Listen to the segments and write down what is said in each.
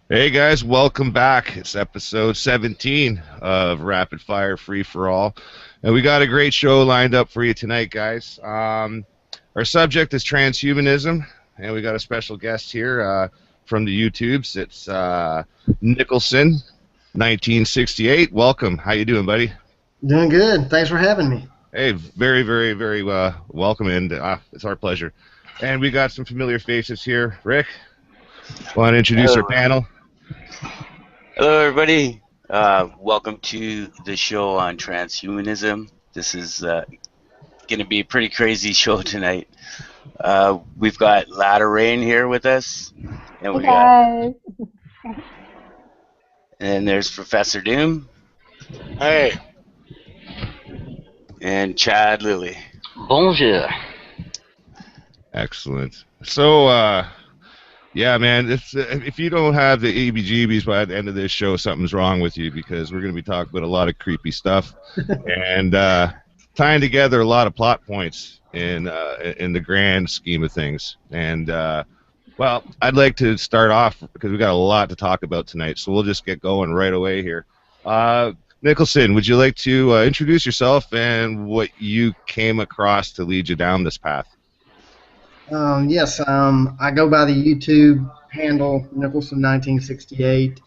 Hey guys, welcome back. It's episode 17 of Rapid Fire Free for All. And we got a great show lined up for you tonight, guys. Our subject is transhumanism, and we got a special guest here from the YouTubes. It's Nicholson, 1968. Welcome. How you doing, buddy? Doing good. Thanks for having me. Hey, very, very, very welcome, and it's our pleasure. And we got some familiar faces here. Rick, want to introduce our Hello, panel? hello, everybody. Welcome to the show on transhumanism. This is going to be a pretty crazy show tonight. We've got Ladder Rain here with us, and Hey we got guys. and there's Professor Doom. Hey, And Chad Lilly. bonjour. Excellent. So, yeah, man, if you don't have the EBGBs by the end of this show, something's wrong with you because we're going to be talking about a lot of creepy stuff and tying together a lot of plot points in the grand scheme of things. And well, I'd like to start off because we got a lot to talk about tonight, so we'll just get going right away here. Nicholson, would you like to introduce yourself and what you came across to lead you down this path? Yes, I go by the YouTube handle Nicholson1968.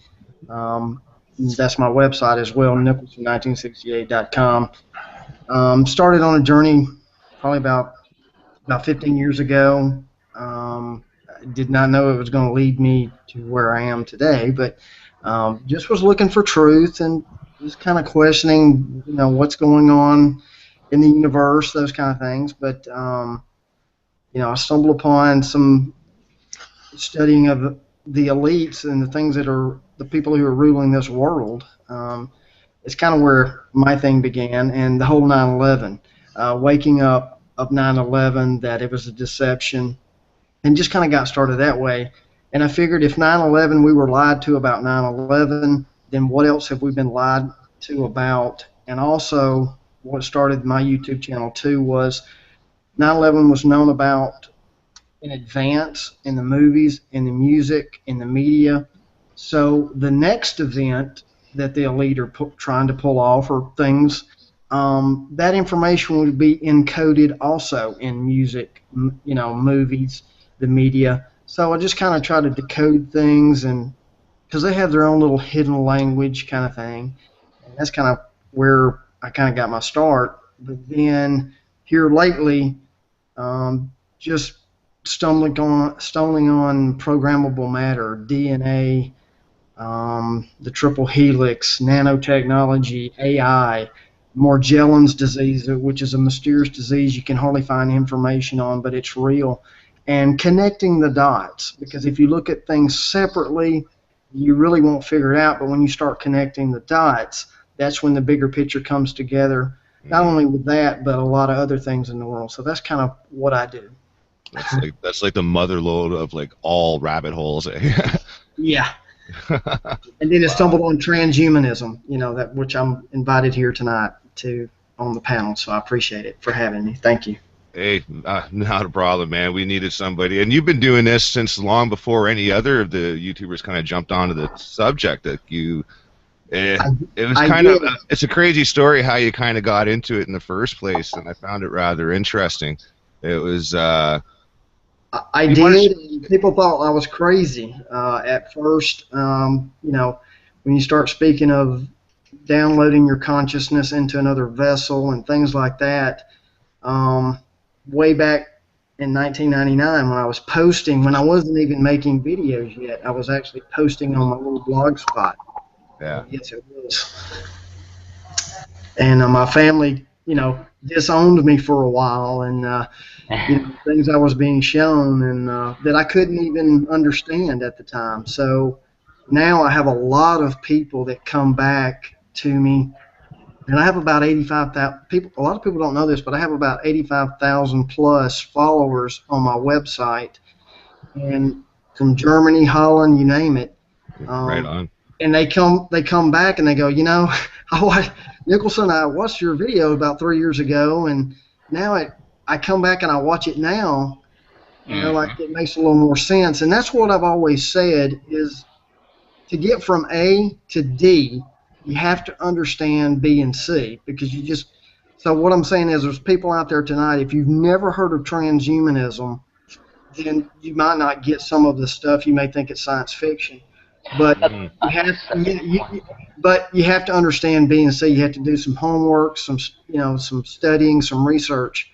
That's my website as well, Nicholson1968.com. Started on a journey probably about 15 years ago. I did not know it was going to lead me to where I am today, but just was looking for truth and just kind of questioning, what's going on in the universe, those kind of things. But I stumbled upon some studying of the elites and the things that are the people who are ruling this world. It's kind of where my thing began, and the whole 9/11, waking up of 9/11, that it was a deception, and just kind of got started that way. And I figured if 9/11 we were lied to about 9/11, then what else have we been lied to about? And also, what started my YouTube channel too was 9/11 was known about in advance in the movies, in the music, in the media. So the next event that the elite are trying to pull off or things, that information would be encoded also in music, movies, the media. So I just kind of try to decode things, and because they have their own little hidden language kind of thing, and that's kind of where I kind of got my start. But then here lately, just stumbling on programmable matter, DNA, the triple helix, nanotechnology, AI, Morgellons disease, which is a mysterious disease you can hardly find information on, but it's real, and connecting the dots. Because if you look at things separately, you really won't figure it out, but when you start connecting the dots, that's when the bigger picture comes together. Not only with that, but a lot of other things in the world. So that's kind of what I do. That's like the mother lode of like all rabbit holes. Yeah. And then I stumbled on transhumanism, that which I'm invited here tonight to on the panel. So I appreciate it for having me. Thank you. Hey, not a problem, man. We needed somebody, and you've been doing this since long before any other of the YouTubers kind of jumped onto the subject. That you, it, it was I kind of, did. it's a crazy story how you kind of got into it in the first place, and I found it rather interesting. It was, I you did. And people thought I was crazy at first. When you start speaking of downloading your consciousness into another vessel and things like that, way back in 1999 when I was posting, when I wasn't even making videos yet, I was actually posting on my little blog spot. yeah. Yes, it was. And my family, disowned me for a while, and things I was being shown and that I couldn't even understand at the time. So now I have a lot of people that come back to me, and I have about 85,000 people. A lot of people don't know this, but I have about 85,000 plus followers on my website, and from Germany, Holland, you name it. Right on. And they come back and they go, Nicholson, I watched your video about 3 years ago, and now I come back and I watch it now, like it makes a little more sense. And that's what I've always said is to get from A to D, you have to understand B and C, because you just. So what I'm saying is, there's people out there tonight. If you've never heard of transhumanism, then you might not get some of the stuff. You may think it's science fiction, but but you have to understand B and C. You have to do some homework, some studying, some research.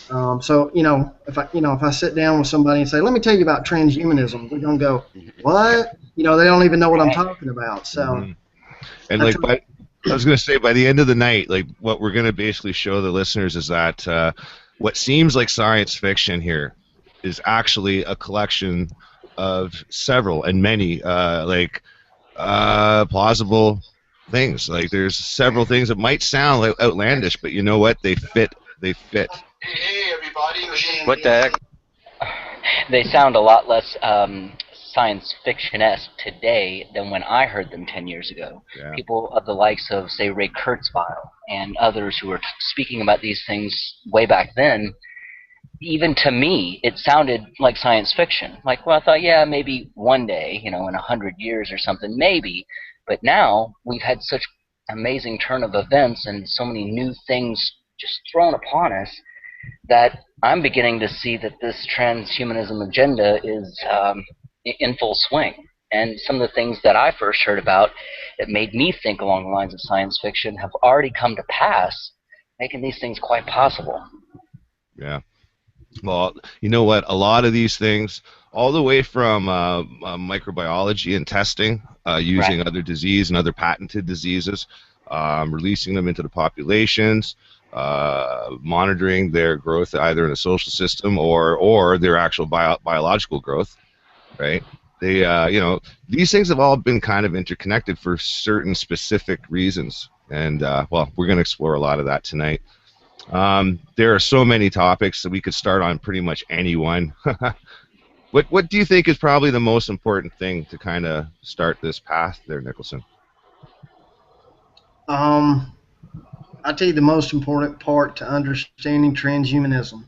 So if I sit down with somebody and say, "Let me tell you about transhumanism," they're gonna go, "What?" They don't even know what I'm talking about. So, and like, but I was gonna say, by the end of the night, like, what we're gonna basically show the listeners is that what seems like science fiction here is actually a collection of several and many plausible things. Like, there's several things that might sound like outlandish, but you know what? They fit. They fit. Hey, everybody. What the heck? They sound a lot less science fiction-esque today than when I heard them 10 years ago. Yeah. People of the likes of, say, Ray Kurzweil and others who were speaking about these things way back then, even to me, it sounded like science fiction. Like, well, I thought, yeah, maybe one day, in 100 years or something, maybe. But now we've had such amazing turn of events and so many new things just thrown upon us that I'm beginning to see that this transhumanism agenda is in full swing. And some of the things that I first heard about that made me think along the lines of science fiction have already come to pass, making these things quite possible. Yeah. Well, you know what? A lot of these things, all the way from microbiology and testing, using other disease and other patented diseases, releasing them into the populations, monitoring their growth either in the social system or their actual biological growth, right? They, these things have all been kind of interconnected for certain specific reasons, and well, we're going to explore a lot of that tonight. There are so many topics that we could start on pretty much any one. What do you think is probably the most important thing to kind of start this path there, Nicholson? I'll tell you the most important part to understanding transhumanism.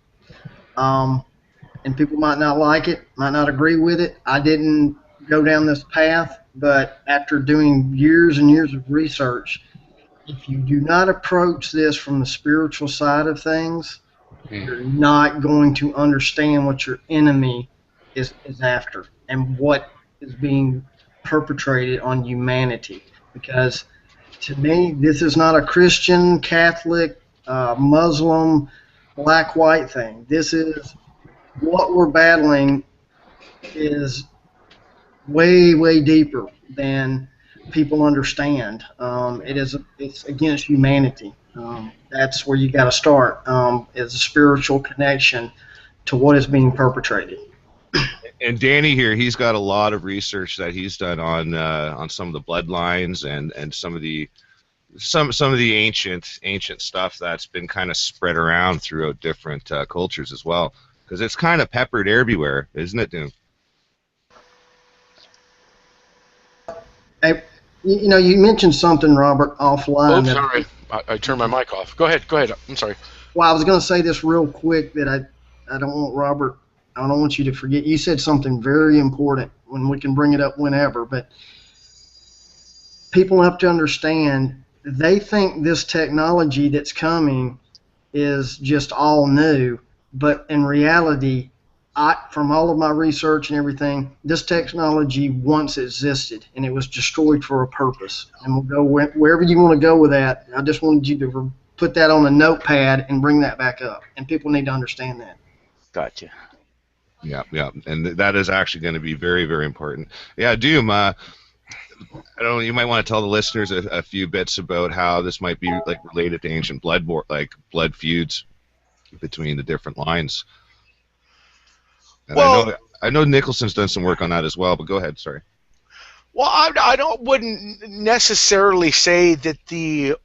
And people might not like it, might not agree with it. I didn't go down this path, but after doing years and years of research, if you do not approach this from the spiritual side of things, you're not going to understand what your enemy is after and what is being perpetrated on humanity. Because to me, this is not a Christian, Catholic, Muslim, black, white thing. This is what we're battling is way, way deeper than people understand. It's against humanity. That's where you got to start. Is a spiritual connection to what is being perpetrated. And Danny here, he's got a lot of research that he's done on some of the bloodlines and some of the ancient stuff that's been kind of spread around throughout different cultures as well, because it's kind of peppered everywhere, isn't it, Doom? Hey, you mentioned something, Robert, offline. Oh, sorry. I turned my mic off. Go ahead. I'm sorry. Well, I was going to say this real quick that I don't want Robert, I don't want you to forget. You said something very important when we can bring it up whenever, but people have to understand they think this technology that's coming is just all new, but in reality, from all of my research and everything, this technology once existed, and it was destroyed for a purpose. And we'll go wherever you want to go with that. I just wanted you to put that on a notepad and bring that back up, and people need to understand that. Gotcha. Yeah, and that is actually going to be very, very important. Yeah, Doom, I don't know, you might want to tell the listeners a few bits about how this might be like related to ancient blood feuds between the different lines. And well, I know Nicholson's done some work on that as well, but go ahead, sorry. Well, I wouldn't necessarily say that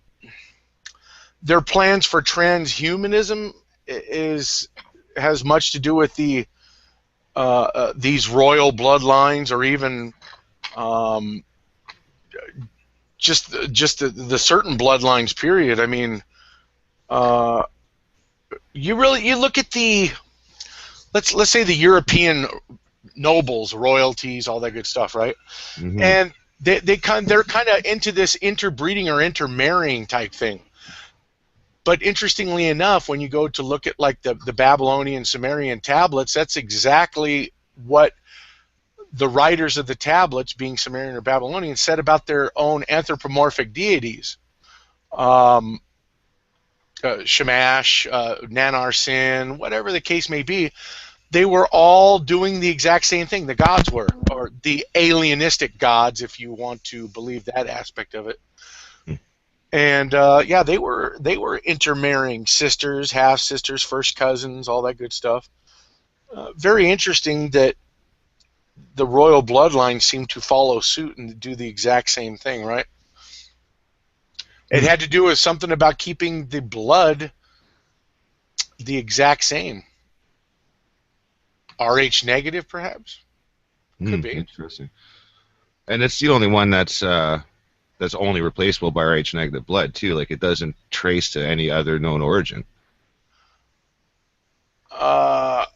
their plans for transhumanism has much to do with these royal bloodlines, or even just the certain bloodlines. Period. I mean, you look at the let's say the European nobles, royalties, all that good stuff, right? Mm-hmm. And they're kind of into this interbreeding or intermarrying type thing. But interestingly enough, when you go to look at like the Babylonian Sumerian tablets, that's exactly what the writers of the tablets, being Sumerian or Babylonian, said about their own anthropomorphic deities. Shamash, Nanar-Sin, whatever the case may be, they were all doing the exact same thing. The gods were, or the alienistic gods, if you want to believe that aspect of it. And yeah, they were intermarrying sisters, half sisters, first cousins, all that good stuff. Very interesting that the royal bloodline seemed to follow suit and do the exact same thing, right? It had to do with something about keeping the blood the exact same. RH negative, perhaps? Could be. Interesting. And it's the only one that's only replaceable by RH negative blood too. Like it doesn't trace to any other known origin. Well,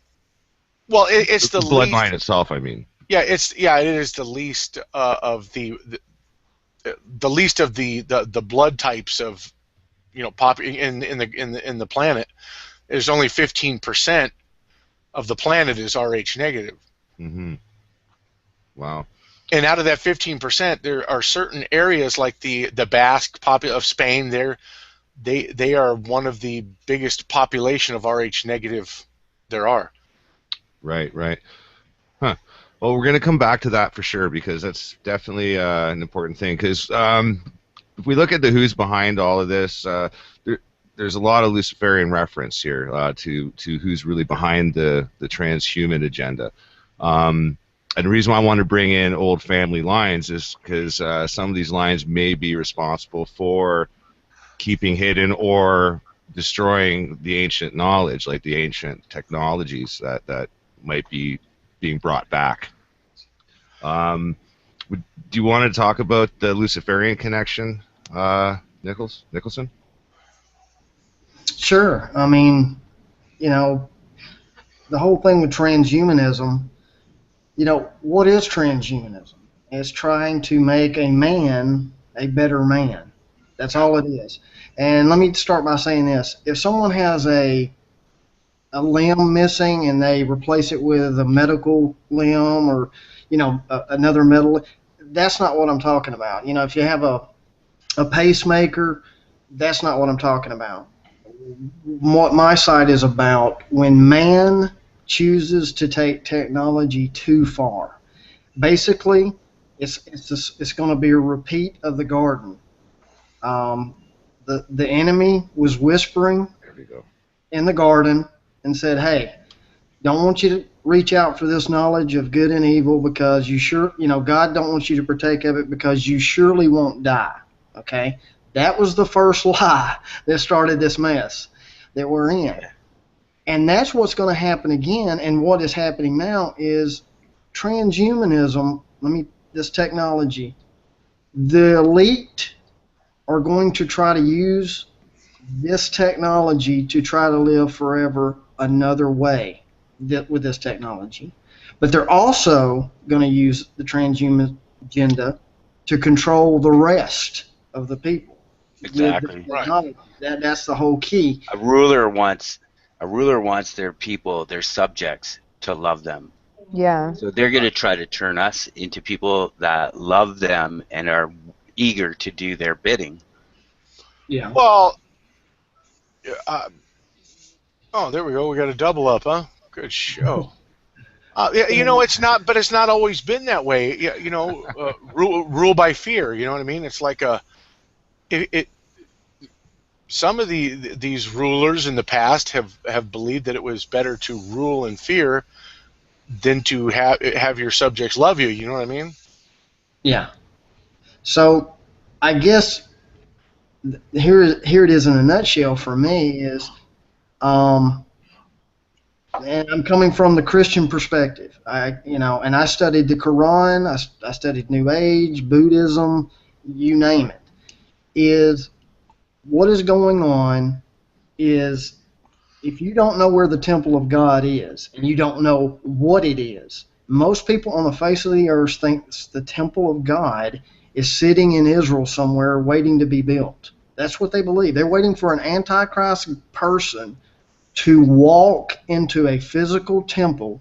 it's the bloodline least, itself. I mean. Yeah, it is the least of the least of the blood types of, you know, pop in the planet. There's only 15% of the planet is RH negative. Mm-hmm. Wow. And out of that 15%, there are certain areas like the Basque of Spain. They are one of the biggest population of RH negative there are. Right. Huh. Well, we're going to come back to that for sure, because that's definitely an important thing. Because if we look at the who's behind all of this, there's a lot of Luciferian reference here to who's really behind the transhuman agenda. And the reason why I want to bring in old family lines is because some of these lines may be responsible for keeping hidden or destroying the ancient knowledge, like the ancient technologies that might be being brought back. Do you want to talk about the Luciferian connection, Nicholson? Sure. I mean, you know, the whole thing with transhumanism, you know, what is transhumanism? It's trying to make a man a better man. That's all it is. And let me start by saying this. If someone has a limb missing and they replace it with a medical limb or, you know, another metal, that's not what I'm talking about. You know, if you have a pacemaker, that's not what I'm talking about. What my side is about, when man chooses to take technology too far. Basically, it's going to be a repeat of the garden. The enemy was whispering in the garden and said, "Hey, don't want you to reach out for this knowledge of good and evil because God don't want you to partake of it because you surely won't die." Okay, that was the first lie that started this mess that we're in. And that's what's going to happen again. And what is happening now is transhumanism, this technology, the elite are going to try to use this technology to try to live forever another way with this technology. But they're also going to use the transhuman agenda to control the rest of the people. Exactly. Right. That's the whole key. A ruler wants their people, their subjects, to love them. Yeah. So they're going to try to turn us into people that love them and are eager to do their bidding. Yeah. Well, oh, there we go. We got a double up, huh? Good show. Yeah, you know, it's not always been that way. Yeah, you know, rule by fear. You know what I mean? It's like some of these rulers in the past have believed that it was better to rule in fear than to have your subjects love you. You know what I mean? Yeah. So I guess here it is in a nutshell for me is, and I'm coming from the Christian perspective. And I studied the Quran. I studied New Age, Buddhism, you name it. Is what is going on is, if you don't know where the temple of God is and you don't know what it is, Most people on the face of the earth think the temple of God is sitting in Israel somewhere waiting to be built. That's what they believe. They're waiting for an Antichrist person to walk into a physical temple,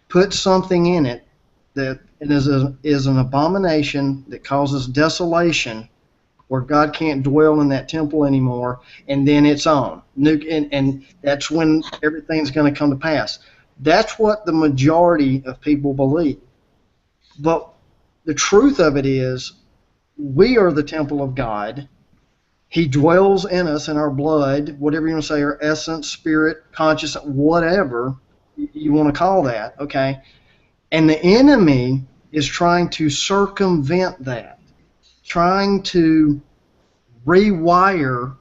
put something in it that is an abomination that causes desolation, where God can't dwell in that temple anymore, and then it's on. And that's when everything's going to come to pass. That's what the majority of people believe. But the truth of it is, we are the temple of God. He dwells in us, in our blood, whatever you want to say, our essence, spirit, consciousness, whatever you want to call that, okay? And the enemy is trying to circumvent that, trying to rewire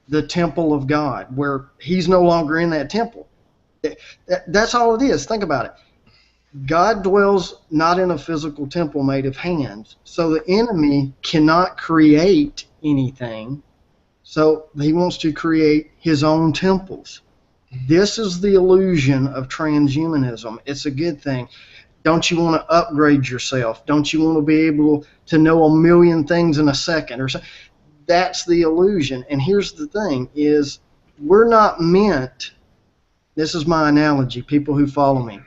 the temple of God, where he's no longer in that temple. That's all it is. Think about it. God dwells not in a physical temple made of hands, so the enemy cannot create anything, so he wants to create his own temples. This is the illusion of transhumanism. It's a good thing. Don't you want to upgrade yourself? Don't you want to be able to know a million things in a second? Or so? That's the illusion. And here's the thing is, we're not meant, this is my analogy, people who follow me.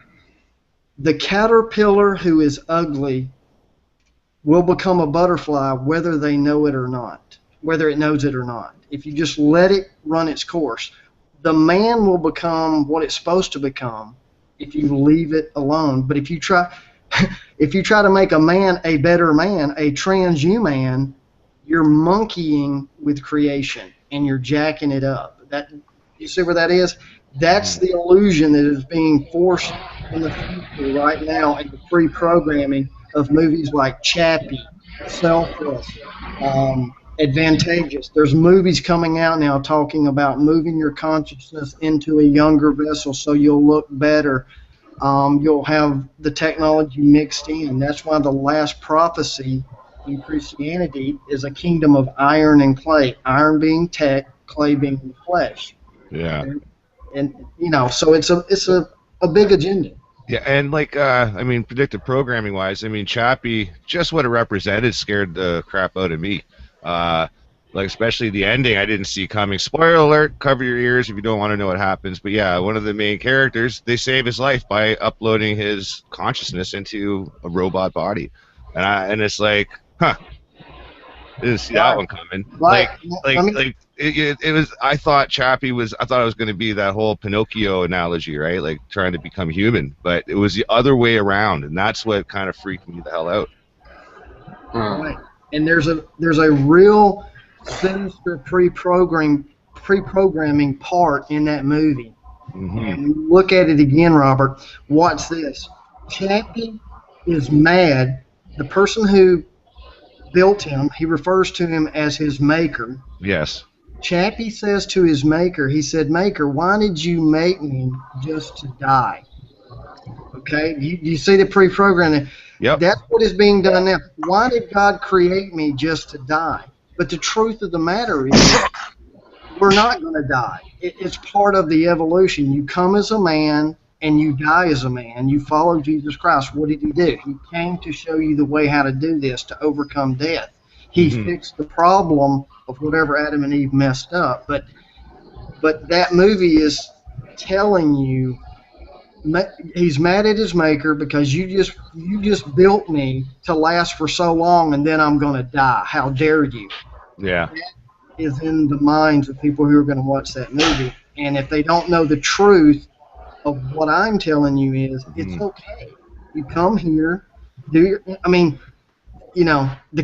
The caterpillar who is ugly will become a butterfly whether they know it or not, whether it knows it or not. If you just let it run its course. The man will become what it's supposed to become if you leave it alone. But if you try to make a man a better man, a transhuman, you're monkeying with creation and you're jacking it up. That, you see where that is? That's the illusion that is being forced in the future right now in the pre-programming of movies like Chappie, Selfless, Advantageous. There's movies coming out now talking about moving your consciousness into a younger vessel so you'll look better. You'll have the technology mixed in. That's why the last prophecy in Christianity is a kingdom of iron and clay. Iron being tech, clay being the flesh. Yeah. And you know, so it's a big agenda. Yeah, and like I mean, predictive programming wise, I mean, Chappie, just what it represented scared the crap out of me. Like especially the ending, I didn't see coming. Spoiler alert! Cover your ears if you don't want to know what happens. But yeah, one of the main characters, they save his life by uploading his consciousness into a robot body, and it's like, huh. Didn't see that one coming. Right. It was. I thought Chappie was. I thought it was going to be that whole Pinocchio analogy, right? Like trying to become human, but it was the other way around, and that's what kind of freaked me the hell out. Right. And there's a real sinister pre-programming part in that movie. Mm-hmm. And you look at it again, Robert. Watch this. Chappie is mad. The person who built him, he refers to him as his maker. Yes. Chappie says to his maker, he said, "Maker, why did you make me just to die?" Okay, you see the pre-programming. Yep. That's what is being done now. Why did God create me just to die? But the truth of the matter is, we're not going to die. It's part of the evolution. You come as a man and you die as a man. You follow Jesus Christ. What did he do? He came to show you the way how to do this, to overcome death. He fixed the problem of whatever Adam and Eve messed up. But that movie is telling you, he's mad at his maker because you just built me to last for so long, and then I'm going to die. How dare you? Yeah. That is in the minds of people who are going to watch that movie. And if they don't know the truth of what I'm telling you is, it's okay. You come here, the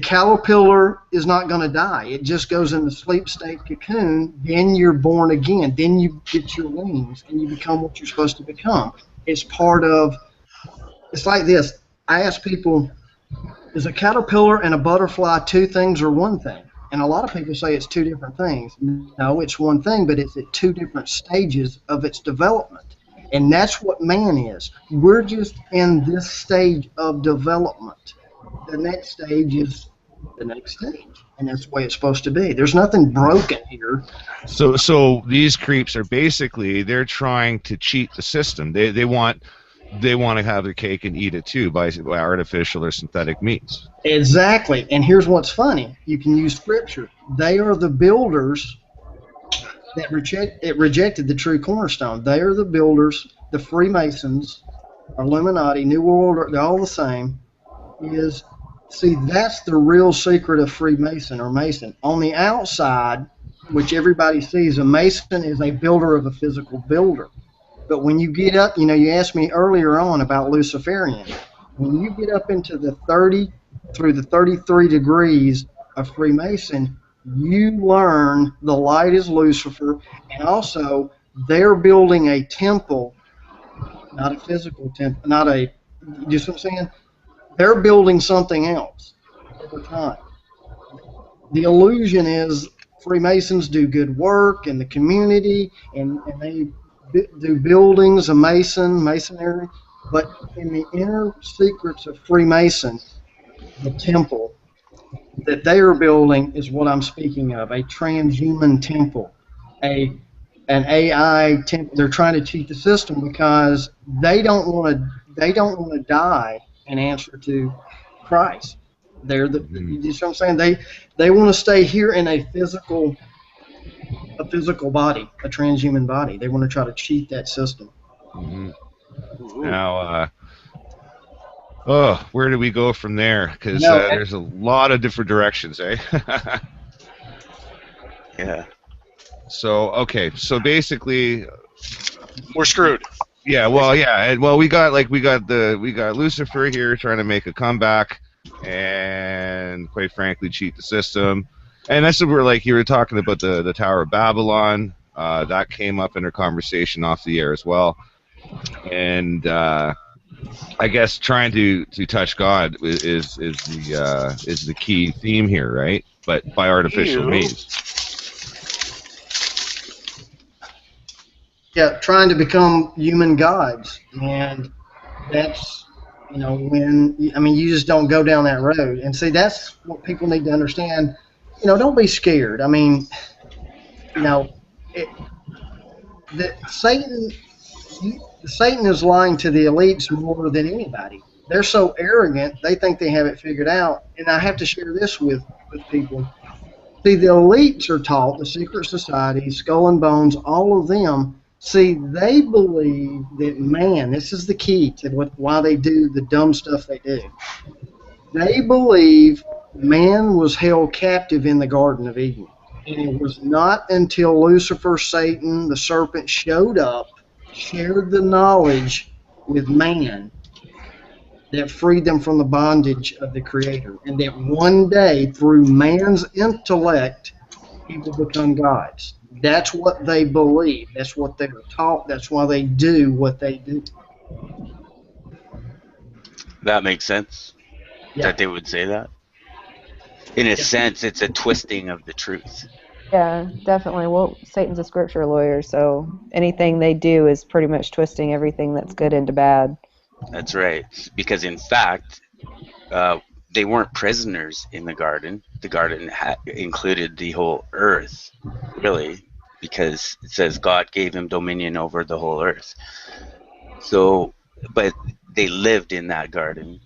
caterpillar is not going to die. It just goes in the sleep state cocoon, then you're born again. Then you get your wings and you become what you're supposed to become. It's like this. I ask people, is a caterpillar and a butterfly two things or one thing? And a lot of people say it's two different things. No, it's one thing, but it's at two different stages of its development. And that's what man is. We're just in this stage of development. The next stage is the next stage. And that's the way it's supposed to be. There's nothing broken here. So these creeps are basically, they're trying to cheat the system. They want, they want to have their cake and eat it too by artificial or synthetic means. Exactly. And here's what's funny. You can use scripture. They are the builders that rejected the true cornerstone. They are the builders, the Freemasons, Illuminati, New World Order, they're all the same. See, that's the real secret of Freemason or Mason. On the outside, which everybody sees, a Mason is a builder of a physical builder. But when you get up, you asked me earlier on about Luciferian. When you get up into the 30 through the 33 degrees of Freemason, you learn the light is Lucifer, and also they're building a temple, not a physical temple, not a, you see what I'm saying? They're building something else over time. The illusion is Freemasons do good work in the community, and they do buildings of masonry, but in the inner secrets of Freemason, the temple that they are building is what I'm speaking of, a transhuman temple, an AI temple. They're trying to cheat the system because they don't want to die and answer to Christ. You know what I'm saying? They want to stay here in a physical body, a transhuman body. They want to try to cheat that system. Mm-hmm. Now, where do we go from there? Because there's a lot of different directions, eh? Yeah. So basically, We're screwed. Yeah, well, yeah, well, we got Lucifer here trying to make a comeback, and quite frankly, cheat the system. And that's where, you were talking about the Tower of Babylon. That came up in our conversation off the air as well. And I guess trying to touch God is the key theme here, right? But by artificial means. Yeah, trying to become human gods, and that's you just don't go down that road. And see, that's what people need to understand. Don't be scared. Satan is lying to the elites more than anybody. They're so arrogant, they think they have it figured out. And I have to share this with people. See, the elites are taught, the secret society, Skull and Bones, all of them. See, they believe that man, this is the key to why they do the dumb stuff they do. They believe man was held captive in the Garden of Eden. And it was not until Lucifer, Satan, the serpent showed up, shared the knowledge with man, that freed them from the bondage of the Creator. And that one day, through man's intellect, he will become gods. That's what they believe. That's what they were taught. That's why they do what they do. That makes sense. Yeah. That they would say that. In a sense, it's a twisting of the truth. Yeah, definitely. Well, Satan's a scripture lawyer, so anything they do is pretty much twisting everything that's good into bad. That's right. Because in fact, they weren't prisoners in the garden. The garden included the whole earth, really, because it says God gave him dominion over the whole earth. So, but they lived in that garden,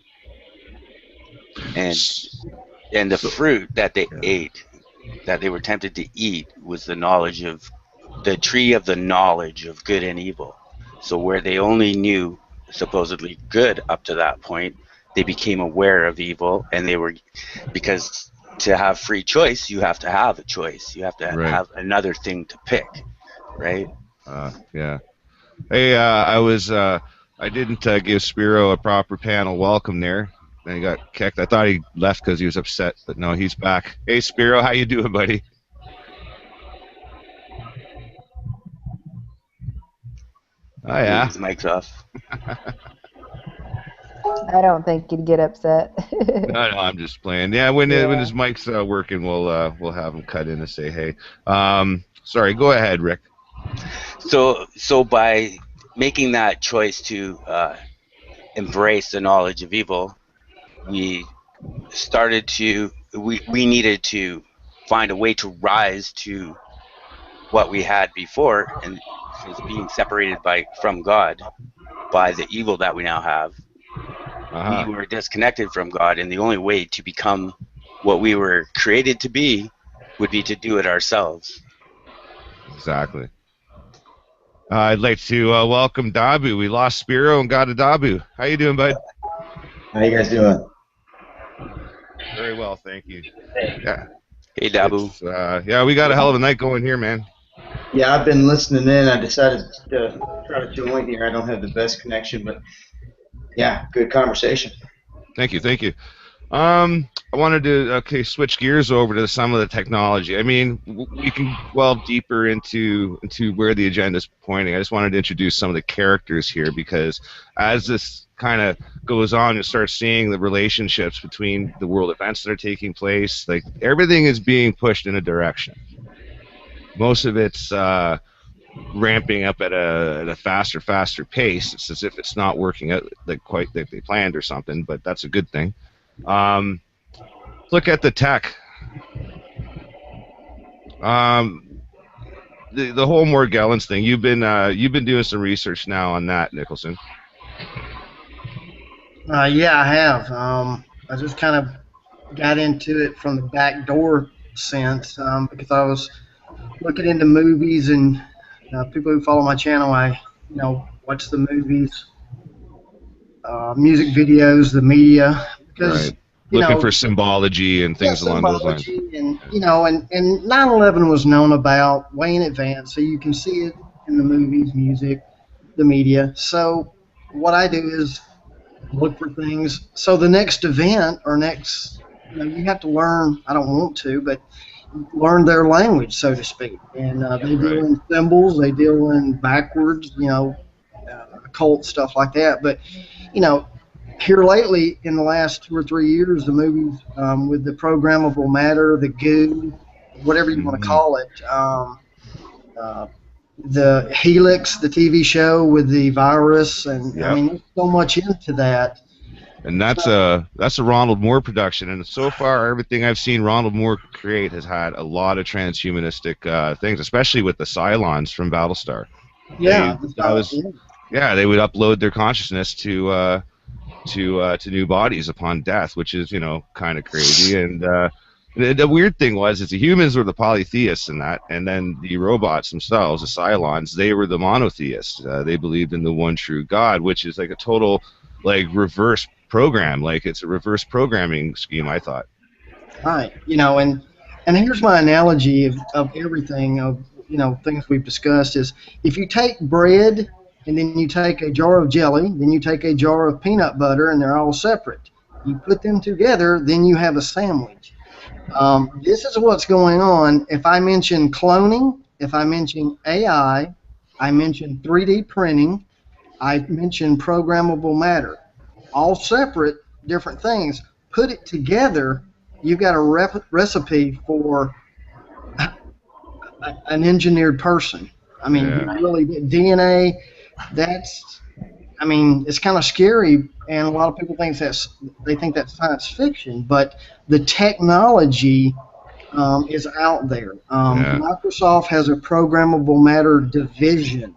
and the fruit that they ate, that they were tempted to eat, was the knowledge of the tree of the knowledge of good and evil. So where they only knew supposedly good up to that point, they became aware of evil, and because to have free choice, you have to have a choice. You have to have another thing to pick, right? Yeah. Hey, I didn't give Spiro a proper panel welcome there. And he got kicked. I thought he left because he was upset, but no, he's back. Hey, Spiro, how you doing, buddy? Oh, yeah. His mic's off. I don't think he'd get upset. No, I'm just playing. Yeah, when his mic's working, we'll have him cut in and say hey. Sorry, go ahead, Rick. So by making that choice to embrace the knowledge of evil, we needed to find a way to rise to what we had before, and is being separated from God. by the evil that we now have. Uh-huh. We were disconnected from God, and the only way to become what we were created to be would be to do it ourselves. Exactly. I'd like to welcome Dabu. We lost Spiro and got a Dabu. How you doing, bud? How you guys doing? Very well, thank you. Yeah. Hey, Dabu. It's, yeah, we got a hell of a night going here, man. Yeah, I've been listening in. I decided to try to join here. I don't have the best connection, but yeah, good conversation. Thank you, thank you. I wanted to switch gears over to some of the technology. I mean, we can delve deeper into where the agenda is pointing. I just wanted to introduce some of the characters here because as this kind of goes on, you start seeing the relationships between the world events that are taking place. Like everything is being pushed in a direction. Most of it's ramping up at a faster pace. It's as if it's not working out like quite like they planned or something, but that's a good thing. Look at the tech. The whole Morgellons thing. You've been doing some research now on that, Nicholson. Yeah, I have. I just kind of got into it from the back door sense because I was looking into movies and people who follow my channel, I watch the movies, music videos, the media because Right. Looking for symbology and things along those lines. And and 9/11 was known about way in advance, so you can see it in the movies, music, the media. So what I do is look for things. So the next event or next, you have to learn. I don't want to, but learn their language, so to speak. And they deal in symbols, they deal in backwards, occult stuff like that. But here lately, in the last 2 or 3 years, the movies with the programmable matter, the goo, whatever you want to call it, the Helix, the TV show with the virus, and I mean, there's so much into that. And that's a Ronald Moore production, and so far everything I've seen Ronald Moore create has had a lot of transhumanistic things, especially with the Cylons from Battlestar. Yeah, they would upload their consciousness to new bodies upon death, which is kind of crazy. And the weird thing is the humans were the polytheists in that, and then the robots themselves, the Cylons, they were the monotheists. They believed in the one true God, which is like a total reverse program. Like it's a reverse programming scheme, I thought. Right. And here's my analogy of everything of things we've discussed is if you take bread and then you take a jar of jelly, then you take a jar of peanut butter, and they're all separate. You put them together, then you have a sandwich. This is what's going on. If I mention cloning, if I mention AI, I mention 3D printing, I mention programmable matter. All separate, different things. Put it together, you've got a recipe for an engineered person. I mean, really, DNA, it's kind of scary, and a lot of people think that's science fiction, but the technology is out there. Microsoft has a programmable matter division.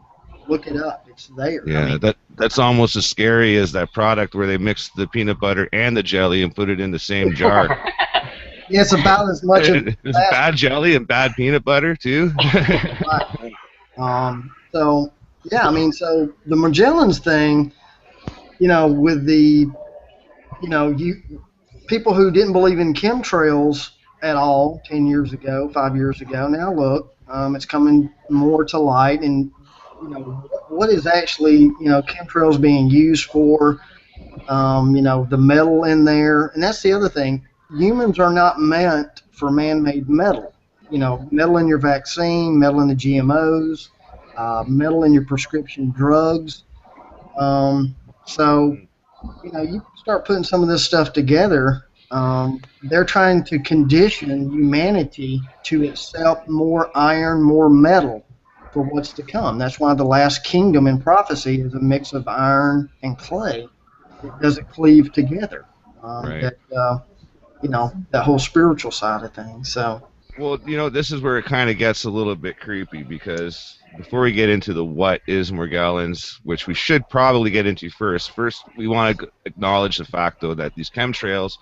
Look it up. It's there. Yeah, that's almost as scary as that product where they mix the peanut butter and the jelly and put it in the same jar. Yeah, it's about as much of it's bad jelly and bad peanut butter too. So the Morgellons thing, with the, people who didn't believe in chemtrails at all 10 years ago, 5 years ago, now look, it's coming more to light, and what is actually chemtrails being used for, the metal in there, and that's the other thing. Humans are not meant for man-made metal. Metal in your vaccine, metal in the GMOs, metal in your prescription drugs. So you start putting some of this stuff together. They're trying to condition humanity to accept more iron, more metal for what's to come. That's why the last kingdom in prophecy is a mix of iron and clay. It doesn't cleave together. That whole spiritual side of things. So Well, this is where it kind of gets a little bit creepy because before we get into the what is Morgellons, which we should probably get into first we want to acknowledge the fact, though, that these chemtrails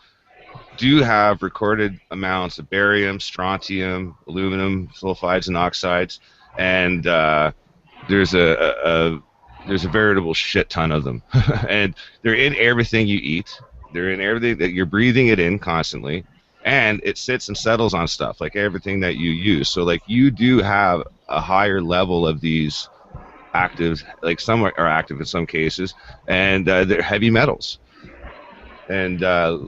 do have recorded amounts of barium, strontium, aluminum, sulfides, and oxides, and there's there's a veritable shit ton of them, and they're in everything you eat. They're in everything that you're breathing it in constantly, and it sits and settles on stuff like everything that you use. So like you do have a higher level of these actives, like some are active in some cases, and they're heavy metals. And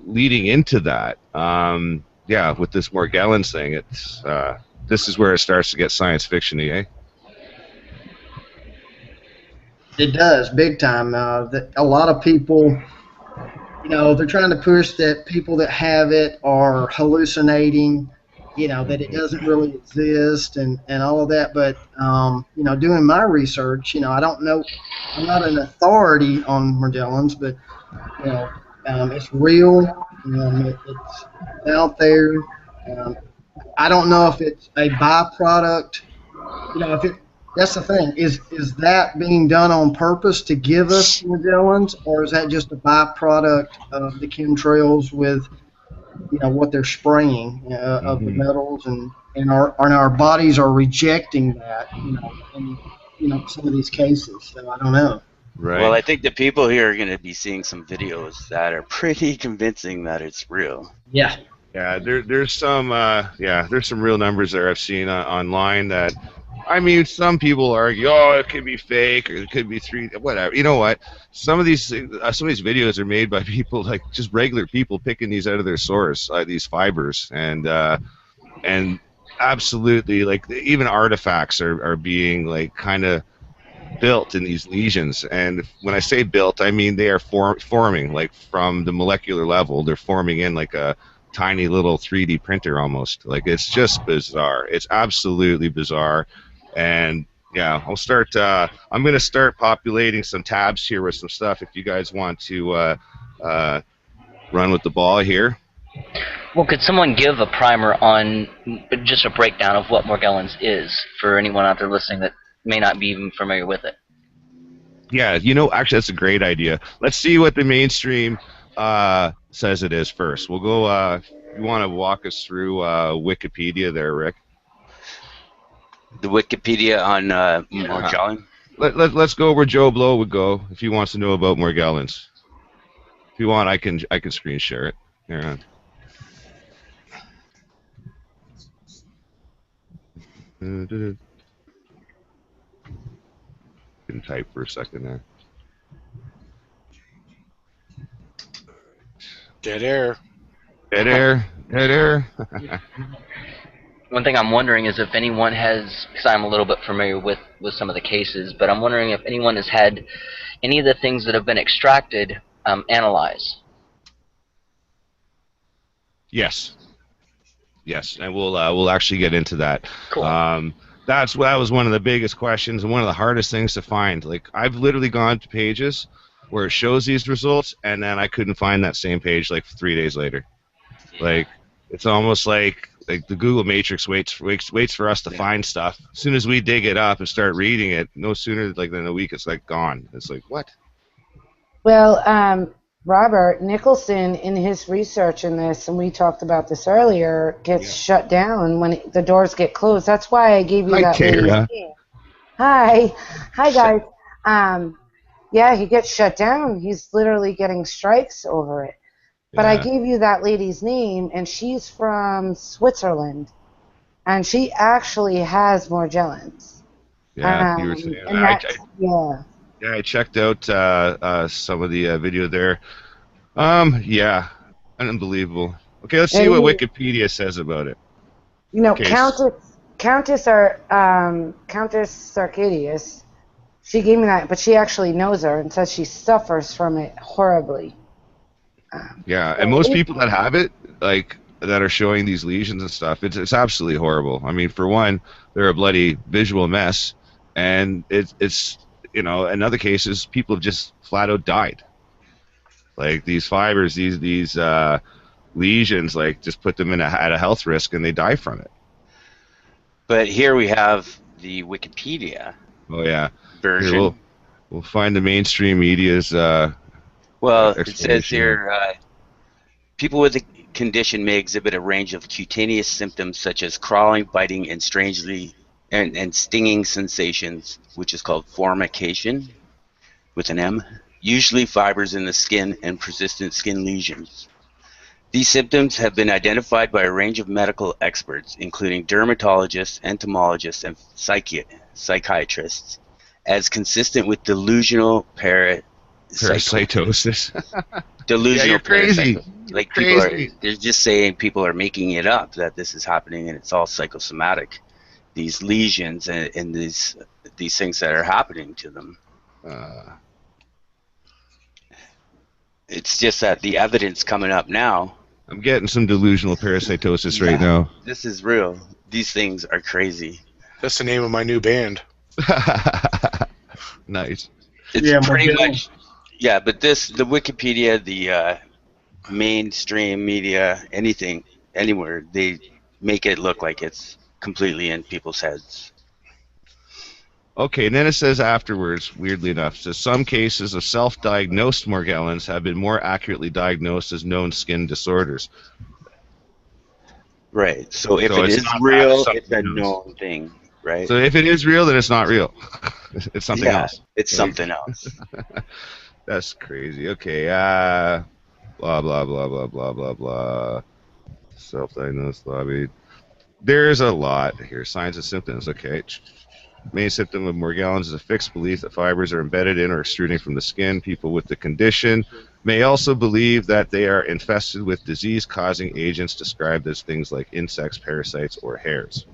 leading into that, yeah, with this Morgellons thing, it's this is where it starts to get science fiction-y, eh? It does, big time. A lot of people, they're trying to push that people that have it are hallucinating, that it doesn't really exist and all of that. But, doing my research, I don't know, I'm not an authority on Morgellons, but, it's real. It's out there. Um, I don't know if it's a byproduct. If it that's the thing is that being done on purpose to give us Morgellons, or is that just a byproduct of the chemtrails with what they're spraying of the Mm-hmm. metals and our bodies are rejecting that in some of these cases. So I don't know. Right. Well, I think the people here are going to be seeing some videos that are pretty convincing that it's real. Yeah. Yeah, there's some there's some real numbers there I've seen online that, I mean, some people argue, oh, it could be fake or it could be whatever. You know what? Some of these videos are made by people, like just regular people picking these out of their source, these fibers, and absolutely, like, even artifacts are being like kind of built in these lesions. And when I say built, I mean they are forming, like, from the molecular level. They're forming in like a tiny little 3D printer almost. Like, it's just bizarre. It's absolutely bizarre. And yeah, I'm going to start populating some tabs here with some stuff if you guys want to run with the ball here. Well, could someone give a primer on just a breakdown of what Morgellons is for anyone out there listening that may not be even familiar with it? Yeah, actually, that's a great idea. Let's see what the mainstream says it is first. We'll go, if you want to walk us through Wikipedia there, Rick. The Wikipedia on Morgellon? Let's go where Joe Blow would go if he wants to know about Morgellons. If you want, I can screen share it. Here on. Can type for a second there. Dead air. Dead air. Dead air. One thing I'm wondering is if anyone has, because I'm a little bit familiar with some of the cases, but I'm wondering if anyone has had any of the things that have been extracted analyzed. Yes. Yes, and we'll actually get into that. Cool. That was one of the biggest questions and one of the hardest things to find. Like, I've literally gone to pages where it shows these results, and then I couldn't find that same page like 3 days later. Like, it's almost like the Google Matrix waits for us to find stuff. As soon as we dig it up and start reading it, no sooner than a week, it's like gone. It's like, what? Well, Robert Nicholson, in his research in this, and we talked about this earlier, gets shut down when the doors get closed. That's why I gave you that. Tara. Hi guys. Yeah, he gets shut down. He's literally getting strikes over it. But I gave you that lady's name, and she's from Switzerland, and she actually has Morgellons. Yeah, you were saying that. Yeah, I checked out some of the video there. Yeah, unbelievable. Okay, let's see what Wikipedia says about it. Countess Arcadius, she gave me that, but she actually knows her and says she suffers from it horribly. Yeah, and most people that have it, like, that are showing these lesions and stuff, it's absolutely horrible. I mean, for one, they're a bloody visual mess, and it's in other cases, people have just flat out died. Like, these fibers, these lesions, like, just put them at a health risk, and they die from it. But here we have the Wikipedia Oh yeah. version. Here we'll find the mainstream media's Well, it says explanation. here, people with the condition may exhibit a range of cutaneous symptoms such as crawling, biting, and and stinging sensations, which is called formication with an M, usually fibers in the skin and persistent skin lesions. These symptoms have been identified by a range of medical experts, including dermatologists, entomologists, and psychiatrists, as consistent with delusional Parasitosis. delusional Yeah, you're crazy. Like Crazy. they're just saying people are making it up that this is happening, and it's all psychosomatic. These lesions and these things that are happening to them. It's just that the evidence coming up now. I'm getting some delusional parasitosis right now. This is real. These things are crazy. That's the name of my new band. Nice. It's pretty much, yeah. But the Wikipedia, the mainstream media, anything, anywhere, they make it look like it's completely in people's heads. Okay, and then it says afterwards, weirdly enough, says some cases of self-diagnosed Morgellons have been more accurately diagnosed as known skin disorders. Right. So if it is real, it's a known thing, right? So if it is real, then it's not real. It's something else. It's something else. That's crazy. Okay. Blah blah blah blah blah blah blah. Self-diagnosed lobby. There's a lot here. Signs and symptoms. Okay. Main symptom of Morgellons is a fixed belief that fibers are embedded in or extruding from the skin. People with the condition may also believe that they are infested with disease-causing agents described as things like insects, parasites, or hairs.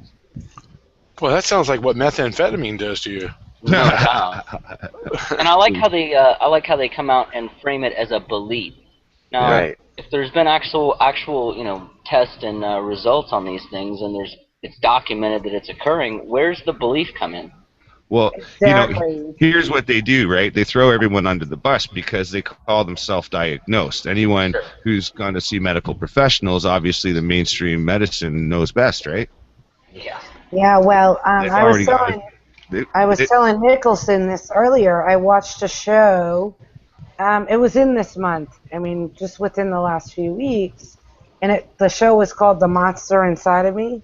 Well, that sounds like what methamphetamine does to you. No doubt. And I like how they come out and frame it as a belief. Now, if there's been actual tests and results on these things, and it's documented that it's occurring, where's the belief come in? Well, here's what they do, right? They throw everyone under the bus because they call them self-diagnosed. Anyone who's gone to see medical professionals, obviously the mainstream medicine knows best, right? Yeah. Yeah, well, I was telling Nicholson this earlier. I watched a show. It was in this month. I mean, just within the last few weeks. And the show was called The Monster Inside of Me.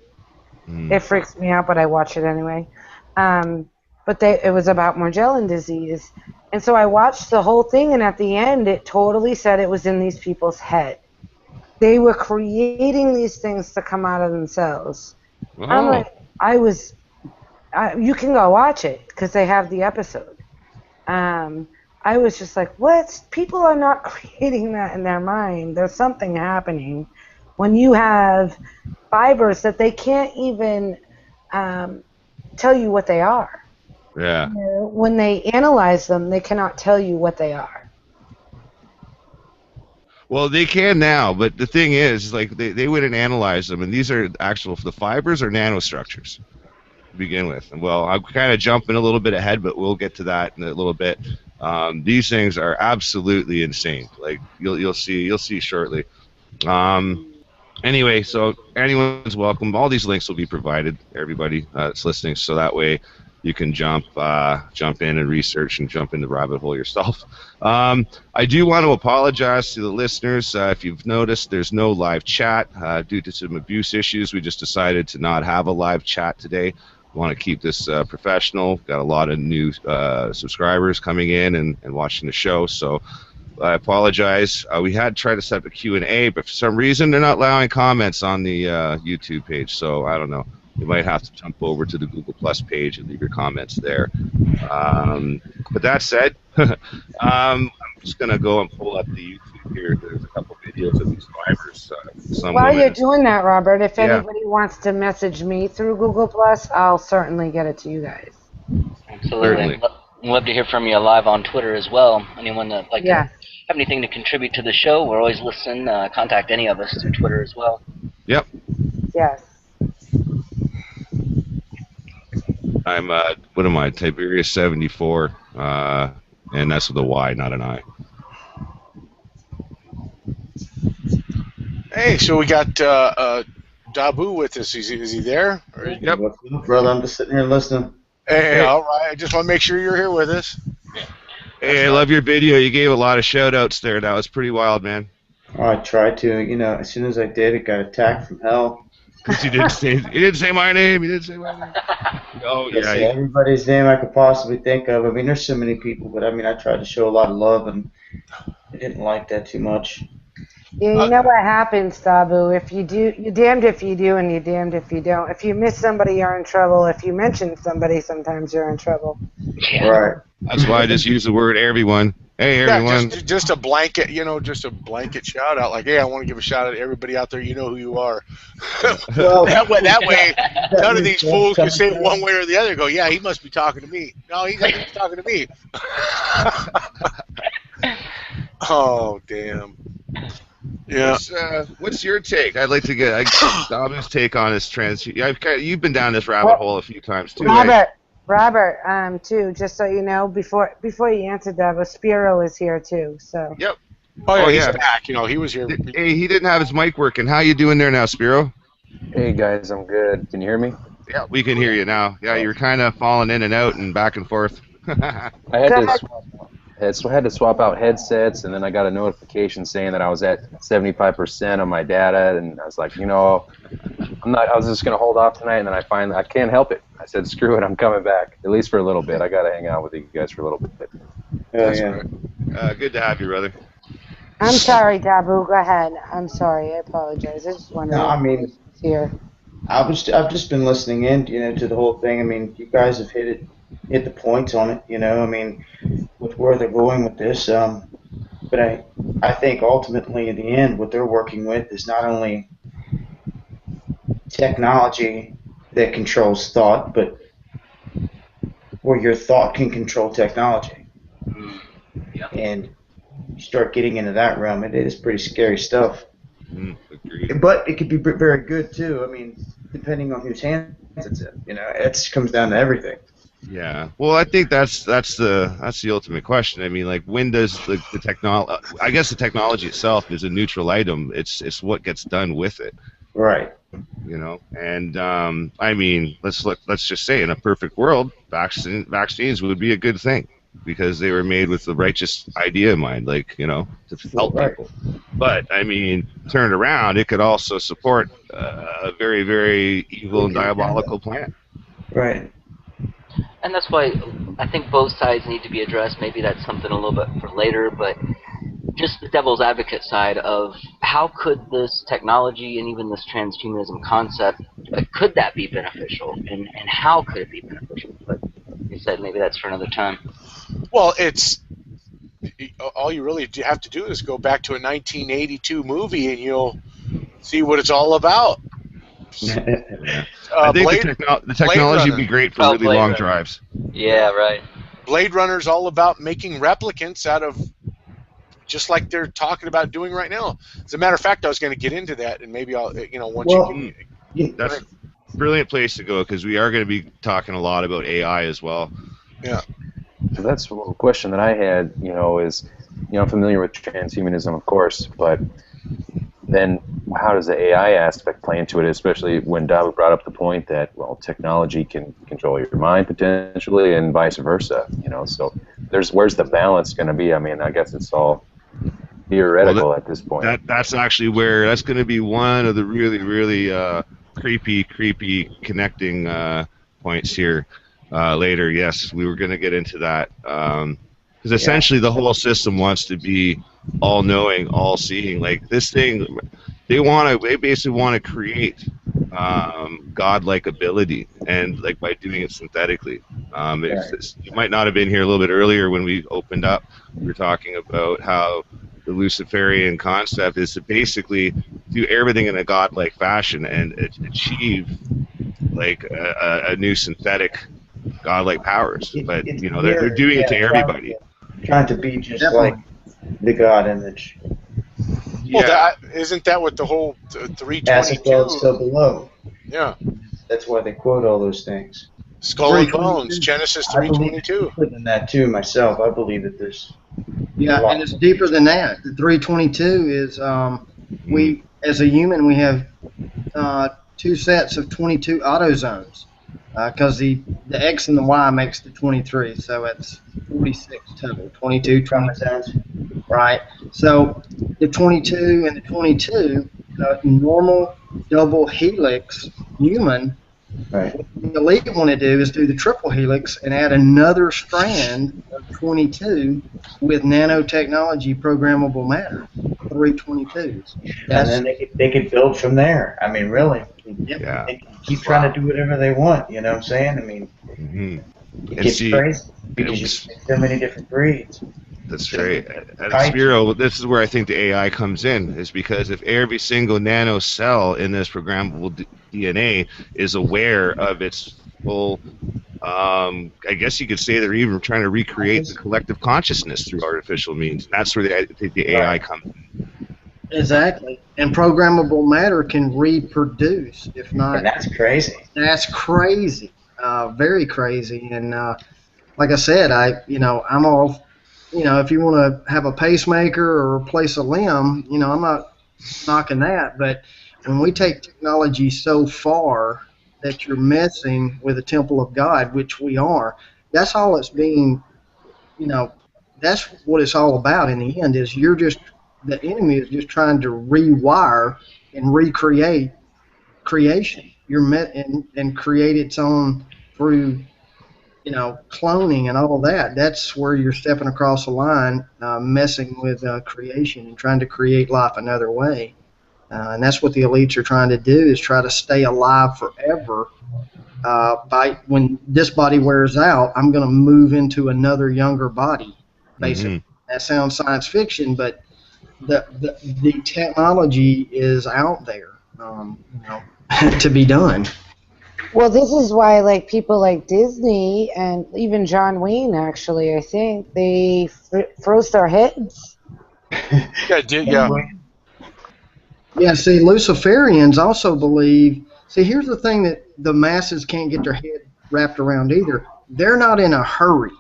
It freaks me out, but I watch it anyway. But it was about Morgellon disease. And so I watched the whole thing, and at the end, it totally said it was in these people's head. They were creating these things to come out of themselves. Oh. I'm like, you can go watch it, because they have the episode. I was just like, what? People are not creating that in their mind. There's something happening when you have fibers that they can't even tell you what they are. Yeah. When they analyze them, they cannot tell you what they are. Well, they can now, but the thing is, like, they wouldn't analyze them, and these are the fibers are nanostructures to begin with. And well, I'm kind of jumping a little bit ahead, but we'll get to that in a little bit. These things are absolutely insane. Like you'll see shortly. Anyway, so anyone's welcome. All these links will be provided, everybody that's listening, so that way you can jump in and research and jump in the rabbit hole yourself. I do want to apologize to the listeners. If you've noticed, there's no live chat due to some abuse issues. We just decided to not have a live chat today. We want to keep this professional. Got a lot of new subscribers coming in and watching the show, so I apologize. We had tried to set up a Q&A, but for some reason they're not allowing comments on the YouTube page, so I don't know. You might have to jump over to the Google Plus page and leave your comments there. But that said, I'm just going to go and pull up the YouTube here. There's a couple videos of these fibers. While you're doing that, Robert, if anybody wants to message me through Google Plus, I'll certainly get it to you guys. Absolutely. I'd love to hear from you live on Twitter as well. Anyone that to have anything to contribute to the show, we're always listening. Contact any of us through Twitter as well. Yep. Yes. I'm what am I? Tiberius 74, and that's with a Y, not an I. Hey, so we got Dabu with us. Is he there? Or, Yep. What's up, brother? I'm just sitting here listening. hey, all right. I just want to make sure you're here with us. Hey, I love your video. You gave a lot of shout outs there. That was pretty wild, man. Oh, I tried to. As soon as I did, it got attacked from hell. Because he didn't say my name. He didn't say my name. Oh, I say yeah. everybody's name I could possibly think of. I mean, there's so many people, but I mean, I tried to show a lot of love, and I didn't like that too much. Yeah, you know what happens, Dabu. If you do, you're damned if you do, and you're damned if you don't. If you miss somebody, you're in trouble. If you mention somebody, sometimes you're in trouble. Yeah. Right. That's why I just use the word everyone. Hey, everyone. Yeah, just a blanket, just a blanket shout out. Like, hey, I want to give a shout out to everybody out there. You know who you are. Well, that way, none of these fools can say it one way or the other. Go, yeah, he must be talking to me. No, he's talking to me. Oh, damn. Yeah. What's your take? I'd like to get Dabu's take on this you've been down this rabbit hole a few times too. Robert, too, just so you know, before you answer that, Spiro is here too. So. Yep. Oh yeah, he's back. He was here. Hey, he didn't have his mic working. How you doing there now, Spiro? Hey guys, I'm good. Can you hear me? Yeah, we can hear you now. Yeah, you're kind of falling in and out and back and forth. I had to swap out headsets, and then I got a notification saying that I was at 75% on my data, and I was like, I was just gonna hold off tonight, and then I can't help it. I said, screw it, I'm coming back, at least for a little bit. I gotta hang out with you guys for a little bit. Yeah. Good to have you, brother. I'm sorry, Dabu. Go ahead. I'm sorry. I apologize. I just wanted to here. I've just been listening in, to the whole thing. I mean, you guys have hit the points on it, I mean, with where they're going with this. But I think ultimately in the end, what they're working with is not only technology that controls thought, but where your thought can control technology. Yeah. And you start getting into that realm, it is pretty scary stuff. Agreed. But it could be very good too. I mean, depending on whose hands it's in. It comes down to everything. Yeah. Well, I think that's the ultimate question. I mean, like, when does the technology? I guess the technology itself is a neutral item. It's what gets done with it. Right. And I mean, let's just say, in a perfect world, vaccines would be a good thing because they were made with the righteous idea in mind, to help people. But I mean, turned around, it could also support a very, very evil and diabolical plan. Right. And that's why I think both sides need to be addressed. Maybe that's something a little bit for later, but just the devil's advocate side of how could this technology and even this transhumanism concept, could that be beneficial? And how could it be beneficial? But like you said, maybe that's for another time. Well, all you really have to do is go back to a 1982 movie and you'll see what it's all about. I think the technology would be great for really long drives. Yeah, right. Blade Runner's all about making replicants out of, just like they're talking about doing right now. As a matter of fact, I was going to get into that, and maybe I'll, that's a brilliant place to go, because we are going to be talking a lot about AI as well. Yeah. So that's a question that I had, is, I'm familiar with transhumanism, of course, but then how does the AI aspect play into it, especially when Dabu brought up the point that, technology can control your mind potentially and vice versa, so where's the balance going to be? I mean, I guess it's all theoretical at this point. That's actually where that's going to be one of the really, really creepy connecting points here later. Yes, we were going to get into that. Because essentially the whole system wants to be all-knowing, all-seeing. Like this thing, they basically want to create godlike ability, and by doing it synthetically. You might not have been here a little bit earlier when we opened up. We were talking about how the Luciferian concept is to basically do everything in a godlike fashion and achieve a new synthetic godlike powers. But they're doing it to everybody. Trying to be just like the God image. Well, isn't that what the whole 322? As above, so below. Yeah. That's why they quote all those things. Skull and Bones, Genesis 322. I believe in that too myself. I believe that there's. Yeah, and it's deeper than that. The 322 is we, as a human, we have two sets of 22 autosomes, because the X and the Y makes the 23, so it's 46 total, 22, 20, chromosomes. right? So the 22 and the 22, normal double helix human, Right. what the elite want to do is do the triple helix and add another strand of 22 with nanotechnology programmable matter, 322s. And then they could build from there. I mean, really. Yeah. They can keep trying to do whatever they want, you know what I'm saying? I mean, Mm-hmm. it gets crazy because you see so many different breeds. That's right. And Spiro, this is where I think the AI comes in, is because if every single nano cell in this programmable DNA is aware of its full, I guess you could say they're even trying to recreate the collective consciousness through artificial means. And that's where I think the AI comes in. Exactly. And programmable matter can reproduce, if not. And that's crazy. That's crazy. Very crazy. And like I said, I'm all, if you want to have a pacemaker or replace a limb, I'm not knocking that. But when we take technology so far that you're messing with the temple of God, which we are, that's all it's being, that's what it's all about in the end, is the enemy is just trying to rewire and recreate creation. And create its own through, cloning and all that. That's where you're stepping across the line, messing with creation and trying to create life another way. And that's what the elites are trying to do, is try to stay alive forever. By when this body wears out, I'm going to move into another younger body, basically. Mm-hmm. That sounds science fiction, but the technology is out there, to be done. Well, this is why, like, people like Disney and even John Wayne, actually, I think they froze their heads. Yeah. Yeah. See, Luciferians also believe. See, here's the thing that the masses can't get their head wrapped around either. They're not in a hurry.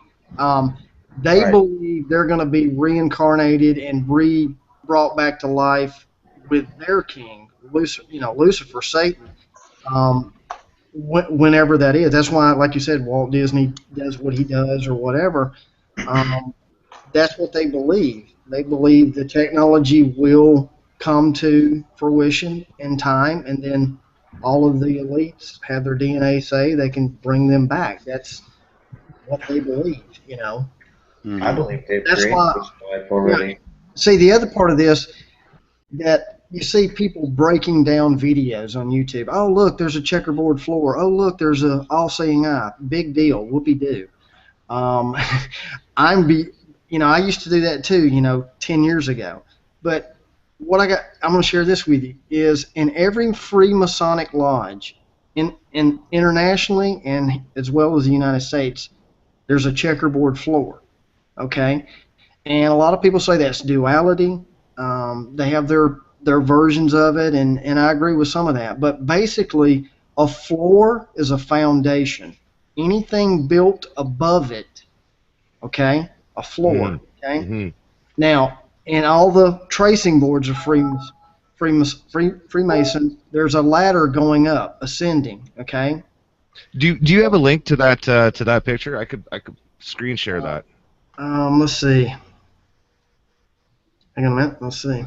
They believe they're going to be reincarnated and brought back to life with their king, Lucifer, Satan. Whenever that is. That's why, like you said, Walt Disney does what he does or whatever. That's what they believe. They believe the technology will come to fruition in time, and then all of the elites have their DNA say they can bring them back. That's what they believe, Mm-hmm. I believe they've created this life already. Yeah. See, the other part of this, that you see people breaking down videos on YouTube. Oh, look, there's a checkerboard floor. Oh, look, there's a all-seeing eye. Big deal. Whoopie-doo. I used to do that too, 10 years ago. But what I'm going to share this with you, is in every Freemasonic lodge, internationally and as well as the United States, there's a checkerboard floor. Okay? And a lot of people say that's duality. They have their versions of it, and I agree with some of that. But basically, a floor is a foundation. Anything built above it, okay, a floor, okay? Mm-hmm. Now, in all the tracing boards of Freemason, there's a ladder going up, ascending, okay? Do you have a link to that picture? I could screen share that. Let's see. Hang on a minute. Let's see.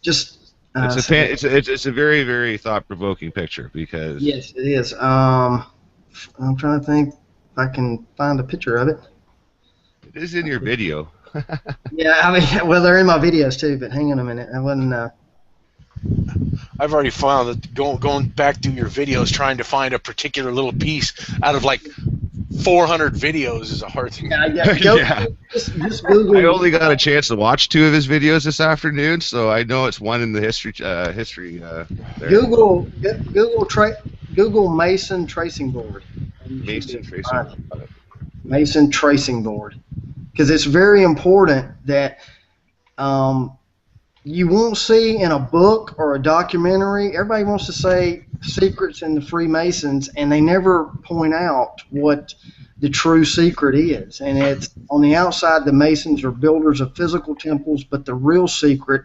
Just it's a very, very thought-provoking picture, because yes, it is. I'm trying to think if I can find a picture of it. It is in your video. Yeah, I mean, well, they're in my videos too. But hang on a minute, I wasn't. I've already found that going back through your videos, trying to find a particular little piece out of like 400 videos is a hard thing. Yeah. Just Google. I only got a chance to watch 2 of his videos this afternoon, so I know it's one in the history. There. Google Mason tracing board. Mason tracing board, because it's very important that you won't see in a book or a documentary. Everybody wants to say secrets in the Freemasons, and they never point out what the true secret is. And it's on the outside, the Masons are builders of physical temples, but the real secret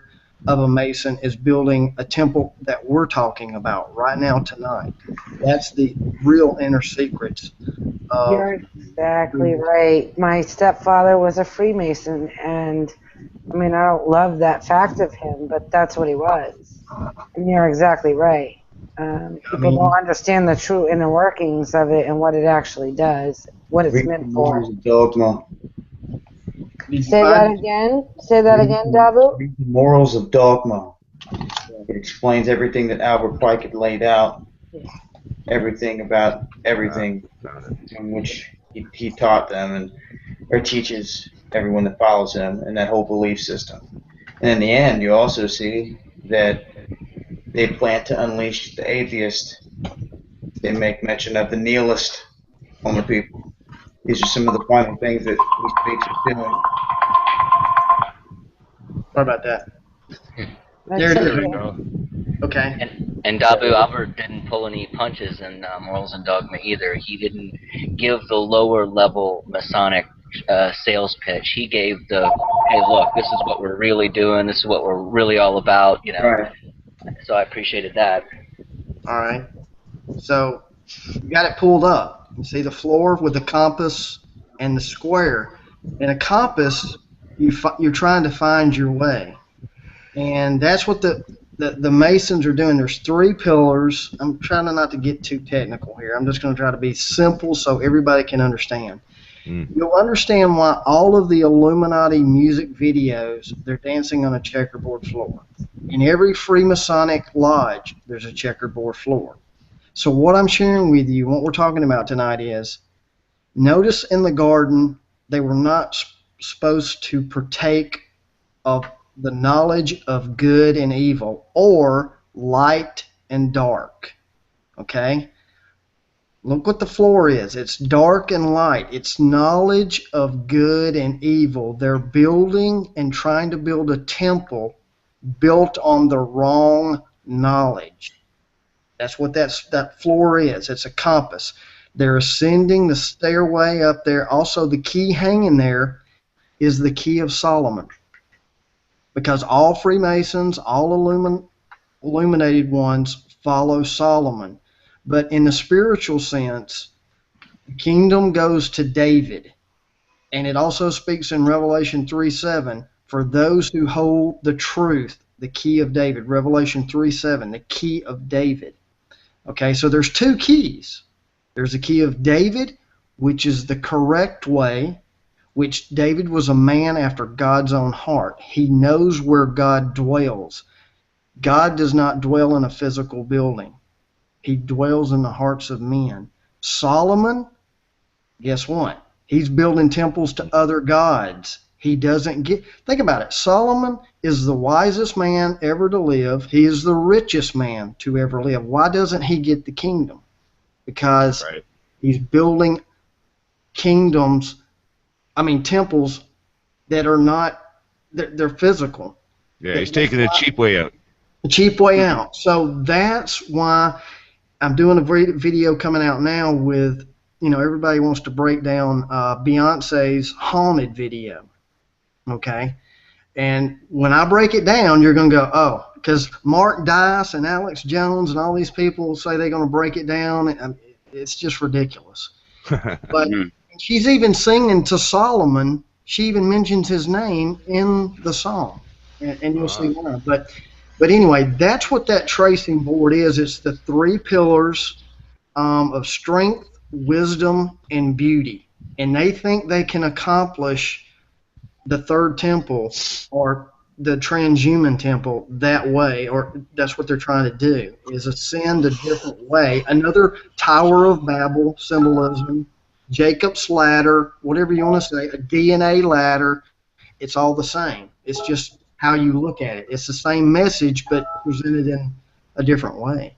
of a Mason is building a temple that we're talking about right now tonight. That's the real inner secrets of. You're exactly right. My stepfather was a Freemason, and I mean, I don't love that fact of him, but that's what he was. And you're exactly right. People don't understand the true inner workings of it and what it actually does, what it's Read the meant for. morals of dogma. Say that again. Say that again, Dabu. Read the morals of dogma. It explains everything that Albert Pike had laid out. Everything about everything in which he taught them and or teaches everyone that follows him and that whole belief system. And in the end, you also see that they plan to unleash the atheist. They make mention of the nihilist on the people. These are some of the final things that he speaks of doing. Sorry about that. That's There it. you go. Okay. And Dabu Albert didn't pull any punches in Morals and Dogma either. He didn't give the lower level Masonic sales pitch. He gave the, hey, look, this is what we're really doing. This is what we're really all about. You know. Right. So I appreciated that. All right. So you got it pulled up. You see the floor with the compass and the square. In a compass, you're trying to find your way, and that's what the Masons are doing. There's 3 pillars. I'm trying not to get too technical here. I'm just going to try to be simple so everybody can understand. You'll understand why all of the Illuminati music videos, they're dancing on a checkerboard floor. In every Freemasonic lodge, there's a checkerboard floor. So what I'm sharing with you, what we're talking about tonight is, notice in the garden, they were not supposed to partake of the knowledge of good and evil, or light and dark. Okay? Look what the floor is. It's dark and light. It's knowledge of good and evil. They're building and trying to build a temple built on the wrong knowledge. That's what that floor is. It's a compass. They're ascending the stairway up there. Also, the key hanging there is the key of Solomon. Because all Freemasons, all illuminated ones follow Solomon. But in the spiritual sense, the kingdom goes to David. And it also speaks in Revelation 3:7, for those who hold the truth, the key of David. Revelation 3:7, the key of David. Okay, so there's 2 keys. There's the key of David, which is the correct way, which David was a man after God's own heart. He knows where God dwells. God does not dwell in a physical building. He dwells in the hearts of men. Solomon, guess what? He's building temples to other gods. He doesn't get... Think about it. Solomon is the wisest man ever to live. He is the richest man to ever live. Why doesn't he get the kingdom? Because he's building temples that are not... They're physical. Yeah, he's taking the cheap way out. The cheap way out. So that's why I'm doing a video coming out now with, everybody wants to break down Beyonce's Haunted video. Okay? And when I break it down, you're going to go, oh, because Mark Dice and Alex Jones and all these people say they're going to break it down. And it's just ridiculous. But she's even singing to Solomon. She even mentions his name in the song. And you'll see why. But anyway, that's what that tracing board is. It's the 3 pillars of strength, wisdom, and beauty. And they think they can accomplish the 3rd temple or the transhuman temple that way, or that's what they're trying to do, is ascend a different way. Another Tower of Babel symbolism, Jacob's ladder, whatever you want to say, a DNA ladder. It's all the same. It's just how you look at it. It's the same message, but presented in a different way.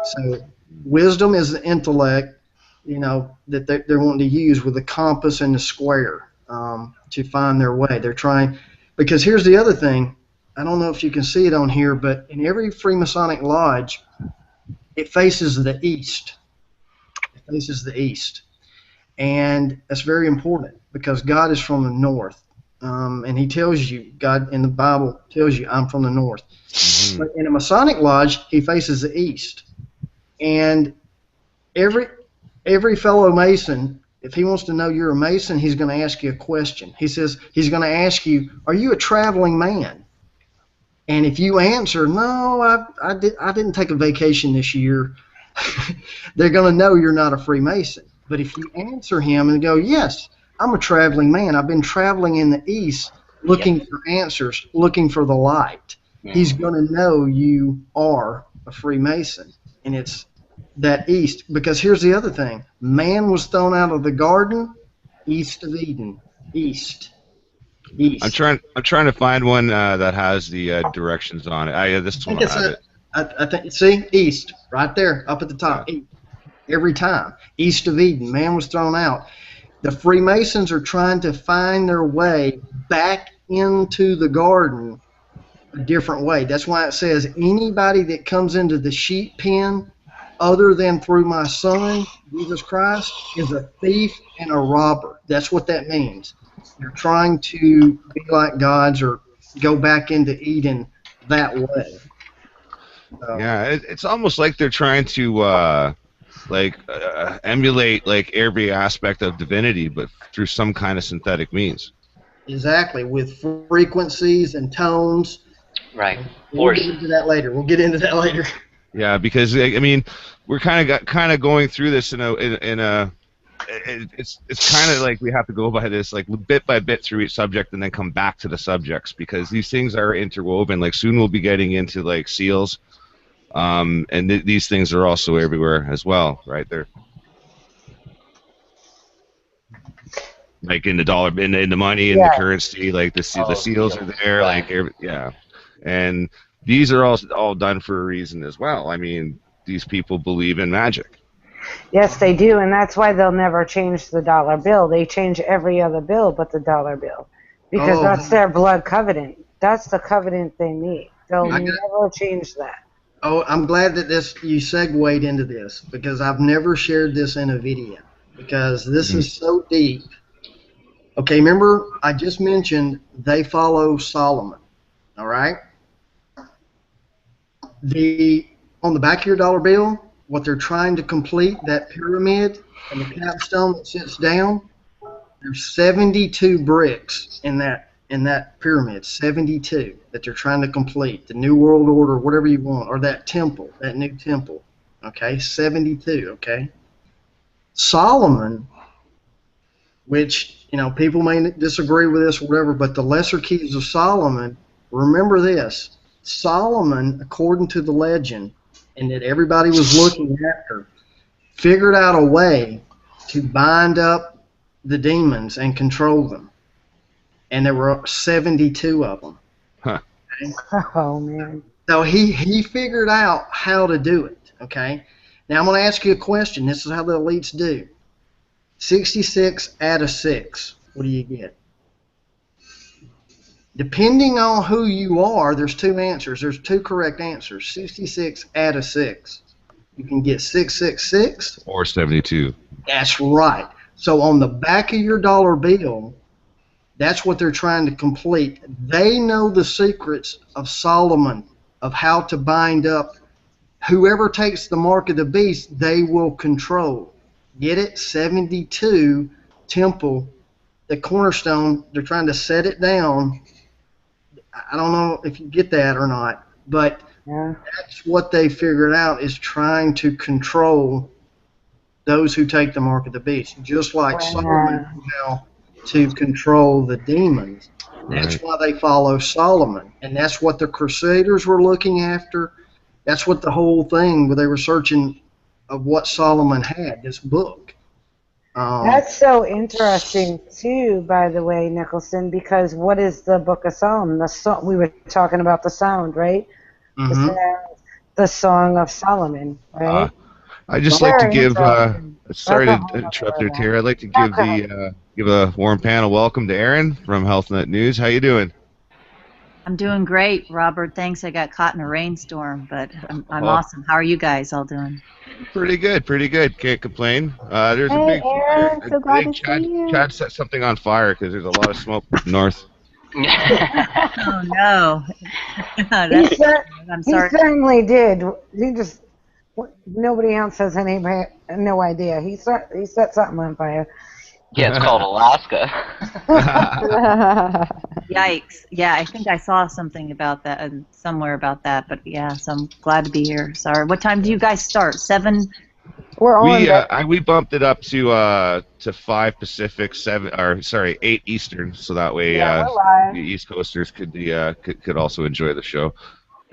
So wisdom is the intellect, that they're wanting to use with the compass and the square to find their way. They're trying, because here's the other thing. I don't know if you can see it on here, but in every Freemasonic lodge, it faces the east. It faces the east. And that's very important because God is from the north. and he tells you, God in the Bible tells you, I'm from the north. Mhm. But in a Masonic lodge, he faces the east. And every fellow Mason, if he wants to know you're a Mason, he's going to ask you a question. He says he's going to ask you, "Are you a traveling man?" And if you answer, "No, I didn't take a vacation this year," they're going to know you're not a Freemason. But if you answer him and go, "Yes, I'm a traveling man. I've been traveling in the East looking for answers, looking for the light," he's going to know you are a Freemason. And it's that East. Because here's the other thing: man was thrown out of the garden east of Eden. East. I'm East. trying to find one that has the directions on it. This I one think will it's have a, it. I think, see, East, right there, up at the top. Yeah. Every time. East of Eden, man was thrown out. The Freemasons are trying to find their way back into the garden a different way. That's why it says anybody that comes into the sheep pen other than through my son, Jesus Christ, is a thief and a robber. That's what that means. They're trying to be like gods or go back into Eden that way. Yeah, it's almost like they're trying to emulate like every aspect of divinity, but through some kind of synthetic means. Exactly, with frequencies and tones. Right. We'll get into that later. Yeah, because I mean, we're kind of going through this it's kind of like we have to go by this like bit by bit through each subject and then come back to the subjects because these things are interwoven. Like soon we'll be getting into like seals, and these things are also everywhere as well, right? They're like in the dollar, in the money, in the currency, like the seals are there, like yeah, and these are all done for a reason as well. I mean, these people believe in magic. Yes, they do, and that's why they'll never change the dollar bill. They change every other bill but the dollar bill because that's their blood covenant. That's the covenant they make. They'll never change that. Oh, I'm glad that you segued into this because I've never shared this in a video because this is so deep. Okay, remember I just mentioned they follow Solomon, all right? On the back of your dollar bill, what they're trying to complete, that pyramid and the capstone that sits down, there's 72 bricks in that pyramid, 72 that they're trying to complete, the New World Order, whatever you want, or that temple, that new temple, okay, 72, okay? Solomon, which, people may disagree with this or whatever, but the Lesser Keys of Solomon, remember this, Solomon, according to the legend, and that everybody was looking after, figured out a way to bind up the demons and control them. And there were 72 of them. Huh. Okay? Oh, man. So he figured out how to do it, okay? Now I'm going to ask you a question. This is how the elites do. 66 out of 6. What do you get? Depending on who you are, there's two answers. There's two correct answers. 66 out of 6. You can get 666. Or 72. That's right. So on the back of your dollar bill, that's what they're trying to complete. They know the secrets of Solomon, of how to bind up. Whoever takes the mark of the beast, they will control. Get it? 72 temple, the cornerstone, they're trying to set it down. I don't know if you get that or not, but that's what they figured out, is trying to control those who take the mark of the beast, just like Solomon knew how to control the demons. That's why they follow Solomon, and that's what the Crusaders were looking after. That's what the whole thing, where they were searching of what Solomon had, this book. That's so interesting too, by the way, Nicholson, because what is the Book of Solomon? We were talking about the sound, right? Mm-hmm. The Song of Solomon, right? I just like to give. Sorry to interrupt there, Terry. I'd like to give a warm panel welcome to Aaron from HealthNet News. How you doing? I'm doing great, Robert. Thanks. I got caught in a rainstorm, but I'm awesome. How are you guys all doing? Pretty good, pretty good. Can't complain. There's a Hey, big fire. Aaron, so I glad to think see you. Chad set something on fire because there's a lot of smoke north. Oh no. He, That's, cer- I'm he sorry. certainly did. He just nobody else has no idea. He set something on fire. Yeah, it's called Alaska. Yikes. Yeah, I think I saw something about that and somewhere about that, but yeah, so I'm glad to be here. Sorry. What time do you guys start? 7? We're on. We bumped it up to 5 Pacific, 7 or sorry 8 Eastern, so that way Yeah, we're live. the East Coasters could also enjoy the show.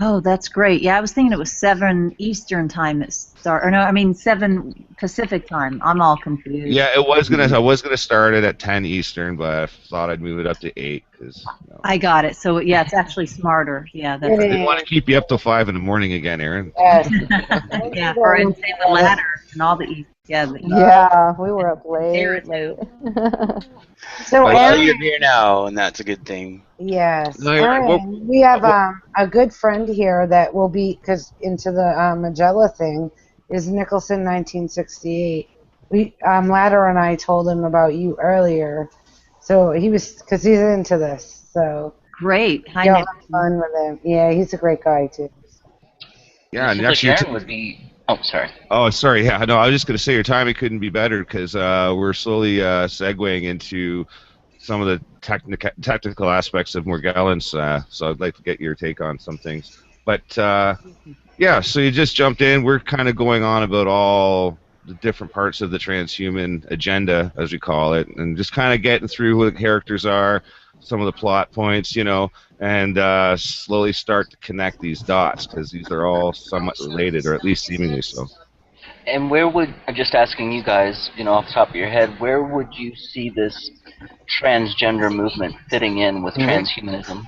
Oh, that's great. Yeah, I was thinking it was 7 Eastern time it start. Or no, I mean 7 Pacific time. I'm all confused. Yeah, I was gonna start it at 10 Eastern, but I thought I'd move it up to 8 because I got it. So yeah, it's actually smarter. Yeah, that's I didn't want to keep you up till 5 in the morning again, Aaron. Yes. yeah, or and say the ladder and all the East. Yeah, Yeah, we were up late. Aaron. So Well, Aaron, you're here now, and that's a good thing. yes, No, Aaron, we have a good friend here that will be into the Magella thing is Nicholson 1968. Ladder and I told him about you earlier, so because he's into this. So Great. Hi, you'll Nick. have fun with him. Yeah, he's a great guy too. Yeah, and It seems like actually, Aaron would be. Oh, sorry. oh, sorry. Yeah, no, I was just going to say your timing couldn't be better because we're slowly segueing into some of the technical aspects of Morgellons. So I'd like to get your take on some things. But yeah, so you just jumped in. We're kind of going on about all the different parts of the transhuman agenda, as we call it, and just kind of getting through who the characters are, some of the plot points, and slowly start to connect these dots because these are all somewhat related, or at least seemingly so. And I'm just asking you guys, off the top of your head, where would you see this transgender movement fitting in with transhumanism?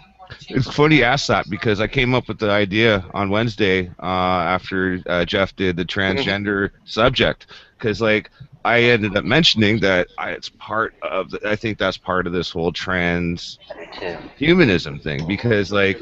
It's funny you ask that because I came up with the idea on Wednesday after Jeff did the transgender subject because I ended up mentioning that it's part of I think that's part of this whole transhumanism thing because I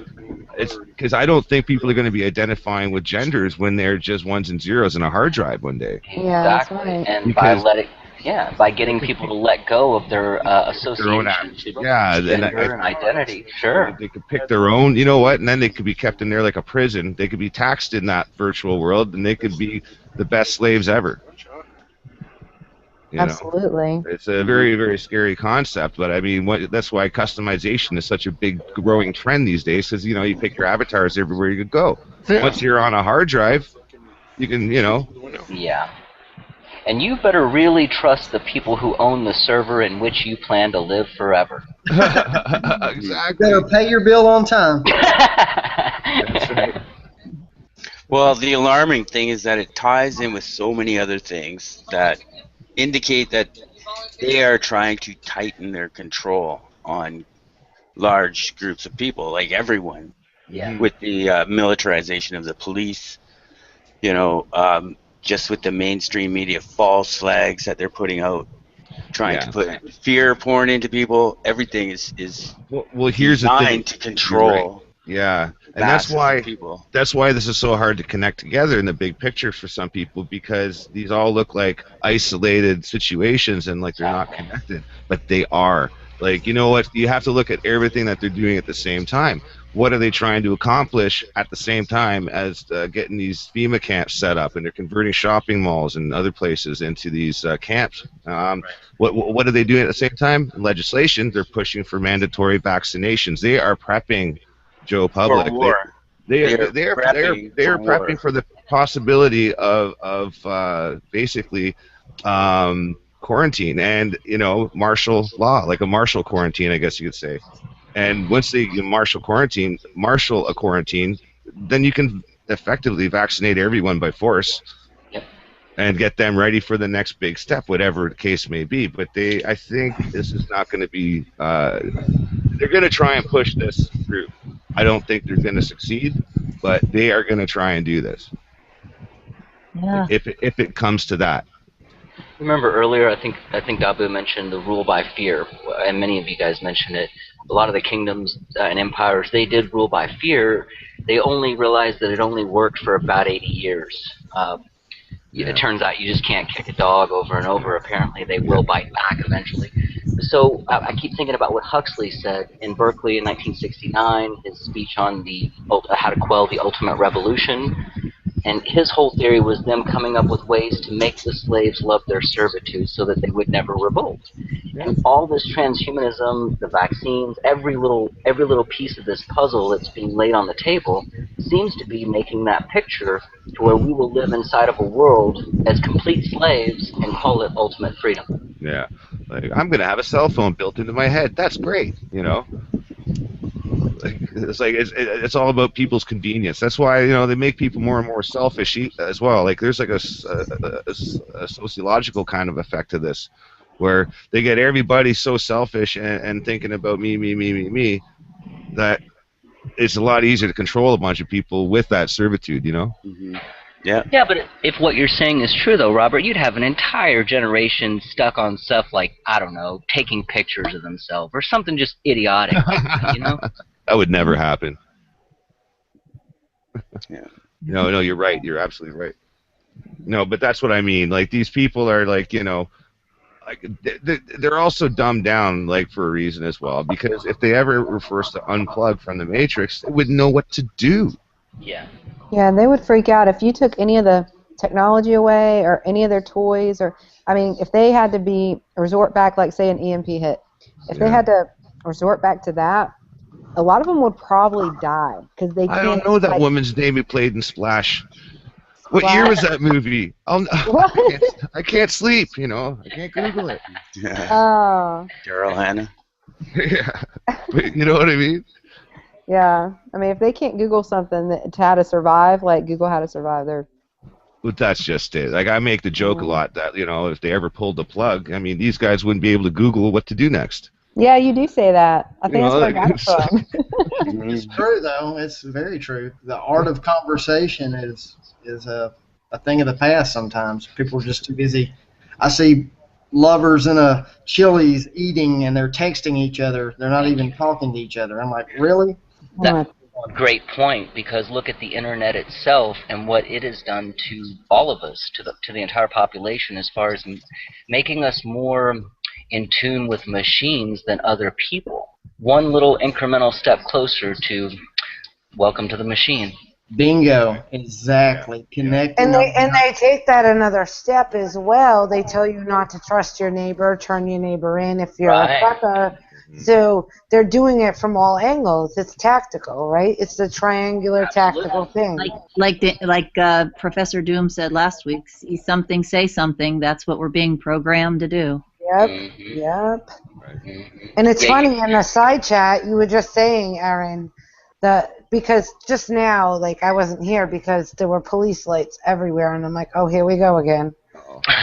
don't think people are going to be identifying with genders when they're just ones and zeros in a hard drive one day. Yeah, that's Exactly. right. And by getting people to let go of their association to gender and identity. Sure. They could pick their own, you know what, and then they could be kept in there like a prison. They could be taxed in that virtual world, and they could be the best slaves ever. Absolutely. It's a very, very scary concept, but I mean, that's why customization is such a big growing trend these days because, you pick your avatars everywhere you could go. Once you're on a hard drive, you can, Yeah. And you better really trust the people who own the server in which you plan to live forever. Exactly. You better pay your bill on time. That's right. Well, the alarming thing is that it ties in with so many other things that indicate that they are trying to tighten their control on large groups of people, like everyone. Yeah. With the militarization of the police, just with the mainstream media false flags that they're putting out, trying to put fear porn into people. Everything is here's the thing. to control. Yeah, and that's why this is so hard to connect together in the big picture for some people because these all look like isolated situations and like they're not connected, but they are. Like, you know what? You have to look at everything that they're doing at the same time. What are they trying to accomplish at the same time as getting these FEMA camps set up, and they're converting shopping malls and other places into these camps? What are they doing at the same time? Legislation. They're pushing for mandatory vaccinations. They are prepping Joe Public. For war. They are prepping for the possibility of basically quarantine and martial law, like a martial quarantine, I guess you could say. And once they marshal a quarantine, then you can effectively vaccinate everyone by force and get them ready for the next big step, whatever the case may be. But I think this is not going to be. They're going to try and push this through. I don't think they're going to succeed, but they are going to try and do this. Yeah. If it comes to that. Remember earlier, I think Dabu mentioned the rule by fear, and many of you guys mentioned it. A lot of the kingdoms and empires, they did rule by fear. They only realized that it only worked for about 80 years. It turns out you just can't kick a dog over and over. Apparently, they will bite back eventually. So I keep thinking about what Huxley said in Berkeley in 1969, his speech on how to quell the ultimate revolution. And his whole theory was them coming up with ways to make the slaves love their servitude so that they would never revolt. And all this transhumanism, the vaccines, every little piece of this puzzle that's being laid on the table seems to be making that picture to where we will live inside of a world as complete slaves and call it ultimate freedom. Yeah. Like, I'm going to have a cell phone built into my head. That's great, you know. It's all about people's convenience. That's why, you know, they make people more and more selfish as well. Like there's like a sociological kind of effect to this, where they get everybody so selfish and thinking about me, that it's a lot easier to control a bunch of people with that servitude, you know. Mm-hmm. Yeah. Yeah, but if what you're saying is true, though, Robert, you'd have an entire generation stuck on stuff like, I don't know, taking pictures of themselves or something just idiotic, you know? That would never happen. Yeah. No, you're right. You're absolutely right. No, but that's what I mean. Like these people are like, you know, like they're also dumbed down like for a reason as well. Because if they ever were forced to unplug from the Matrix, they wouldn't know what to do. Yeah. Yeah, they would freak out if you took any of the technology away or any of their toys, or I mean, if they had to resort back, like say an EMP hit, if they had to resort back to that, a lot of them would probably die because they can't. I don't know that woman's name who played in Splash. What year was that movie? I can't sleep, you know. I can't Google it. Yeah. Oh. Daryl Hannah. Yeah. But you know what I mean? Yeah. I mean, if they can't Google something to how to survive, like Google how to survive, they're... But that's just it. Like I make the joke a lot that, you know, if they ever pulled the plug, I mean, these guys wouldn't be able to Google what to do next. Yeah, you do say that. I think that's where I got it from. It's true, though. It's very true. The art of conversation is a thing of the past sometimes. People are just too busy. I see lovers in a Chili's eating, and they're texting each other. They're not even talking to each other. I'm like, really? That's a great point, because look at the internet itself and what it has done to all of us, to the entire population, as far as making us more in tune with machines than other people. One little incremental step closer to welcome to the machine. Bingo. Exactly. Connecting. And they take that another step as well. They tell you not to trust your neighbor, turn your neighbor in if you're a fucker. So they're doing it from all angles. It's tactical, right? It's the triangular tactical thing. Like Professor Doom said last week, see something, say something. That's what we're being programmed to do. Yep, yep. And it's funny, in the side chat, you were just saying, Aaron, that because just now, like, I wasn't here because there were police lights everywhere, and I'm like, oh, here we go again.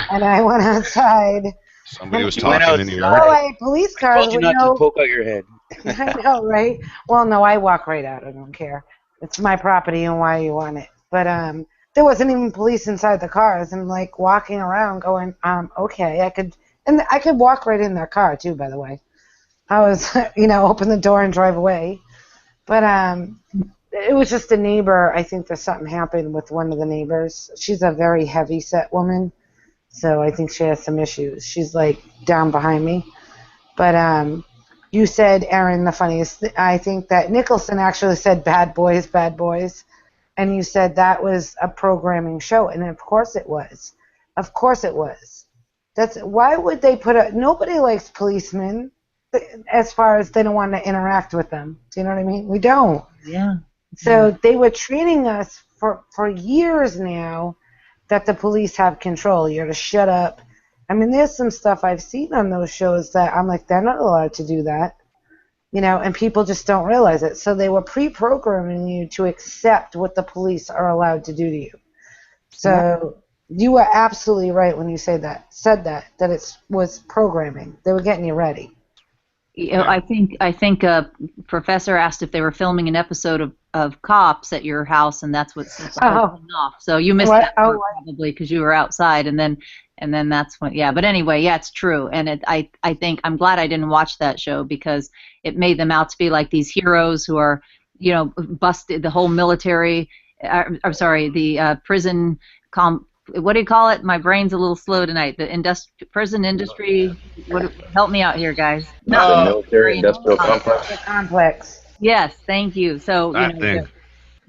And I went outside. Somebody was talking in the yard. Oh, police cars. I told you not to poke out your head. I know, right? Well, no, I walk right out. I don't care. It's my property, and why you want it. But there wasn't even police inside the cars, and like walking around, going, okay, I could walk right in their car too. By the way, I was, open the door and drive away. But it was just a neighbor. I think there's something happened with one of the neighbors. She's a very heavy-set woman. So I think she has some issues. She's like down behind me. But you said, Aaron, the funniest. I think that Nicholson actually said bad boys. And you said that was a programming show. And of course it was. Of course it was. Why would they nobody likes policemen as far as they don't want to interact with them. Do you know what I mean? We don't. Yeah. So they were treating us for years now that the police have control. You're to shut up. I mean, there's some stuff I've seen on those shows that I'm like, they're not allowed to do that. And people just don't realize it. So they were pre-programming you to accept what the police are allowed to do to you. So you were absolutely right when you said that it was programming. They were getting you ready. I think Professor asked if they were filming an episode of Cops at your house, and that's what set the whole thing off. So you missed that part probably because you were outside, and then that's when But anyway, yeah, it's true, and I think I'm glad I didn't watch that show because it made them out to be like these heroes who are busted the whole military. I'm sorry, the prison what do you call it? My brain's a little slow tonight. The prison industry. Help me out here, guys. The military-industrial complex. The complex. Yes, thank you. So That thing.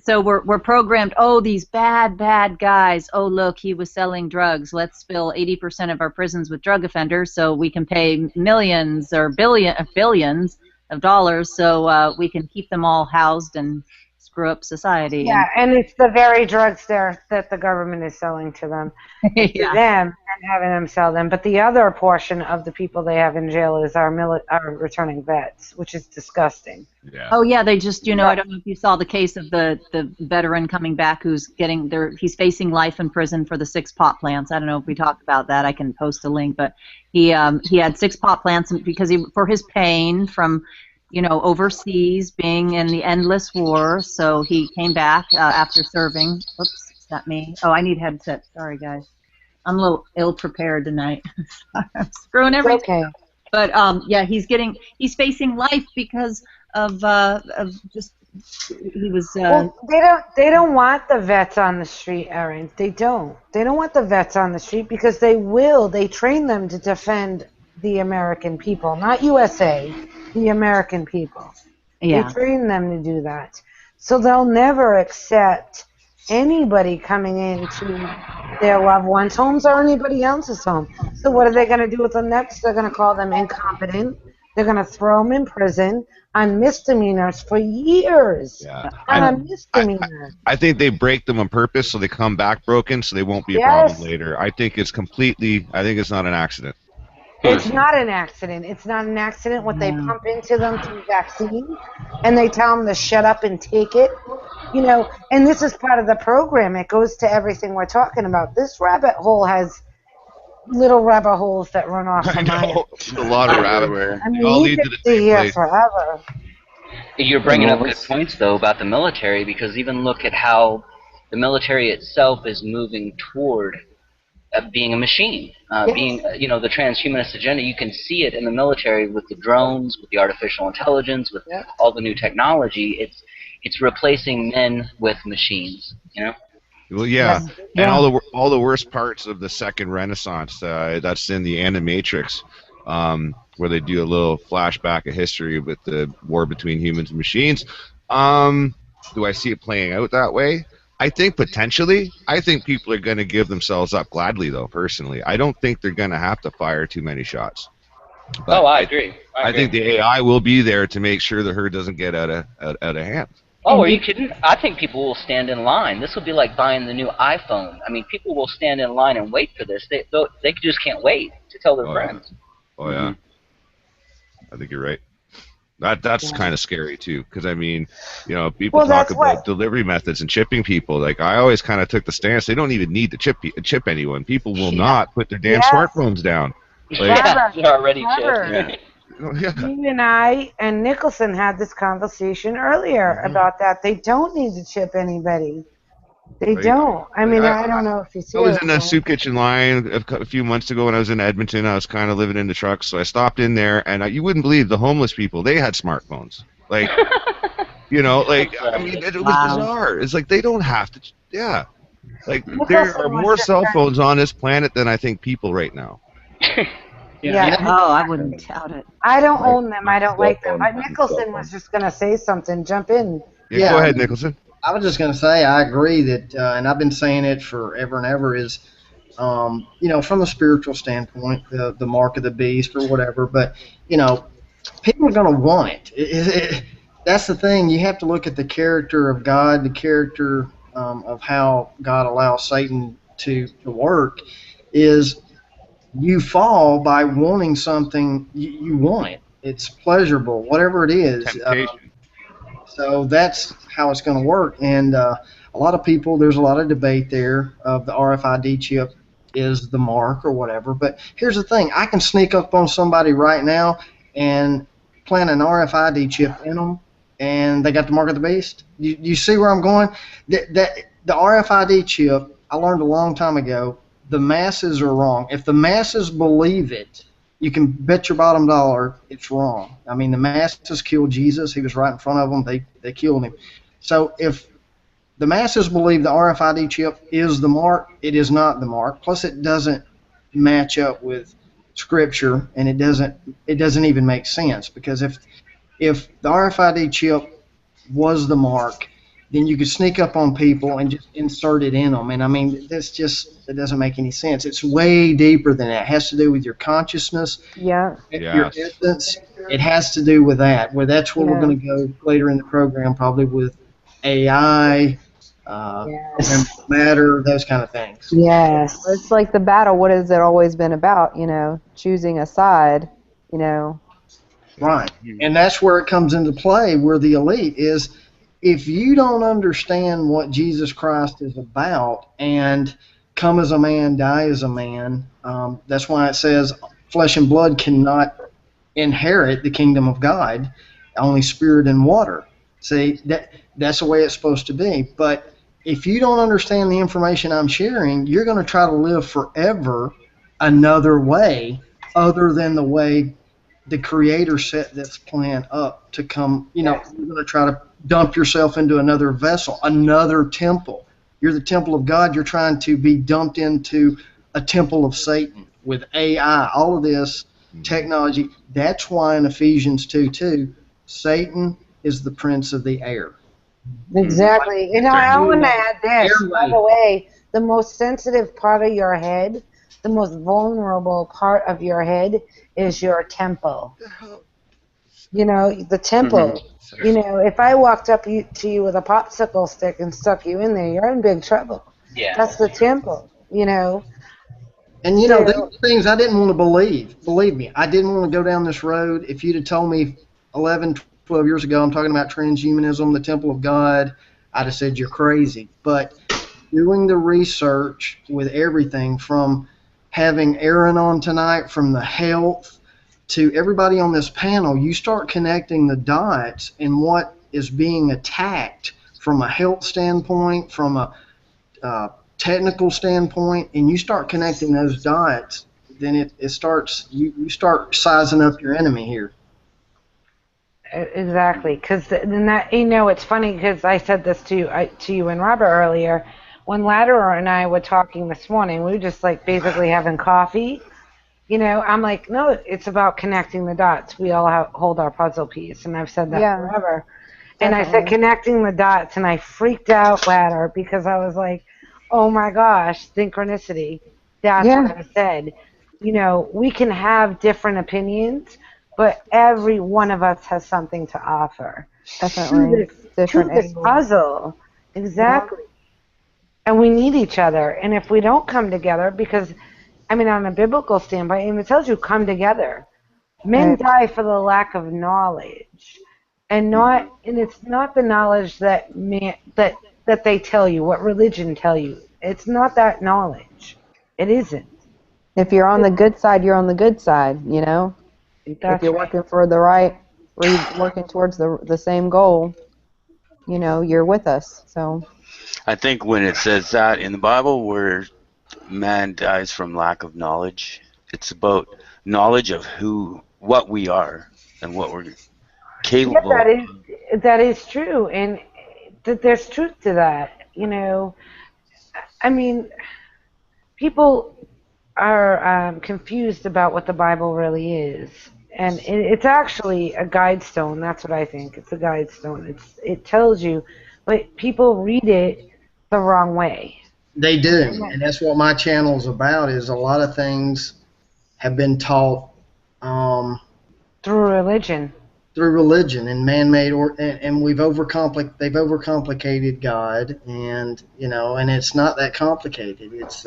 So we're programmed. Oh, these bad guys. Oh, look, he was selling drugs. Let's fill 80% of our prisons with drug offenders, so we can pay millions or billions of dollars, so we can keep them all housed and screw up society. Yeah, and it's the very drugs there that the government is selling to them, to them, and having them sell them. But the other portion of the people they have in jail is our returning vets, which is disgusting. Yeah. Oh yeah, they just, I don't know if you saw the case of the veteran coming back who's he's facing life in prison for the 6 pot plants. I don't know if we talked about that. I can post a link, but he had 6 pot plants because for his pain from overseas, being in the endless war. So he came back after serving. Oops, is that me? Oh, I need headset. Sorry, guys. I'm a little ill-prepared tonight. I'm screwing everything. Okay. But yeah, he's facing life because of just he was. Well, they don't want the vets on the street, Erin. They don't want the vets on the street because they train them to defend the American people, not USA, the American people. Yeah. They train them to do that. So they'll never accept anybody coming into their loved one's homes or anybody else's home. So what are they going to do with them next? They're going to call them incompetent. They're going to throw them in prison on misdemeanors for years. Yeah. On a misdemeanor. I think they break them on purpose so they come back broken so they won't be a problem later. I think it's not an accident. It's not an accident. It's not an accident what they pump into them through vaccine, and they tell them to shut up and take it. And this is part of the program. It goes to everything we're talking about. This rabbit hole has little rabbit holes that run off the mind. A lot of rabbit. I mean, we could be here forever. You're bringing up good points, though, about the military, because even look at how the military itself is moving toward being a machine, being, the transhumanist agenda. You can see it in the military with the drones, with the artificial intelligence, with all the new technology. It's replacing men with machines, Well, yeah. And all the worst parts of the second Renaissance, that's in the Animatrix, where they do a little flashback of history with the war between humans and machines. Do I see it playing out that way? I think potentially. I think people are going to give themselves up gladly, though, personally. I don't think they're going to have to fire too many shots. But I agree. I think the AI will be there to make sure the herd doesn't get out of hand. Oh, are you kidding? I think people will stand in line. This will be like buying the new iPhone. I mean, people will stand in line and wait for this. They just can't wait to tell their friends. Oh, yeah. I think you're right. That's kind of scary too, because I mean, people talk about delivery methods and chipping people. Like I always kind of took the stance they don't even need to chip anyone. People will not put their damn smartphones down. Like, they're already chipped. You and I and Nicholson had this conversation earlier about that. They don't need to chip anybody. They don't. I mean, I don't know if you see it. I was in a soup kitchen line a few months ago when I was in Edmonton. I was kind of living in the trucks, so I stopped in there, and you wouldn't believe the homeless people. They had smartphones. Like, I mean, it was bizarre. It's like they don't have to. Like, there are more cell phones on this planet than I think people right now. Oh, I wouldn't doubt it. I don't own them. I don't like them. Nicholson was just going to say something. Jump in. Yeah, go ahead, Nicholson. I was just going to say I agree that, and I've been saying it forever and ever, is, from a spiritual standpoint, the mark of the beast or whatever, but, people are going to want it. That's the thing. You have to look at the character of God, the character of how God allows Satan to work, is you fall by wanting something you want. It's pleasurable, whatever it is. So that's how it's going to work. And a lot of people, there's a lot of debate there of the RFID chip is the mark or whatever. But here's the thing. I can sneak up on somebody right now and plant an RFID chip in them, and they got the mark of the beast. You see where I'm going? The RFID chip, I learned a long time ago, the masses are wrong. If the masses believe it, you can bet your bottom dollar it's wrong. I mean, the masses killed Jesus. He was right in front of them. They killed him. So if the masses believe the RFID chip is the mark. It is not the mark. Plus, it doesn't match up with Scripture, and it doesn't even make sense, because if the RFID chip was the mark, then you could sneak up on people and just insert it in them. And I mean, that doesn't make any sense. It's way deeper than that. It has to do with your consciousness, Yeah. your essence. It has to do with that. That's where we're going to go later in the program, probably with AI, matter, those kind of things. Yes. It's like the battle. What has it always been about? Choosing a side. Right. And that's where it comes into play, where the elite is. If you don't understand what Jesus Christ is about and come as a man, die as a man, that's why it says flesh and blood cannot inherit the kingdom of God, only spirit and water. See, that's the way it's supposed to be. But if you don't understand the information I'm sharing, you're going to try to live forever another way other than the way the Creator set this plan up to come. You're going to try to dump yourself into another vessel, another temple. You're the temple of God. You're trying to be dumped into a temple of Satan with AI, all of this technology. That's why in Ephesians 2:2, Satan is the prince of the air. Exactly. And I want to add this, by the way, the most sensitive part of your head, the most vulnerable part of your head is your temple. The temple. If I walked up to you with a popsicle stick and stuck you in there, you're in big trouble. Yeah. That's the temple, And these things I didn't want to believe. Believe me, I didn't want to go down this road. If you'd have told me 11, 12 years ago I'm talking about transhumanism, the temple of God, I'd have said you're crazy. But doing the research with everything from having Aaron on tonight, from the health to everybody on this panel, you start connecting the dots in what is being attacked from a health standpoint, from a technical standpoint, and you start connecting those dots, then it starts, you start sizing up your enemy here. Exactly, because it's funny because I said this to you and Robert earlier. When Latimer and I were talking this morning, we were just like basically having coffee. I'm like, no, it's about connecting the dots. We all hold our puzzle piece, and I've said that forever. And I said connecting the dots, and I freaked out, Ladder, because I was like, oh my gosh, synchronicity. That's what I said. We can have different opinions, but every one of us has something to offer. Definitely. To this puzzle. Exactly. Yeah. And we need each other. And if we don't come together, because, on a biblical standpoint, it tells you come together. Men die for the lack of knowledge. And it's not the knowledge that they tell you, what religion tell you. It's not that knowledge. It isn't. If you're on the good side, you're on the good side, If you're working for the right, or you're working towards the same goal, you're with us. So I think when it says that in the Bible, where man dies from lack of knowledge, it's about knowledge of what we are and what we're capable of. That is true, and there's truth to that. People are confused about what the Bible really is, and it's actually a guide stone. That's what I think. It's a guide stone. It tells you, but people read it the wrong way. They do, and that's what my channel is about. Is a lot of things have been taught through religion. Through religion and man-made, and they've overcomplicated God, and and it's not that complicated. It's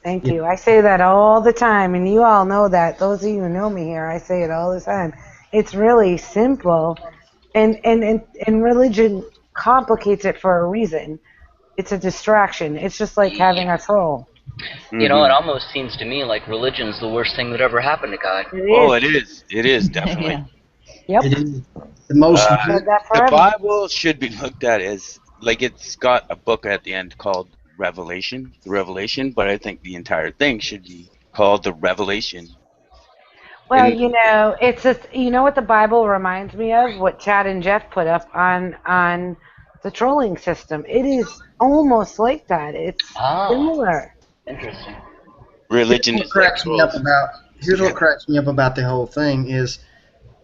Thank you. I say that all the time, and you all know that. Those of you who know me here, I say it all the time. It's really simple, and religion complicates it for a reason. It's a distraction. It's just like having a troll. It almost seems to me like religion's the worst thing that ever happened to God. It is. It is, definitely. Yep. It is the most. The Bible should be looked at as, like, it's got a book at the end called the Revelation, but I think the entire thing should be called the Revelation. Well, it's what the Bible reminds me of, what Chad and Jeff put up on the trolling system. It is almost like that. It's similar. Interesting. Religion What is like cracks me up trolls. about here's what cracks me up about the whole thing is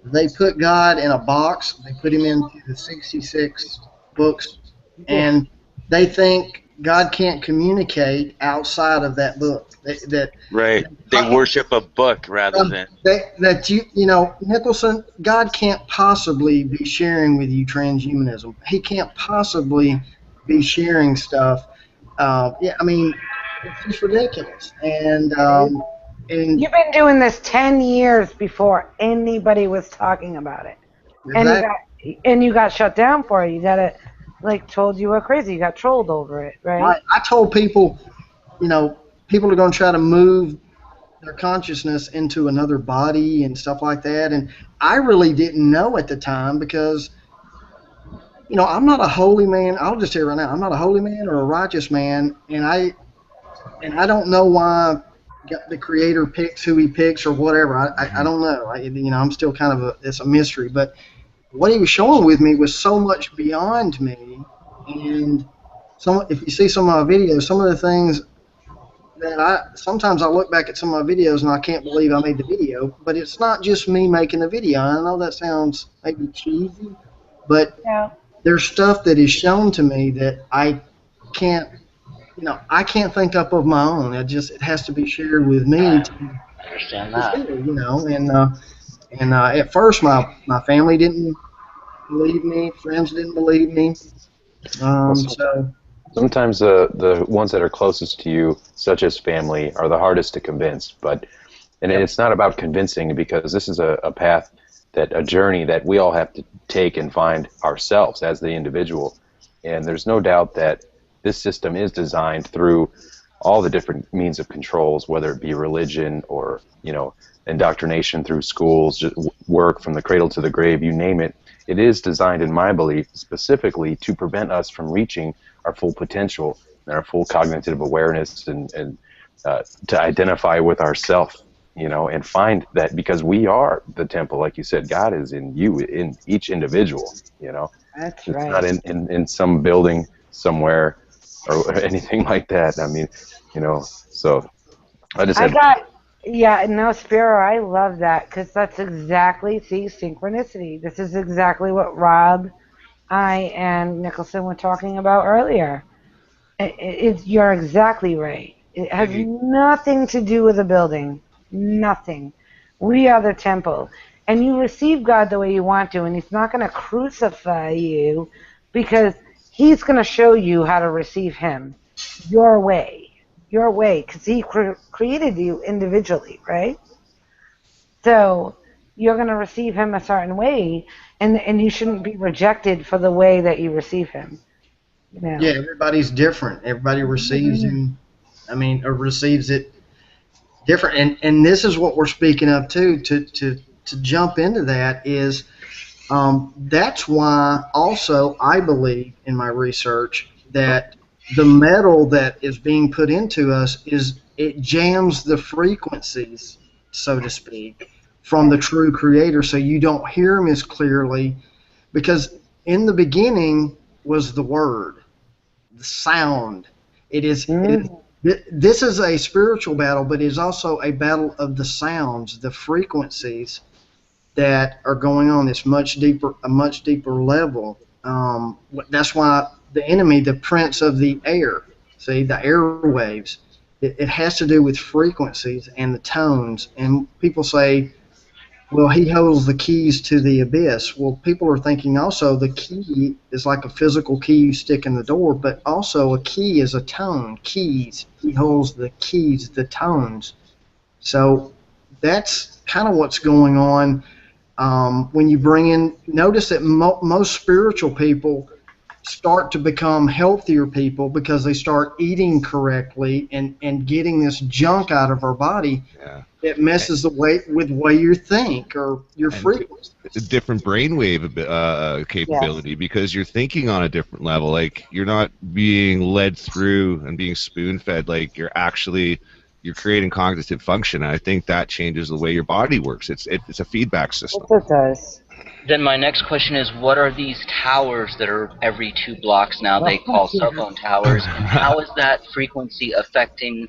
they put God in a box. They put him into the 66 books, and they think God can't communicate outside of that book. Right. They worship a book rather than. Nicholson, God can't possibly be sharing with you transhumanism. He can't possibly be sharing stuff. Yeah, I mean, it's just ridiculous. And you've been doing this 10 years before anybody was talking about it. Exactly. And you got shut down for it. You got it, told you were crazy. You got trolled over it, right? I told people, people are going to try to move their consciousness into another body and stuff like that. And I really didn't know at the time because, I'm not a holy man. I'll just tell you right now, I'm not a holy man or a righteous man. And I don't know why the creator picks who he picks or whatever. I don't know. I'm still kind of it's a mystery. But what he was showing with me was so much beyond me. And if you see some of my videos, some of the things that sometimes I look back at some of my videos and I can't believe I made the video. But it's not just me making the video. I know that sounds maybe cheesy, but there's stuff that is shown to me that I can't think up of my own. It has to be shared with me. I understand that. And at first my family didn't believe me, friends didn't believe me. Sometimes the ones that are closest to you, such as family, are the hardest to convince. And it's not about convincing, because this is a path, a journey that we all have to take and find ourselves as the individual. And there's no doubt that this system is designed through all the different means of controls, whether it be religion or, indoctrination through schools, work from the cradle to the grave, you name it. It is designed, in my belief, specifically to prevent us from reaching our full potential and our full cognitive awareness and to identify with ourself, and find that, because we are the temple, like you said, God is in you, in each individual, That's it's right. not in some building somewhere or anything like that. I mean, so I just Spiro, I love that, because that's exactly, synchronicity. This is exactly what Rob, I, and Nicholson were talking about earlier. You're exactly right. It has nothing to do with the building. Nothing. We are the temple. And you receive God the way you want to, and he's not going to crucify you, because he's going to show you how to receive him your way, because he created you individually, right? So you're going to receive him a certain way, and you shouldn't be rejected for the way that you receive him. Yeah, everybody's different. Everybody receives him, or receives it different. And this is what we're speaking of too, to jump into that is, that's why also I believe in my research that the metal that is being put into us it jams the frequencies, so to speak, from the true creator, so you don't hear him as clearly, because in the beginning was the word, the sound. This is a spiritual battle, but it is also a battle of the sounds, the frequencies that are going on a much deeper level. That's why the enemy, the prince of the air, the airwaves, it has to do with frequencies and the tones. And people say, well, he holds the keys to the abyss. Well, people are thinking also the key is like a physical key you stick in the door, but also a key is a tone, keys. He holds the keys, the tones. So that's kind of what's going on. When you bring in, notice that most spiritual people start to become healthier people because they start eating correctly and getting this junk out of our body. Yeah. It messes with the way you think or your frequency. It's a different brainwave capability, because you're thinking on a different level. Like, you're not being led through and being spoon-fed. Like, you're creating cognitive function. And I think that changes the way your body works. It's a feedback system. It does. Then my next question is, what are these towers that are every 2 blocks now they call cell phone towers, and how is that frequency affecting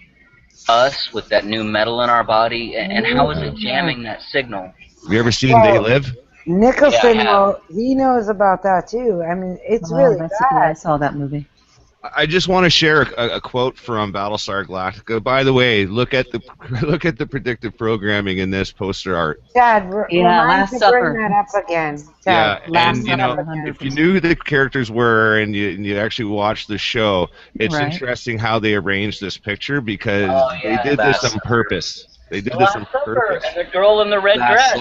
us with that new metal in our body, and how is it jamming that signal? Have you ever seen They Live? Nicholson, Yeah, he knows about that too. I mean, it's really bad. I saw that movie. I just want to share a quote from Battlestar Galactica. By the way, look at the predictive programming in this poster art. Chad, Last Supper. bring that up again. Yeah, Chad, and you know, if you knew who the characters were and you actually watched the show, it's interesting how they arranged this picture because they did this on purpose. They did this on purpose. And the girl in the red dress.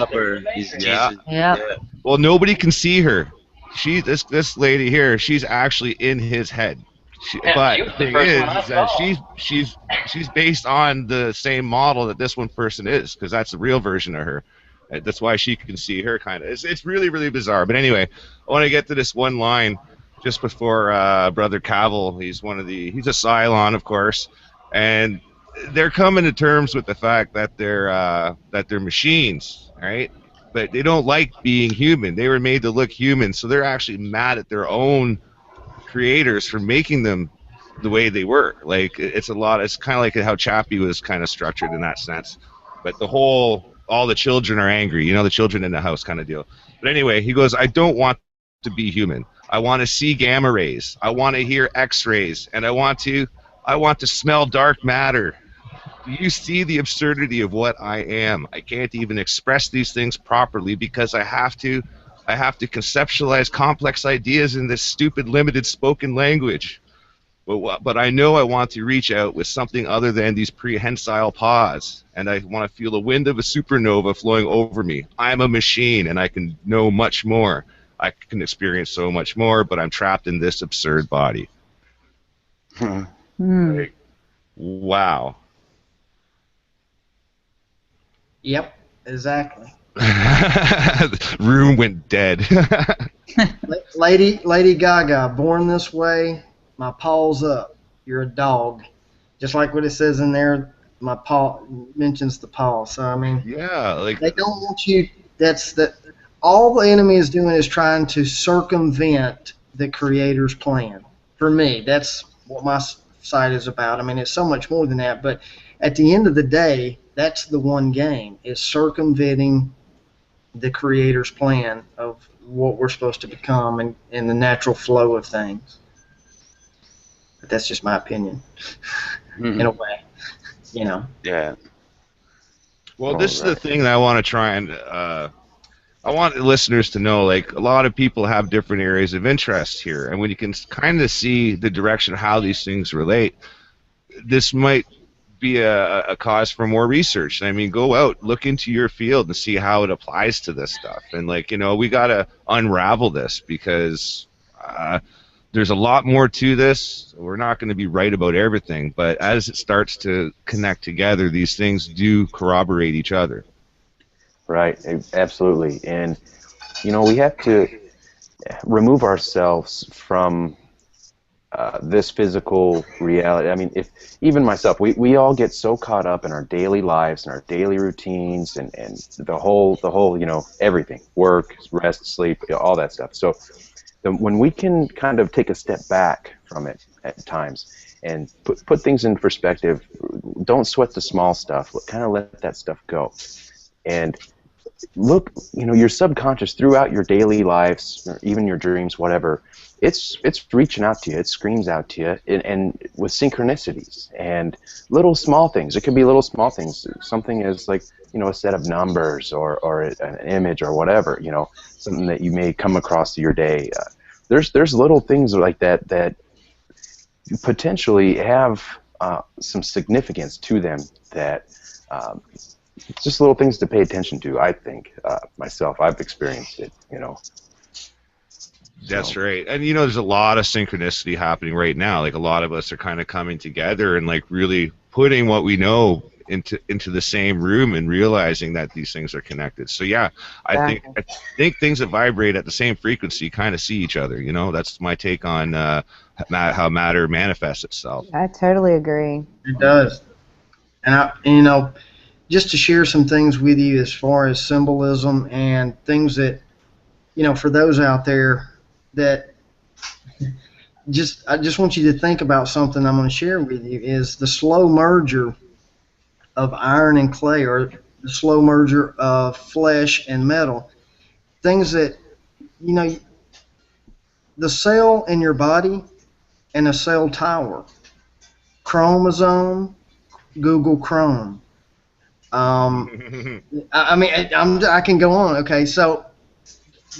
Yeah. Well, nobody can see her. This lady here, she's actually in his head. But the thing is that she's based on the same model that this one person is, because that's the real version of her. That's why she can see her kind of. It's really, really bizarre. But anyway, I want to get to this one line just before Brother Cavill. He's a Cylon, of course, and they're coming to terms with the fact that they're machines, right? But they don't like being human. They were made to look human, so they're actually mad at their own creators for making them the way they were. Like, it's kind of like how Chappie was kind of structured in that sense. But all the children are angry, the children in the house kind of deal. But anyway, he goes, I don't want to be human. I want to see gamma rays. I want to hear X-rays, and I want to smell dark matter. Do you see the absurdity of what I am? I can't even express these things properly because I have to conceptualize complex ideas in this stupid limited spoken language. But I know I want to reach out with something other than these prehensile paws, and I want to feel the wind of a supernova flowing over me. I'm a machine, and I can know much more. I can experience so much more, but I'm trapped in this absurd body. Like, wow. Yep, exactly. Room went dead. Lady Gaga, born this way, my paw's up. You're a dog. Just like what it says in there, my paw mentions the paw. So, I mean, yeah, like they don't want you. All the enemy is doing is trying to circumvent the Creator's plan. For me, that's what my site is about. I mean, it's so much more than that. But at the end of the day, that's the one game, is circumventing the Creator's plan of what we're supposed to become and the natural flow of things. But that's just my opinion, in a way, Yeah. Well, this is the thing that I want to try and I want the listeners to know, like, a lot of people have different areas of interest here, and when you can kind of see the direction of how these things relate, this might be a cause for more research. I mean, go out, look into your field and see how it applies to this stuff. And, like, we got to unravel this because there's a lot more to this. We're not going to be right about everything, but as it starts to connect together, these things do corroborate each other. Right, absolutely. And, we have to remove ourselves from this physical reality. I mean, even myself, we all get so caught up in our daily lives and our daily routines and the whole everything, work, rest, sleep, all that stuff. So when we can kind of take a step back from it at times and put things in perspective, don't sweat the small stuff, kind of let that stuff go. And look, your subconscious throughout your daily lives, or even your dreams, whatever, it's reaching out to you, it screams out to you, and with synchronicities and little small things. It could be little small things, something as like, a set of numbers or an image or whatever, something that you may come across through your day. There's little things like that potentially have some significance to them that it's just little things to pay attention to, I think, myself. I've experienced it, That's right. And, there's a lot of synchronicity happening right now. Like, a lot of us are kind of coming together and, like, really putting what we know into the same room and realizing that these things are connected. So, yeah, I think things that vibrate at the same frequency kind of see each other. That's my take on how matter manifests itself. I totally agree. It does. And, just to share some things with you as far as symbolism and things that for those out there that I just want you to think about something I'm going to share with you is the slow merger of iron and clay, or the slow merger of flesh and metal. Things that, the cell in your body and a cell tower, chromosome, Google Chrome. I can go on. Okay, so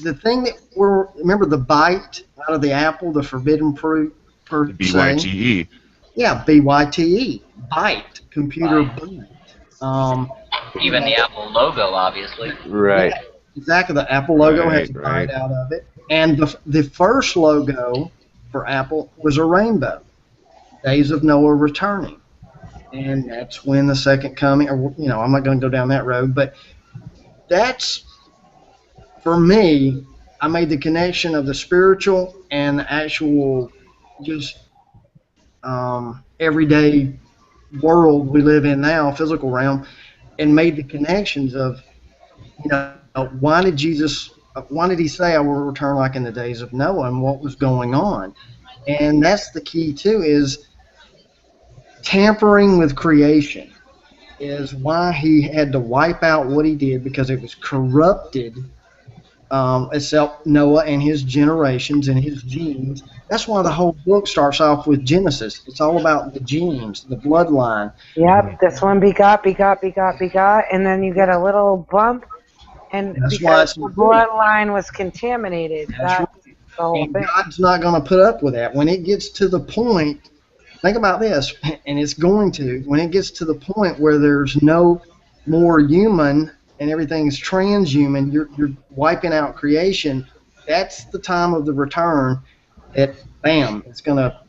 the thing that remember the bite out of the apple, the forbidden fruit per se. BYTE. Yeah, BYTE, bite, computer bite. Even the Apple logo, obviously. Right. Yeah, exactly. The Apple logo has a bite out of it, and the first logo for Apple was a rainbow. Days of Noah returning. And that's when the second coming, or I'm not going to go down that road, but that's, for me, I made the connection of the spiritual and the actual, just everyday world we live in now, physical realm, and made the connections of, why did he say I will return like in the days of Noah, and what was going on? And that's the key too, is tampering with creation is why he had to wipe out what he did, because it was corrupted, except Noah and his generations and his genes. That's why the whole book starts off with Genesis. It's all about the genes, the bloodline. Yep, this one begot, and then you get a little bump, and that's because the bloodline was contaminated. That's right. The whole thing. God's not going to put up with that. When it gets to the point, think about this, and it's going to, when it gets to the point where there's no more human and everything's transhuman, you're wiping out creation. That's the time of the return. That bam, it's gonna.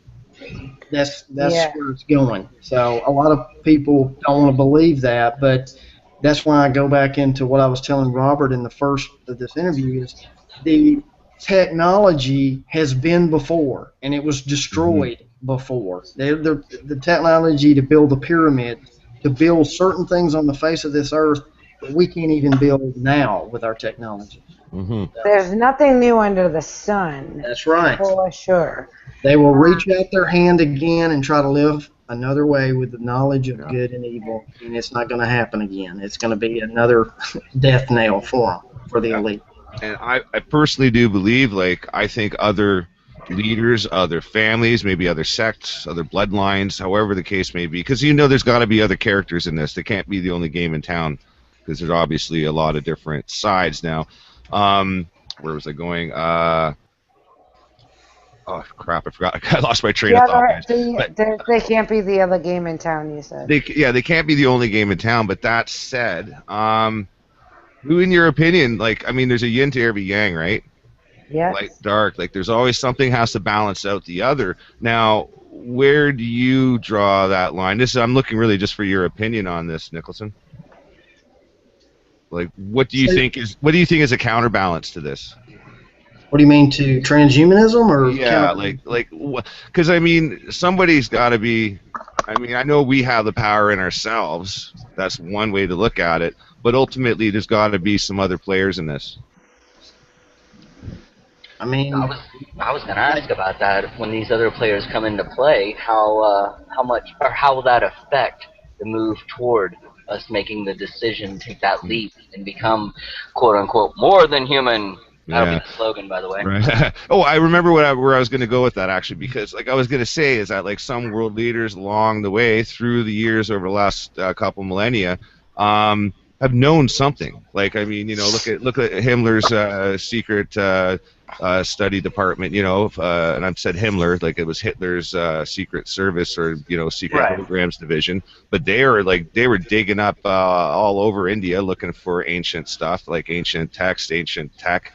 That's where it's going. So a lot of people don't want to believe that, but that's why I go back into what I was telling Robert in the first of this interview is the technology has been before, and it was destroyed before. The technology to build a pyramid, to build certain things on the face of this earth that we can't even build now with our technology. There's nothing new under the sun. That's right. For sure. They will reach out their hand again and try to live another way with the knowledge of good and evil, and it's not going to happen again. It's going to be another death knell for the elite. And I personally do believe, I think other leaders, other families, maybe other sects, other bloodlines, however the case may be, because there's got to be other characters in this. They can't be the only game in town, because there's obviously a lot of different sides now. Where was I going? Oh crap! I forgot. I lost my train of thought. They can't be the other game in town. You said. They can't be the only game in town. But that said, who, in your opinion, there's a yin to every yang, right? Yeah. Light, dark. There's always something has to balance out the other. Now, where do you draw that line? I'm looking really just for your opinion on this, Nicholson. What do you think is a counterbalance to this? What do you mean, to transhumanism, or? Yeah, because somebody's got to be. I know we have the power in ourselves. That's one way to look at it. But ultimately, there's got to be some other players in this. I was going to ask about that. When these other players come into play, how much, or how will that affect the move toward us making the decision, take that leap, and become, quote unquote, more than human? That'll be the slogan, by the way. Right. Oh, I remember where I was going to go with that, actually, because I was going to say is that some world leaders along the way through the years over the last couple millennia have known something. Look at Himmler's secret study department, and I've said Himmler, it was Hitler's secret service or secret programs division, but they were digging up all over India looking for ancient stuff, ancient text, ancient tech.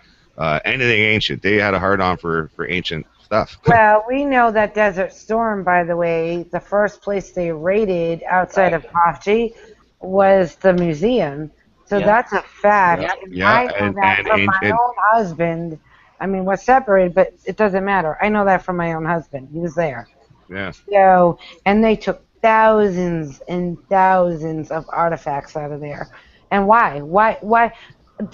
Anything ancient. They had a hard-on for ancient stuff. Well, we know that Desert Storm, by the way, the first place they raided outside of Kafji was the museum. So that's a fact. Yeah. I know that from my own husband. We're separated, but it doesn't matter. I know that from my own husband. He was there. Yeah. So, and they took thousands and thousands of artifacts out of there. And why?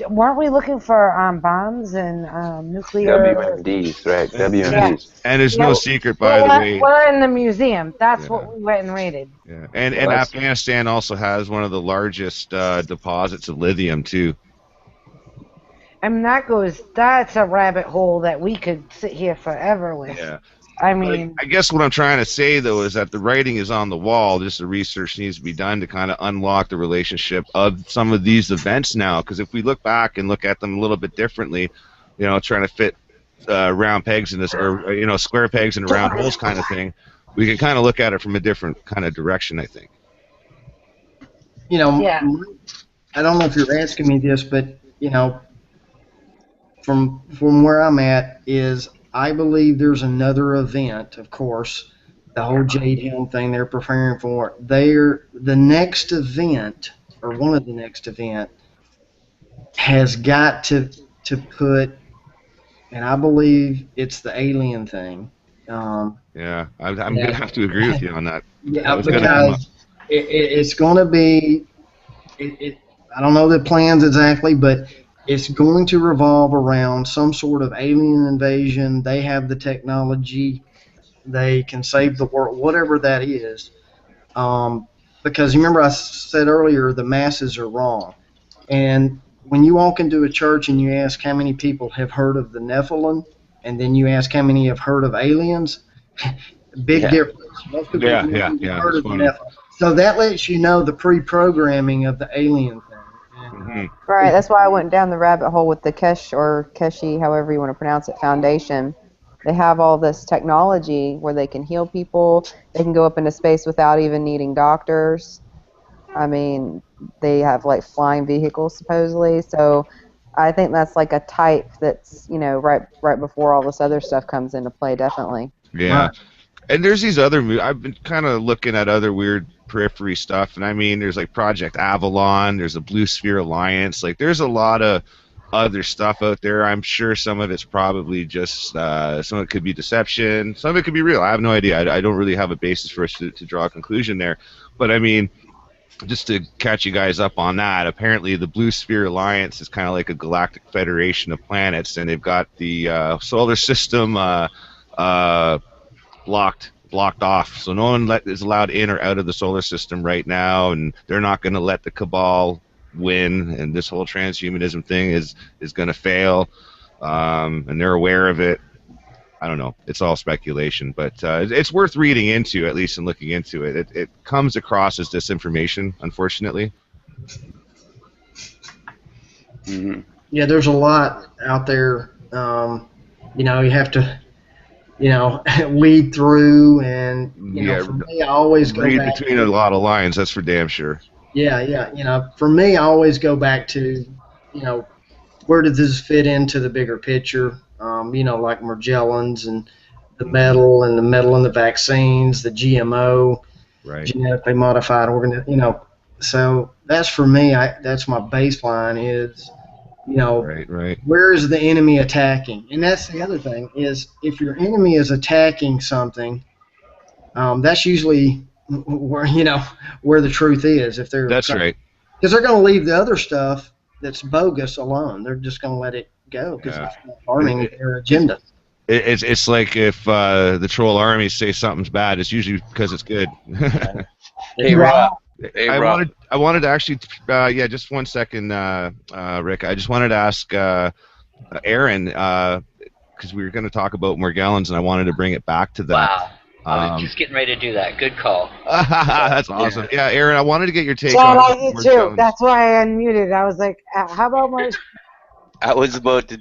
weren't we looking for bombs and nuclear? WMDs, right? WMDs. And there's no secret, by well, the way. We're in the museum. That's Yeah. what we went and raided. Yeah, and Afghanistan also has one of the largest deposits of lithium too. I mean, that's a rabbit hole that we could sit here forever with. Yeah. I mean, I guess what I'm trying to say, though, is that the writing is on the wall. Just the research needs to be done to kind of unlock the relationship of some of these events now. Because if we look back and look at them a little bit differently, trying to fit round pegs in this, or square pegs in round holes kind of thing, we can kind of look at it from a different kind of direction, I think. Yeah. I don't know if you're asking me this, but from where I'm at is I believe there's another event, of course, the whole Jade Helm thing they're preparing for. The next event, or one of the next event, has got to put, and I believe it's the alien thing. Yeah, I'm going to have to agree with you on that. Yeah, because it's going to be, I don't know the plans exactly, but it's going to revolve around some sort of alien invasion. They have the technology. They can save the world, whatever that is. Because remember I said earlier, the masses are wrong. And when you walk into a church and you ask how many people have heard of the Nephilim, and then you ask how many have heard of aliens, big difference. Most people have heard of the Nephilim. So that lets you know the pre-programming of the alien thing. Right, that's why I went down the rabbit hole with the Keshi, however you want to pronounce it, Foundation. They have all this technology where they can heal people. They can go up into space without even needing doctors. I mean, they have like flying vehicles supposedly. So I think that's like a type that's right before all this other stuff comes into play. Definitely. Yeah, and there's these other. I've been kind of looking at other weird periphery stuff, and I mean, there's like Project Avalon. There's a Blue Sphere Alliance. Like, there's a lot of other stuff out there. I'm sure some of it's probably just some of it could be deception. Some of it could be real. I have no idea. I don't really have a basis for us to draw a conclusion there. But I mean, just to catch you guys up on that, apparently the Blue Sphere Alliance is kind of like a galactic federation of planets, and they've got the solar system blocked off, so no one is allowed in or out of the solar system right now, and they're not going to let the cabal win, and this whole transhumanism thing is going to fail, and they're aware of it. I don't know. It's all speculation, but it's worth reading into, at least, and looking into it. It comes across as disinformation, unfortunately. Mm-hmm. Yeah, there's a lot out there. You have to, weed through, and for me, I always go read back between a lot of lines. That's for damn sure. Yeah. For me, I always go back to, where does this fit into the bigger picture? Like Morgellons and the metal in the vaccines, the GMO, genetically modified organism. So that's for me. That's my baseline is, where is the enemy attacking? And that's the other thing is, if your enemy is attacking something, that's usually where the truth is. If they're that's right, because they're going to leave the other stuff that's bogus alone. They're just going to let it go because it's not harming their agenda. It's like if the troll armies say something's bad, it's usually because it's good. Hey, Rob. I wanted to actually, just 1 second, Rick. I just wanted to ask Aaron, because we were going to talk about Morgellons, and I wanted to bring it back to that. Wow. I was just getting ready to do that. Good call. That's awesome. Yeah, Aaron, I wanted to get your take on I did too. That's why I unmuted. I was like, how about my... I was about to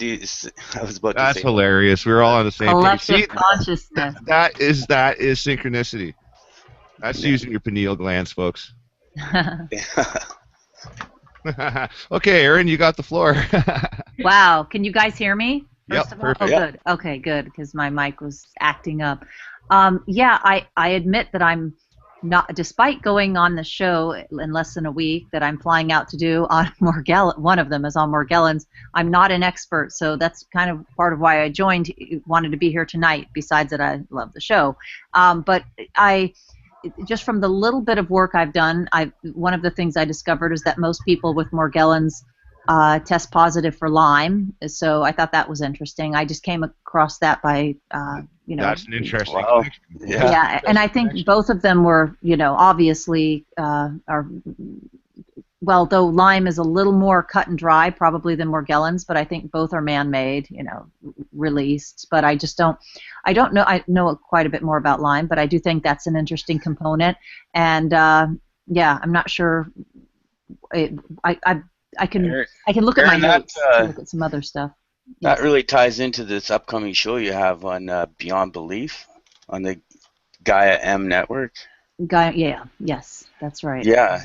That's hilarious. We were all on the same page. Collective consciousness. That is synchronicity. That's using your pineal glands, folks. Okay, Aaron, you got the floor. Wow. Can you guys hear me? Yep, perfect. Oh, good. Okay, good, because my mic was acting up. I admit that I'm not, despite going on the show in less than a week that I'm flying out to do on one of them is on Morgellons, I'm not an expert, so that's kind of part of why I wanted to be here tonight, besides that I love the show. But just from the little bit of work I've done, one of the things I discovered is that most people with Morgellons test positive for Lyme. So I thought that was interesting. I just came across that by, That's an interesting Wow. connection. Yeah, and I think both of them were, obviously are. Well, though Lyme is a little more cut and dry probably than Morgellons, but I think both are man-made, released. But I don't know. I know quite a bit more about Lyme, but I do think that's an interesting component. And yeah, I'm not sure. I can look at my notes to look at some other stuff. That really ties into this upcoming show you have on Beyond Belief on the Gaia M network. Yes, that's right. Yeah,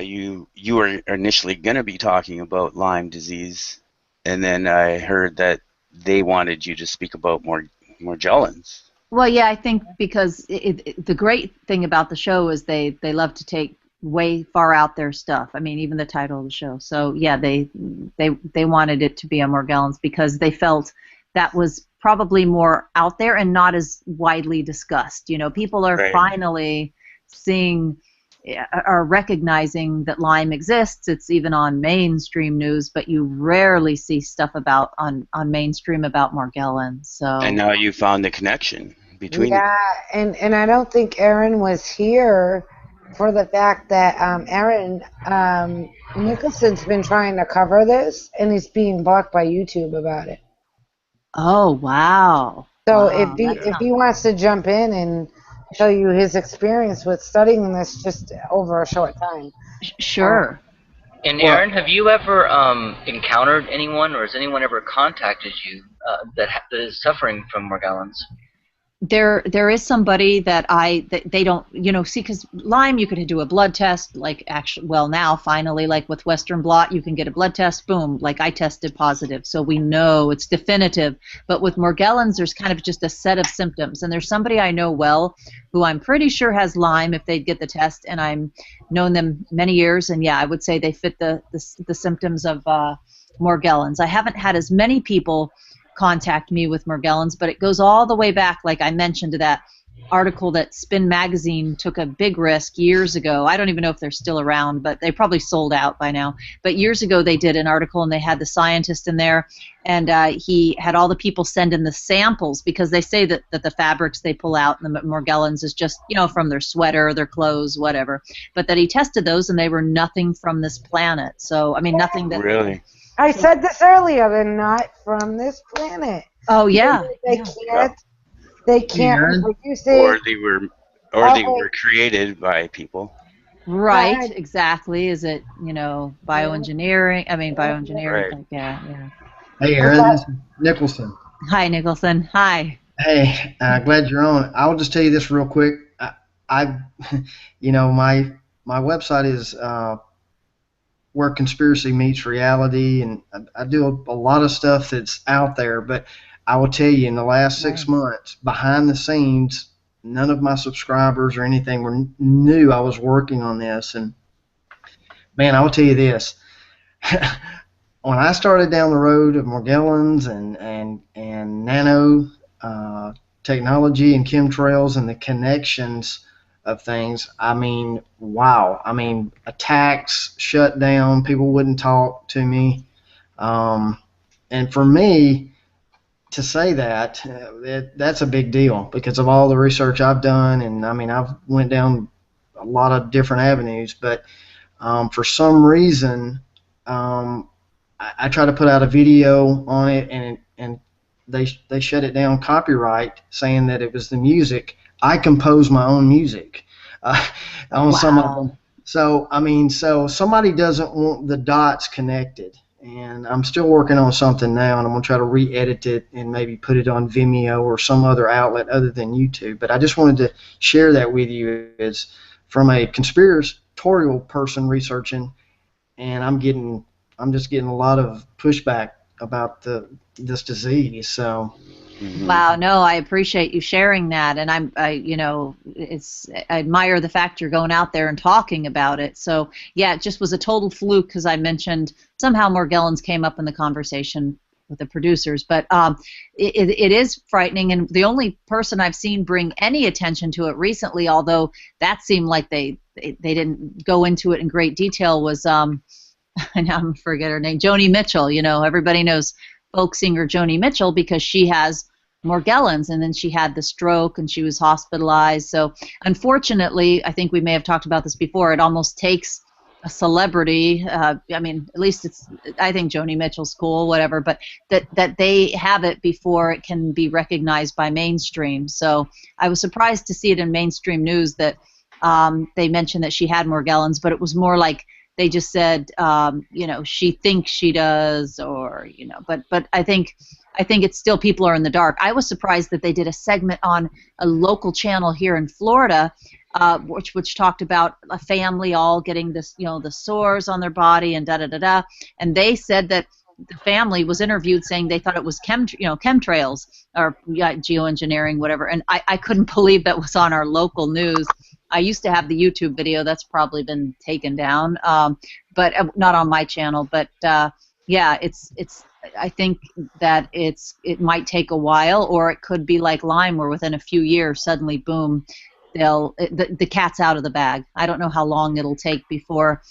you were initially going to be talking about Lyme disease, and then I heard that they wanted you to speak about Morgellons. Well, yeah, I think because the great thing about the show is they love to take way far out their stuff. I mean, even the title of the show. So yeah, they wanted it to be on Morgellons because they felt that was probably more out there and not as widely discussed. People are finally are recognizing that Lyme exists. It's even on mainstream news, but you rarely see stuff on mainstream about Morgellons. So and now you found the connection between them. and I don't think Aaron was here for the fact that Aaron Nicholson's been trying to cover this and he's being blocked by YouTube about it. Oh wow. So wow, if he wants to jump in and tell you his experience with studying this just over a short time. Sure. And Aaron, have you ever encountered anyone, or has anyone ever contacted you that is suffering from Morgellons? There is somebody that they don't see, because Lyme you could do a blood test, now finally, like with Western blot you can get a blood test, boom, like I tested positive, so we know it's definitive. But with Morgellons there's kind of just a set of symptoms, and there's somebody I know well who I'm pretty sure has Lyme if they'd get the test, and I've known them many years, and yeah, I would say they fit the symptoms of Morgellons. I haven't had as many people contact me with Morgellons, but it goes all the way back, like I mentioned, to that article that Spin Magazine took a big risk years ago. I don't even know if they're still around, but they probably sold out by now. But years ago they did an article and they had the scientist in there, and he had all the people send in the samples, because they say that the fabrics they pull out in the Morgellons is just, from their sweater, their clothes, whatever. But that he tested those and they were nothing from this planet. So, I mean, nothing that... Really? I said this earlier, they're not from this planet. Oh yeah. They can't reproduce it. Or they were created by people. Right, exactly. Is it, bioengineering? I mean, bioengineering. Right. Yeah. Hey, Aaron, this is Nicholson. Hi, Nicholson. Hi. Hey, glad you're on. I'll just tell you this real quick. My website is where conspiracy meets reality, and I do a lot of stuff that's out there, but I will tell you, in the last 6 months, behind the scenes, none of my subscribers or anything knew I was working on this. And man, I will tell you this. When I started down the road of Morgellons and nano technology and chemtrails and the connections of things, I mean, wow. I mean, attacks, shut down, people wouldn't talk to me. And for me to say that, that's a big deal because of all the research I've done. And I mean, I've went down a lot of different avenues, but for some reason, I tried to put out a video on it, and they shut it down, copyright, saying that it was the music. I compose my own music on some of them. So, I mean, so somebody doesn't want the dots connected. And I'm still working on something now, and I'm going to try to re-edit it and maybe put it on Vimeo or some other outlet other than YouTube. But I just wanted to share that with you as from a conspiratorial person researching, and I'm just getting a lot of pushback about this disease. So. Mm-hmm. Wow, no, I appreciate you sharing that, and I admire the fact you're going out there and talking about it. So yeah, it just was a total fluke because I mentioned somehow Morgellons came up in the conversation with the producers, but it is frightening, and the only person I've seen bring any attention to it recently, although that seemed like they didn't go into it in great detail, was and I'm forget her name, Joni Mitchell. You know, everybody knows folk singer Joni Mitchell because she has Morgellons, and then she had the stroke and she was hospitalized. So unfortunately, I think we may have talked about this before, it almost takes a celebrity, I mean, at least I think Joni Mitchell's cool, whatever, but that they have it before it can be recognized by mainstream. So I was surprised to see it in mainstream news that they mentioned that she had Morgellons, but it was more like they just said, you know, she thinks she does, or, you know, but I think it's still, people are in the dark. I was surprised that they did a segment on a local channel here in Florida, which talked about a family all getting this, you know, the sores on their body and da-da-da-da, and they said that the family was interviewed saying they thought it was chemtrails or geoengineering, whatever, and I couldn't believe that was on our local news. I used to have the YouTube video. That's probably been taken down, but not on my channel. But yeah, it's. I think that it might take a while, or it could be like Lyme, where within a few years, suddenly, boom, the cat's out of the bag. I don't know how long it'll take before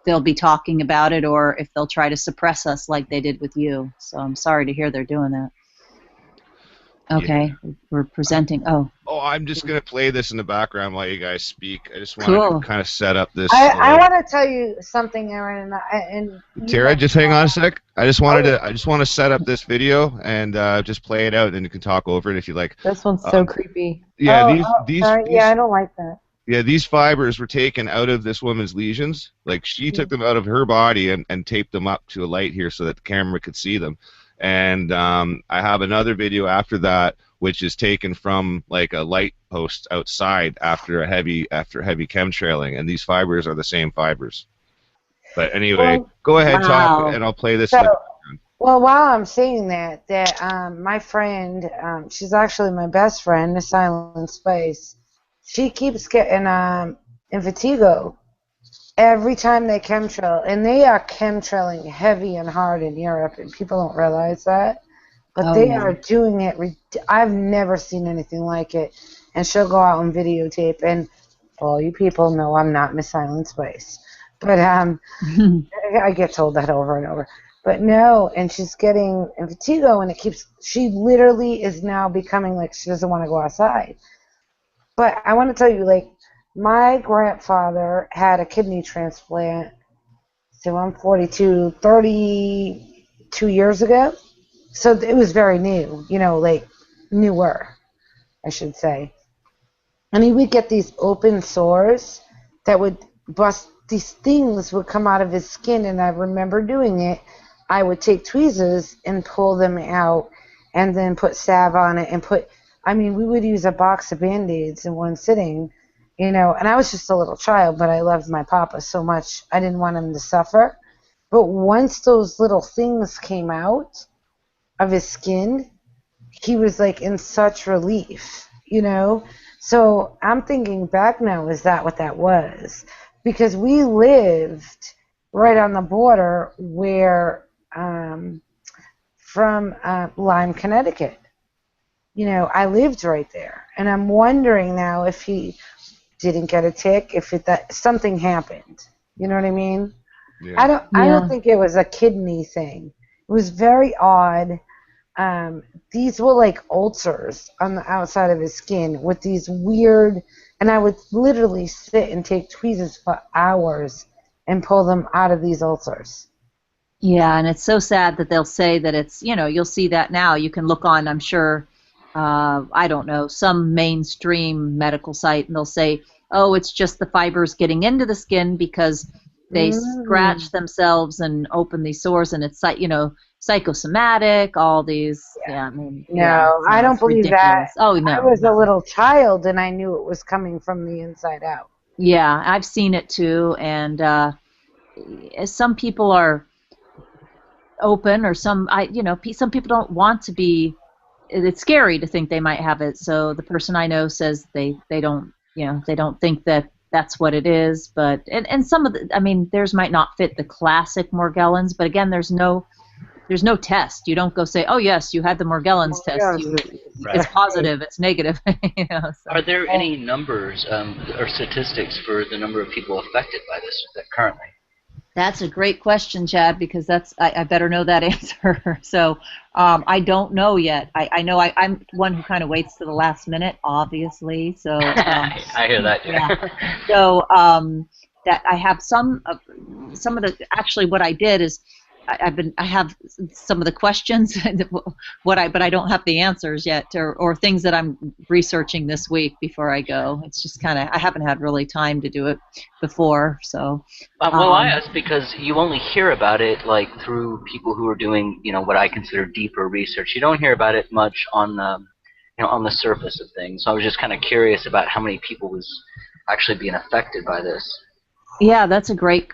they'll be talking about it, or if they'll try to suppress us like they did with you. So I'm sorry to hear they're doing that. Okay, yeah. We're presenting. Oh, I'm just going to play this in the background while you guys speak. I just want to kind of set up this. I want to tell you something, Aaron. And Tara, just hang on a sec. I just want to set up this video and just play it out, and you can talk over it if you like. This one's so creepy. Yeah, these yeah, I don't like that. Yeah, these fibers were taken out of this woman's lesions. Like, she took them out of her body and taped them up to a light here so that the camera could see them. And I have another video after that, which is taken from like a light post outside after heavy chemtrailing, and these fibers are the same fibers. But anyway, go ahead, talk, and I'll play this. Well, while I'm saying that my friend, she's actually my best friend, the Silent Space, she keeps getting impetigo every time they chemtrail, and they are chemtrailing heavy and hard in Europe, and people don't realize that. But they are doing it. I've never seen anything like it. And she'll go out and videotape. And all you people know I'm not Miss Silent Space. But I get told that over and over. But no, and she's getting impetigo, and she literally is now becoming like she doesn't want to go outside. But I want to tell you, like, my grandfather had a kidney transplant. So I'm 42, 32 years ago. So it was very new, you know, like newer, I should say. And he would get these open sores that would bust, these things would come out of his skin, and I remember doing it. I would take tweezers and pull them out and then put salve on it and we would use a box of Band-Aids in one sitting, you know, and I was just a little child, but I loved my papa so much. I didn't want him to suffer. But once those little things came out of his skin, he was like in such relief, you know. So I'm thinking back now, is that what that was? Because we lived right on the border where from Lyme, Connecticut. You know, I lived right there, and I'm wondering now if he didn't get a tick, if that something happened. You know what I mean? Yeah. I don't think it was a kidney thing. It was very odd. These were like ulcers on the outside of his skin with these weird, and I would literally sit and take tweezers for hours and pull them out of these ulcers. Yeah, and it's so sad that they'll say that it's, you know, you'll see that now. You can look on, I'm sure, I don't know, some mainstream medical site, and they'll say, oh, it's just the fibers getting into the skin because they scratch themselves and open these sores, and it's, you know, psychosomatic, all these. Yeah, I mean, no, I don't believe ridiculous. that. Oh, no. I was a little child, and I knew it was coming from the inside out. Yeah, I've seen it too, and some people are open, or some people don't want to be. It's scary to think they might have it. So the person I know says they don't, you know, they don't think that that's what it is. But and some of the, I mean, theirs might not fit the classic Morgellons, but again, there's no test. You don't go say, oh yes, you had the Morgellons test. It's positive. It's negative. You know, so. Are there any numbers or statistics for the number of people affected by this currently? That's a great question, Chad, because I better know that answer. So I don't know yet. I know I'm one who kind of waits to the last minute, obviously. So I hear that. yeah. So that I have some of the actually what I did is I have some of the questions but I don't have the answers yet or things that I'm researching this week before I go. It's just kind of I haven't had really time to do it before, so. Well, I asked because you only hear about it like through people who are doing, what I consider deeper research. You don't hear about it much on the, on the surface of things. So I was just kind of curious about how many people was actually being affected by this. Yeah, that's a great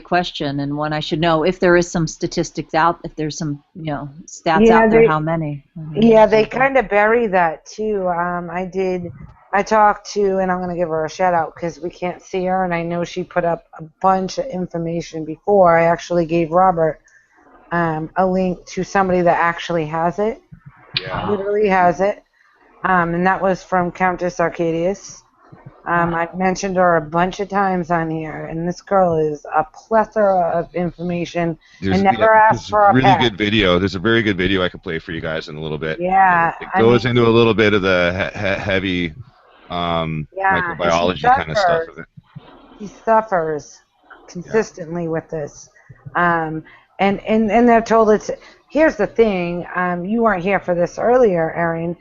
question, and one I should know. If there is some statistics out, if there's some stats out there, how many? Yeah, they kind of bury that too. I talked to, and I'm going to give her a shout out because we can't see her, and I know she put up a bunch of information before. I actually gave Robert a link to somebody that actually has it, literally has it, and that was from Countess Arcadius. I've mentioned her a bunch of times on here, and this girl is a plethora of information. And never asked for a really good video. There's a very good video I can play for you guys in a little bit. Yeah, it goes into a little bit of the heavy microbiology kind of stuff of it. She suffers consistently with this, and they're told it's. Here's the thing. You weren't here for this earlier, Erin.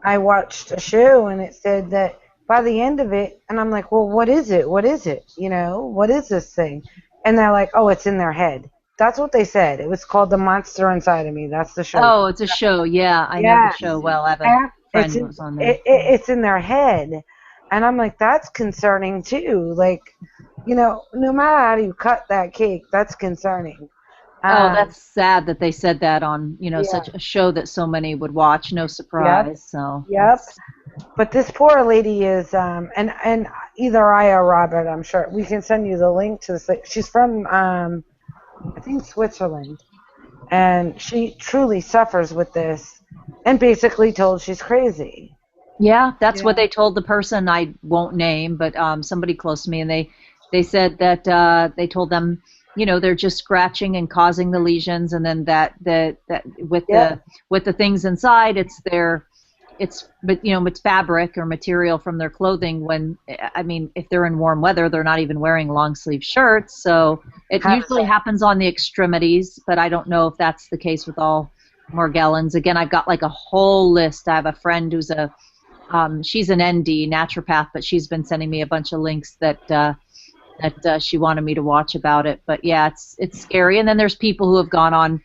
I watched a show, and it said that. By the end of it, and I'm like, well, what is it? What is it? What is this thing? And they're like, oh, it's in their head. That's what they said. It was called The Monster Inside of Me. That's the show. Oh, it's a show. Yeah, I know the show well. I have a friend who was on there. It's in their head. And I'm like, that's concerning, too. Like, no matter how you cut that cake, that's concerning. Oh, that's sad that they said that on, such a show that so many would watch. No surprise. Yep. So. Yep. But this poor lady is, and either I or Robert, I'm sure, we can send you the link to this. She's from, I think, Switzerland, and she truly suffers with this, and basically told she's crazy. Yeah, that's what they told the person I won't name, but somebody close to me, and they said that they told them, they're just scratching and causing the lesions, and then that with the things inside, it's fabric or material from their clothing. When if they're in warm weather, they're not even wearing long sleeve shirts, so it usually happens on the extremities, but I don't know if that's the case with all Morgellons. Again, I've got like a whole list. I have a friend who's she's an ND naturopath, but she's been sending me a bunch of links that she wanted me to watch about it. But yeah, it's scary. And then there's people who have gone on,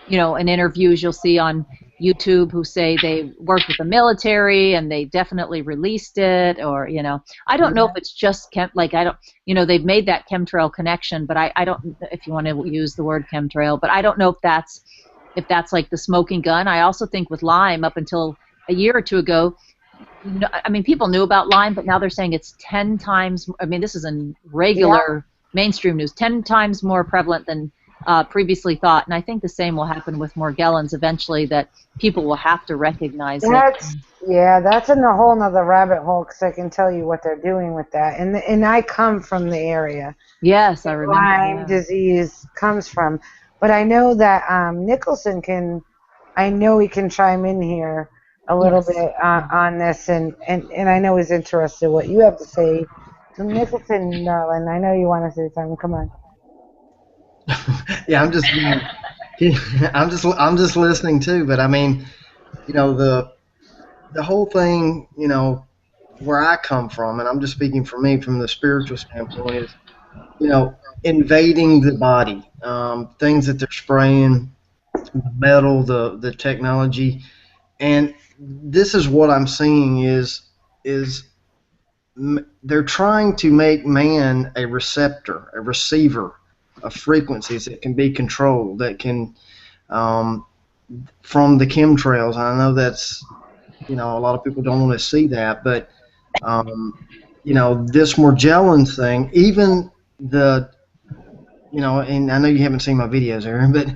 in interviews you'll see on YouTube who say they worked with the military and they definitely released it, or I don't know if it's just they've made that chemtrail connection, but I don't, if you want to use the word chemtrail, but I don't know if that's like the smoking gun. I also think with Lyme, up until a year or two ago, people knew about Lyme, but now they're saying it's 10 times. This is in regular mainstream news, 10 times more prevalent than previously thought, and I think the same will happen with Morgellons eventually, that people will have to recognize it. That's in a whole nother rabbit hole, because I can tell you what they're doing with that. And I come from the area. Yes, I remember. Lyme disease comes from. But I know that Nicholson he can chime in here a little bit on this, and I know he's interested in what you have to say. So Nicholson, darling, I know you want to say something. Come on. Yeah, I'm just listening too. But the whole thing, where I come from, and I'm just speaking for me from the spiritual standpoint, is, invading the body, things that they're spraying, the metal, the technology, and this is what I'm seeing is they're trying to make man a receptor, a receiver of frequencies that can be controlled, that can, from the chemtrails. I know that's, a lot of people don't want to see that, but, this Morgellons thing, even the, and I know you haven't seen my videos, Aaron, but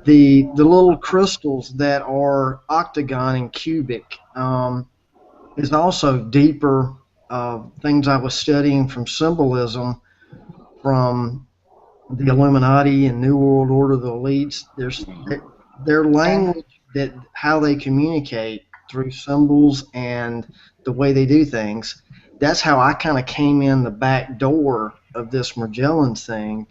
the little crystals that are octagon and cubic is also deeper things I was studying from symbolism from the Illuminati and New World Order, the elites, their language, that how they communicate through symbols and the way they do things. That's how I kind of came in the back door of this Magellan's thing,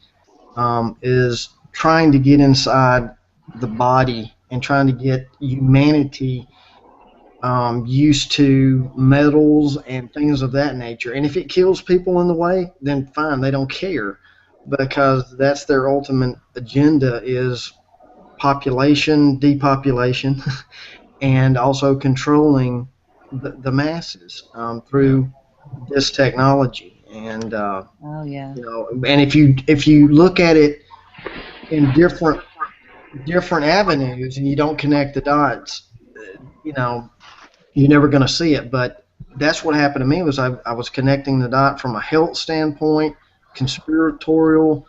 is trying to get inside the body and trying to get humanity used to metals and things of that nature. And if it kills people in the way, then fine, they don't care, because that's their ultimate agenda, is population, depopulation, and also controlling the masses through this technology. And Oh yeah. you know, and if you look at it in different avenues and you don't connect the dots, you know, you're never going to see it. But that's what happened to me, was I was connecting the dot from a health standpoint, conspiratorial,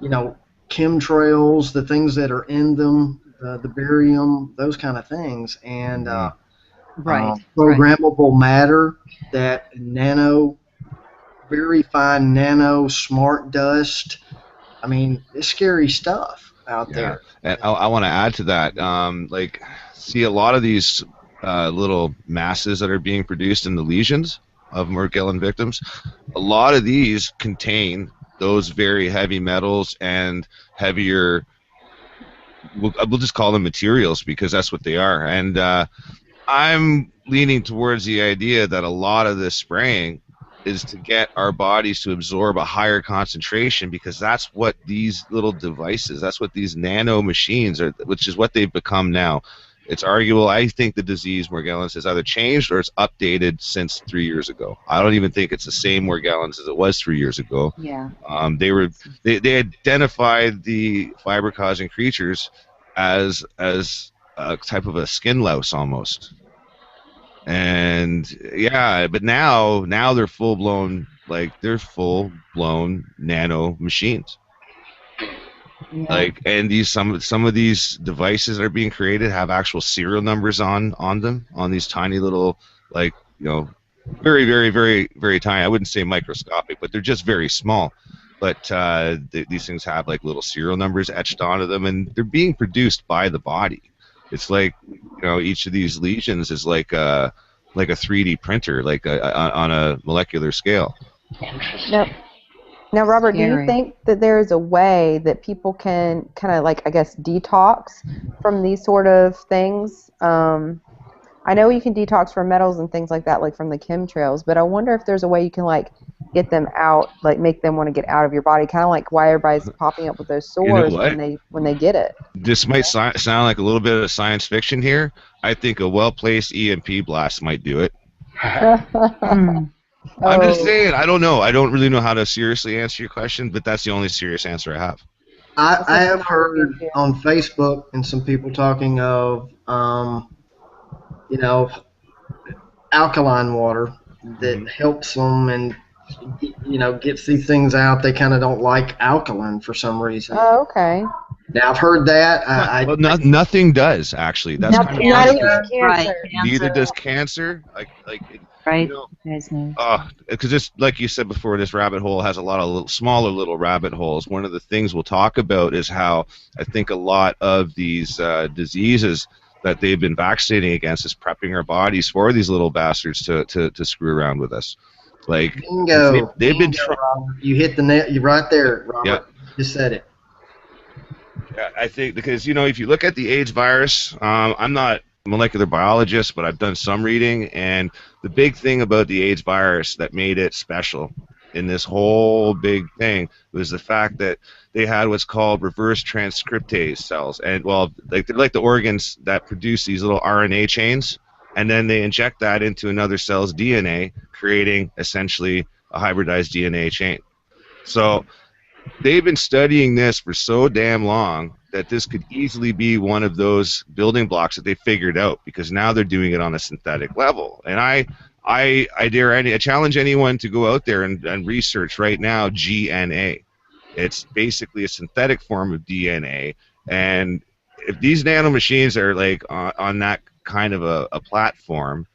you know, chemtrails, the things that are in them, the barium, those kind of things, and Right. programmable matter, that very fine nano smart dust. I mean, it's scary stuff out there. And I want to add to that. Like, see a lot of these little masses that are being produced in the lesions of Magellan victims. A lot of these contain those very heavy metals and heavier. We'll just call them materials, because that's what they are. And I'm leaning towards the idea that a lot of this spraying is to get our bodies to absorb a higher concentration, because that's what these little devices, that's what these nano machines are, which is what they've become now. It's arguable. I think the disease Morgellons has either changed or it's updated since 3 years ago. I don't even think it's the same Morgellons as it was 3 years ago. Yeah. They identified the fiber-causing creatures as a type of a skin louse almost. And yeah, but now they're full blown nano machines. Yeah. Like, and some of these devices that are being created have actual serial numbers on them, on these tiny little, like, you know, very, very, very, very tiny. I wouldn't say microscopic, but they're just very small. But these things have like little serial numbers etched onto them, and they're being produced by the body. It's like, you know, each of these lesions is like a 3D printer, like on a molecular scale. Interesting. Now, Robert, do you Scary. think that there is a way that people can kind of, like, I guess, detox from these sort of things? I know you can detox from metals and things like that, like from the chemtrails, but I wonder if there's a way you can, like, get them out, like make them want to get out of your body, kind of like why everybody's popping up with those sores when they get it. This might sound like a little bit of science fiction here. I think a well-placed EMP blast might do it. I'm just saying, I don't know. I don't really know how to seriously answer your question, but that's the only serious answer I have. I have heard on Facebook and some people talking of, you know, alkaline water that helps them and, you know, gets these things out. They kind of don't like alkaline for some reason. Oh, okay. Now, I've heard that. Well, nothing does, actually. That's Not kind of even Right. cancer. neither does cancer. Right. You know, You guys know. because it's like you said before, this rabbit hole has a lot of smaller little rabbit holes. One of the things we'll talk about is how I think a lot of these diseases that they've been vaccinating against is prepping our bodies for these little bastards to screw around with us. Like, bingo. they've been Robert. You hit the net. You're right there, Robert. Yeah. You just said it. Yeah, I think because, you know, if you look at the AIDS virus, I'm not a molecular biologist, but I've done some reading, and the big thing about the AIDS virus that made it special in this whole big thing was the fact that they had what's called reverse transcriptase cells, and well, they're like the organs that produce these little RNA chains, and then they inject that into another cell's DNA, creating essentially a hybridized DNA chain. So they've been studying this for so damn long that this could easily be one of those building blocks that they figured out, because now they're doing it on a synthetic level. And I challenge anyone to go out there and research right now GNA. It's basically a synthetic form of DNA, and if these nanomachines are like on that kind of a platform,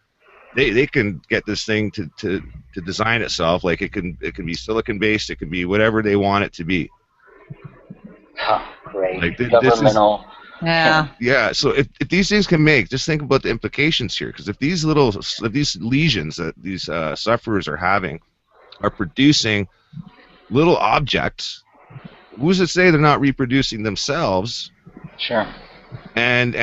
they can get this thing to design itself. Like, it can be silicon based, it can be whatever they want it to be. Great. Like this is Governmental. yeah. So if these things can make, just think about the implications here. Because if these lesions that these sufferers are having are producing little objects, who's to say they're not reproducing themselves? Sure. And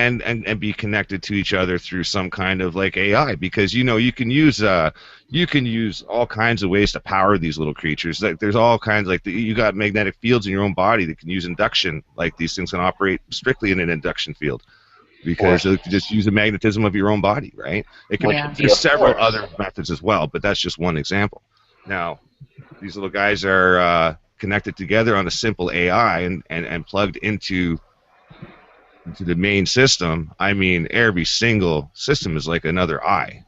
be connected to each other through some kind of like AI, because you can use all kinds of ways to power these little creatures. Like there's all kinds, like you got magnetic fields in your own body that can use induction. Like these things can operate strictly in an induction field because you just use the magnetism of your own body, right? It can. There's several other methods as well, but that's just one example. Now, these little guys are connected together on a simple AI and plugged into the main system. I mean, every single system is like another eye.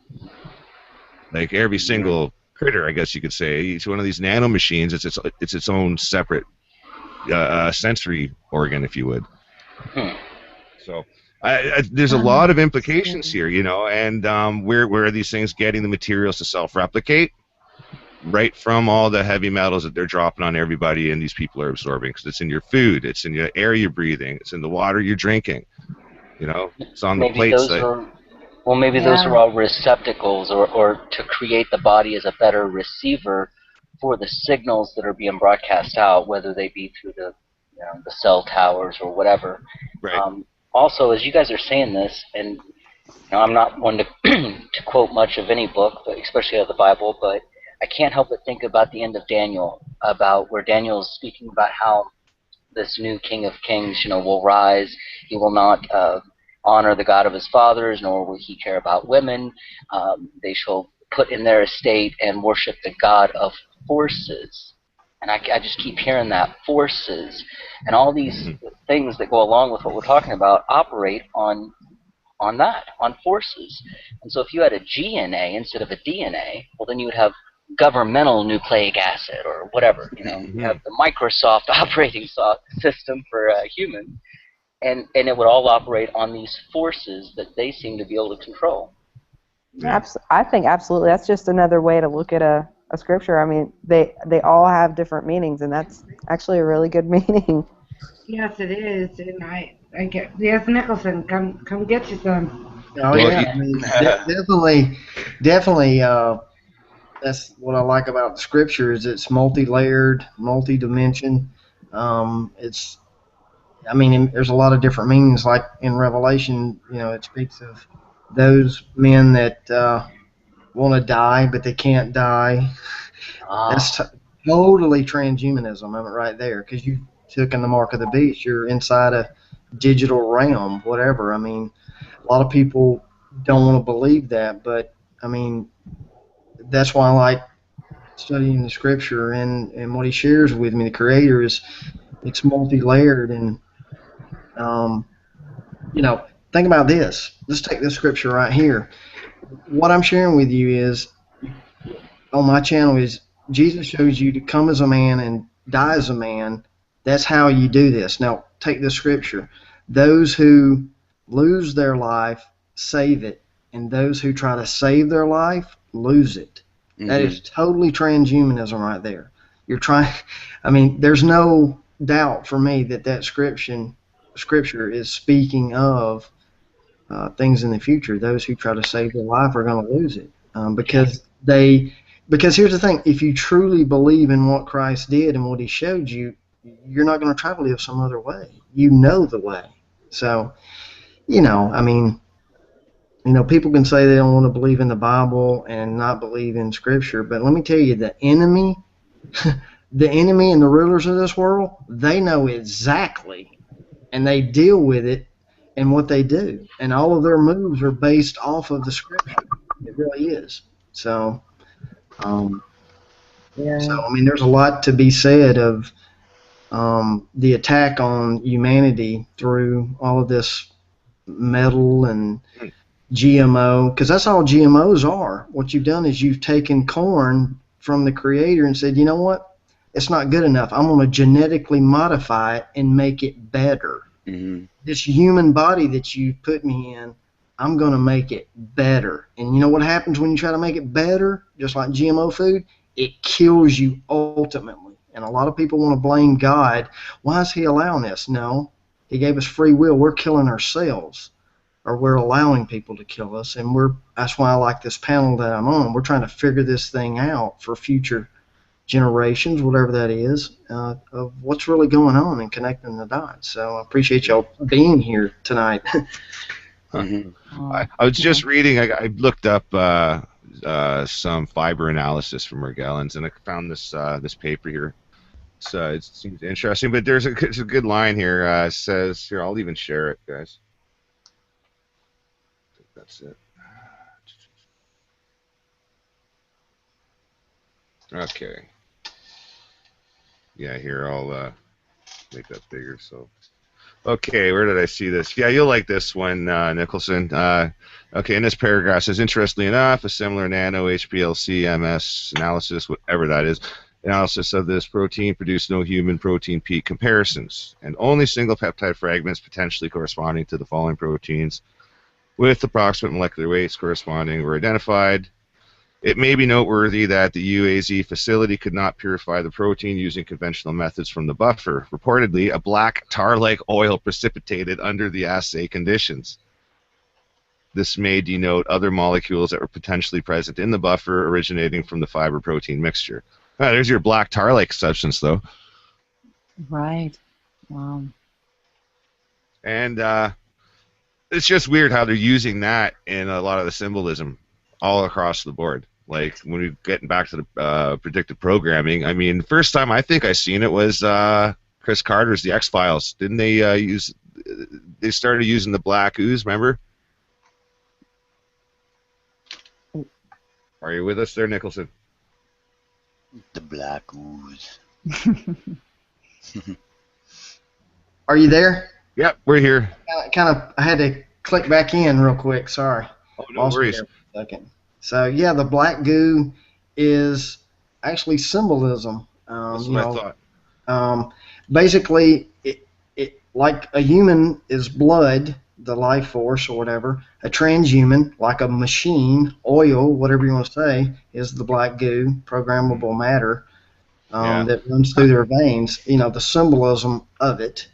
Like every single critter, I guess you could say, each one of these nano machines, it's its own separate sensory organ, if you would. So there's a lot of implications here, and where are these things getting the materials to self-replicate? Right from all the heavy metals that they're dropping on everybody, and these people are absorbing, because it's in your food, it's in your air you're breathing, it's in the water you're drinking. It's on the plates. Maybe those are all receptacles, or to create the body as a better receiver for the signals that are being broadcast out, whether they be through the cell towers or whatever. Right. Also, as you guys are saying this, and I'm not one to to quote much of any book, but especially of the Bible, but I can't help but think about the end of Daniel, about where Daniel is speaking about how this new King of Kings, will rise. He will not honor the God of his fathers, nor will he care about women. They shall put in their estate and worship the God of forces. And I just keep hearing that, forces. And all these things that go along with what we're talking about operate on forces. And so if you had a GNA instead of a DNA, well, then you would have governmental nucleic acid or whatever. You have the Microsoft operating system for humans, and it would all operate on these forces that they seem to be able to control. I think absolutely. That's just another way to look at a scripture. I mean, they all have different meanings, and that's actually a really good meaning. Yes, it is, and I get. Yes, Nicholson, come get you some. Oh yeah, I mean, definitely. That's what I like about the scripture, is it's multi-layered, multi-dimension. There's a lot of different meanings. Like in Revelation, it speaks of those men that want to die, but they can't die. That's totally transhumanism, right there, because you took in the mark of the beast. You're inside a digital realm, whatever. I mean, a lot of people don't want to believe that, but I mean, that's why I like studying the scripture, and what he shares with me, the Creator, is it's multi-layered. And think about this. Let's take this scripture right here. What I'm sharing with you is, on my channel, is Jesus shows you to come as a man and die as a man. That's how you do this. Now, take this scripture. Those who lose their life save it, and those who try to save their life lose it. That is totally transhumanism right there. There's no doubt for me that scripture is speaking of things in the future. Those who try to save their life are going to lose it, because here's the thing: if you truly believe in what Christ did and what He showed you, you're not going to try to live some other way. You know the way. So, people can say they don't want to believe in the Bible and not believe in Scripture, but let me tell you, the enemy and the rulers of this world, they know exactly, and they deal with it in what they do, and all of their moves are based off of the Scripture. It really is. So, there's a lot to be said of the attack on humanity through all of this metal and GMO, because that's all GMOs are. What you've done is you've taken corn from the Creator and said, you know what, it's not good enough. I'm going to genetically modify it and make it better. This human body that you put me in, I'm going to make it better. And you know what happens when you try to make it better, just like GMO food? It kills you ultimately. And a lot of people want to blame God. Why is he allowing this? No, he gave us free will. We're killing ourselves, or we're allowing people to kill us. And that's why I like this panel that I'm on. We're trying to figure this thing out for future generations, whatever that is, of what's really going on and connecting the dots. So I appreciate y'all being here tonight. I was just reading. I looked up some fiber analysis from Morgellons, and I found this paper here. So it seems interesting, but there's a good line here. It says here. I'll even share it, guys. I think that's it. Okay. Yeah, here I'll make that bigger. So, okay, where did I see this? Yeah, you'll like this one, Nicholson. Okay, in this paragraph it says, interestingly enough, a similar nano HPLC MS analysis, whatever that is, analysis of this protein produced no human protein peak comparisons, and only single peptide fragments potentially corresponding to the following proteins with approximate molecular weights corresponding were identified. It may be noteworthy that the UAZ facility could not purify the protein using conventional methods from the buffer. Reportedly, a black tar-like oil precipitated under the assay conditions. This may denote other molecules that were potentially present in the buffer originating from the fiber-protein mixture. Ah, there's your black tar-like substance, though. Right. Wow. And it's just weird how they're using that in a lot of the symbolism all across the board. Like, when we're getting back to the predictive programming, I mean, first time I think I seen it was Chris Carter's The X-Files. Didn't they they started using the black ooze, remember? Are you with us there, Nicholson? The black ooze. Are you there? Yep, we're here. I had to click back in real quick. Sorry. Oh, no worries. For a second. So yeah, the black goo is actually symbolism. That's what I thought. Basically, it like a human is blood, the life force or whatever. A transhuman, like a machine, oil, whatever you want to say, is the black goo, programmable matter that runs through their veins. You know, the symbolism of it.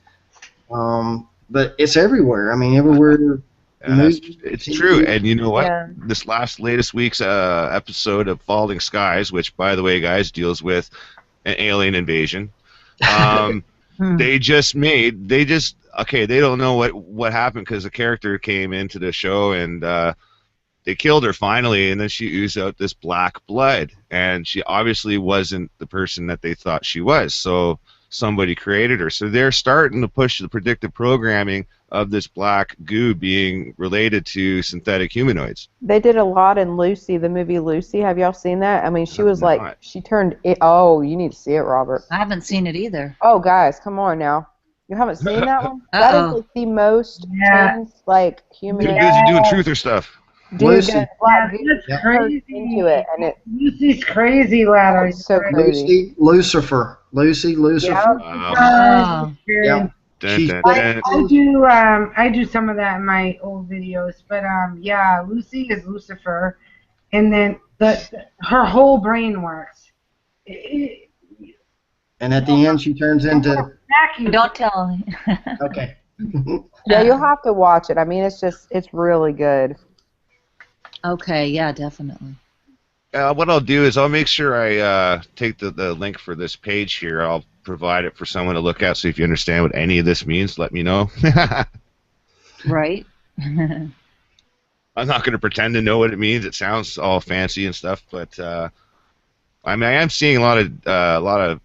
But it's everywhere. I mean, everywhere. It's true, and you know what? Yeah. This latest week's episode of Falling Skies, which, by the way, guys, deals with an alien invasion. They don't know what happened because the character came into the show and they killed her finally, and then she oozed out this black blood, and she obviously wasn't the person that they thought she was. So somebody created her. So they're starting to push the predictive programming of this black goo being related to synthetic humanoids. They did a lot in Lucy, the movie Lucy. Have y'all seen that? I mean, she was like, she turned it. Oh, you need to see it, Robert. I haven't seen it either. Oh, guys, come on now. You haven't seen that one? That is like the most trans, like, human. Too busy doing truther stuff. Dude, Lucy. That's crazy. Into it, and it. Lucy's crazy, ladder. It's so crazy. Lucifer. Lucifer. Yeah. Yeah. I do some of that in my old videos, but yeah, Lucy is Lucifer, and then her whole brain works. And at the end, she turns into. Don't tell me. Okay. Yeah, you'll have to watch it. I mean, it's really good. Okay, yeah, definitely. What I'll do is I'll make sure I take the link for this page here. I'll provide it for someone to look at, so if you understand what any of this means, let me know. Right. I'm not going to pretend to know what it means. It sounds all fancy and stuff, but I mean, I am seeing a lot of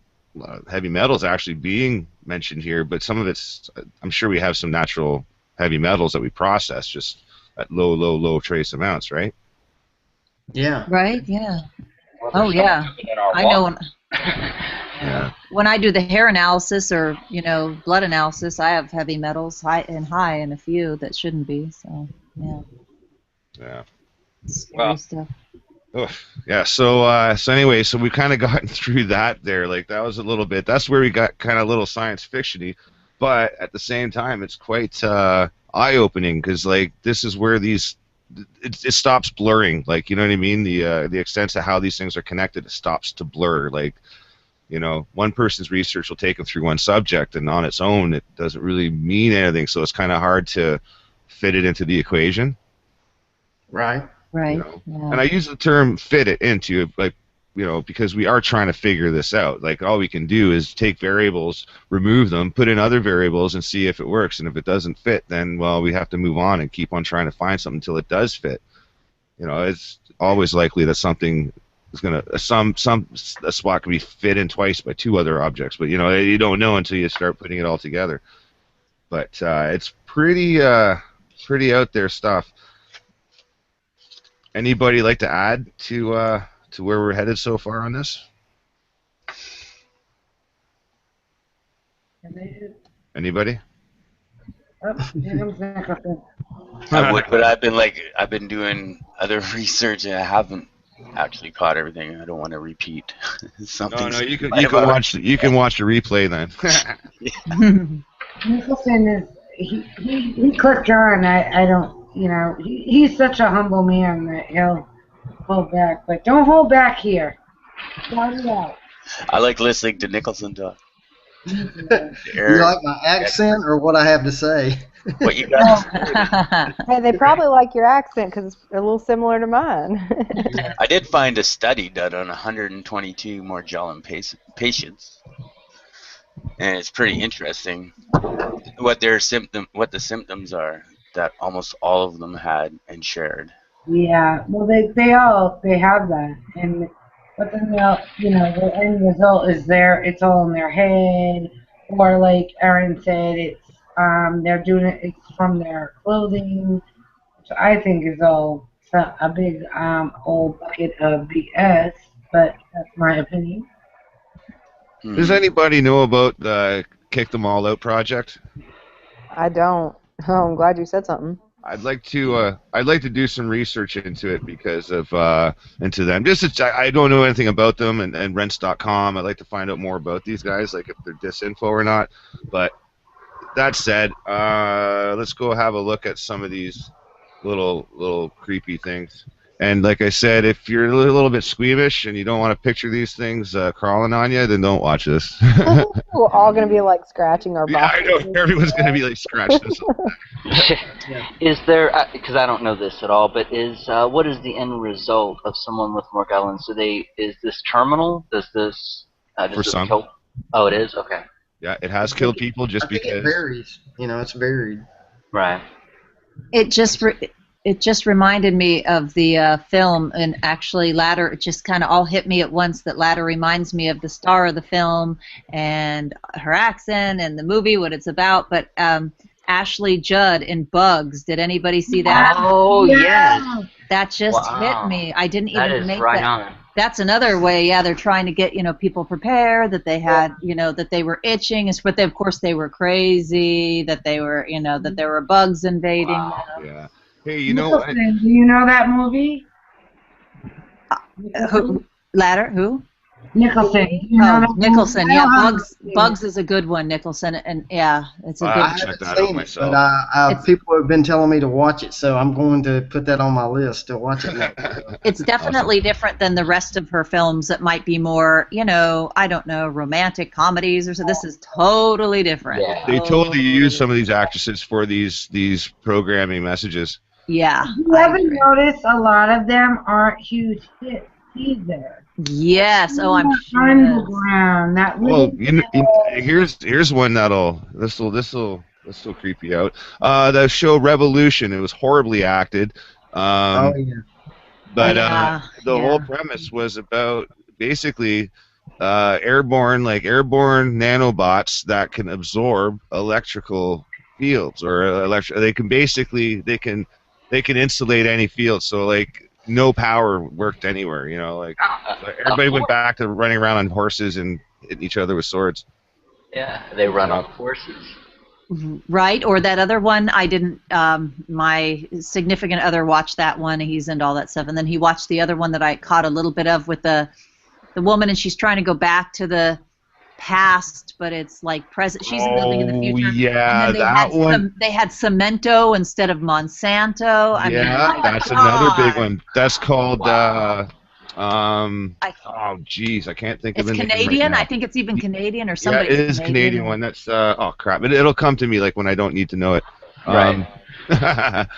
heavy metals actually being mentioned here, but some of it's, I'm sure we have some natural heavy metals that we process just at low trace amounts, right? Yeah. Right. Yeah. Oh yeah. I know. Yeah. When I do the hair analysis or blood analysis, I have heavy metals high and a few that shouldn't be. So yeah. Yeah. Scary stuff. Oh, yeah. So anyway, so we kind of gotten through that there. Like that was a little bit. That's where we got kind of a little science fiction-y, but at the same time, it's quite eye-opening because like this is where it stops blurring. Like, you know what I mean? The extent of how these things are connected, it stops to blur. Like you know, one person's research will take them through one subject, and on its own, it doesn't really mean anything. So it's kind of hard to fit it into the equation. Right. Right. You know? Yeah. And I use the term "fit it into," like, you know, because we are trying to figure this out. Like, all we can do is take variables, remove them, put in other variables, and see if it works. And if it doesn't fit, then, well, we have to move on and keep on trying to find something until it does fit. You know, it's always likely that something is gonna a spot can be fit in twice by two other objects, but you know, you don't know until you start putting it all together. But it's pretty out there stuff. Anybody like to add to where we're headed so far on this? Anybody? I would, but I've been doing other research and I haven't actually caught everything. I don't want to repeat something. No, you can watch the replay then. Nicholson is he clicked on. I don't, you know, he's such a humble man that he'll hold back, but don't hold back here. Shout it out. I like listening to Nicholson talk. You like my accent or what I have to say? What you got? Hey, they probably like your accent because it's a little similar to mine. I did find a study done on 122 Morgellon patients, and it's pretty interesting what the symptoms are that almost all of them had and shared. Yeah, well, they have that, and but then you know, the end result is it's all in their head, or like Aaron said, it's they're doing it's from their clothing, which I think is all a big old bucket of BS, but that's my opinion. Does anybody know about the Kick Them All Out project? I don't. Oh, I'm glad you said something. I'd like to do some research into it because of into them. I don't know anything about them and rents.com. I'd like to find out more about these guys, like if they're disinfo or not. But that said, let's go have a look at some of these little creepy things. And like I said, if you're a little bit squeamish and you don't want to picture these things crawling on you, then don't watch this. We're all going to be like scratching our bodies. Yeah, I know. Everyone's going to be like scratching themselves. Is there, because I don't know this at all, but what is the end result of someone with Morgellons? Is this terminal? Does this For some. kill? Oh, it is? Okay. Yeah, it has killed people just because. It varies. You know, it's varied. Right. It just reminded me of the film, and actually Ladder, it just kind of all hit me at once that Ladder reminds me of the star of the film and her accent and the movie, what it's about, but Ashley Judd in Bugs. Did anybody see that? Oh, yes. That just hit me. I didn't even make right that. On. That's another way, yeah, they're trying to get, you know, people prepared, that they had, you know, that they were itching, but of course they were crazy, that they were, you know, that there were bugs invading them. Yeah. Hey, you know what? Do you know that movie? Ladder? Who? Nicholson. You know that Nicholson. movie? Yeah, Bugs is a good one, Nicholson, and yeah, it's a good. I haven't seen it, but people have been telling me to watch it, so I'm going to put that on my list to watch it next. It's definitely different than the rest of her films that might be more, you know, I don't know, romantic comedies or so. This is totally different. Yeah. They totally use some of these actresses for these programming messages. Yeah. You ever notice a lot of them aren't huge hits either? Yes. Oh, I'm sure. Underground. That Well, really here's one this'll creep you out. The show Revolution. It was horribly acted. Oh yeah. But the whole premise was about basically airborne nanobots that can absorb electrical fields or they can insulate any field. So like no power worked anywhere, you know, like so everybody went back to running around on horses and hitting each other with swords. Yeah, they run on horses. Right, or that other one, I didn't, my significant other watched that one, he's into all that stuff, and then he watched the other one that I caught a little bit of with the woman, and she's trying to go back to the past, but it's like present. She's living in the future. Yeah, and then they had Cemento instead of Monsanto. That's another big one. That's called Oh, geez, I can't think of It's the name Canadian. right now. I think it's even Canadian or Yeah, somebody. it is a Canadian one. That's oh crap! It'll come to me like when I don't need to know it. Right.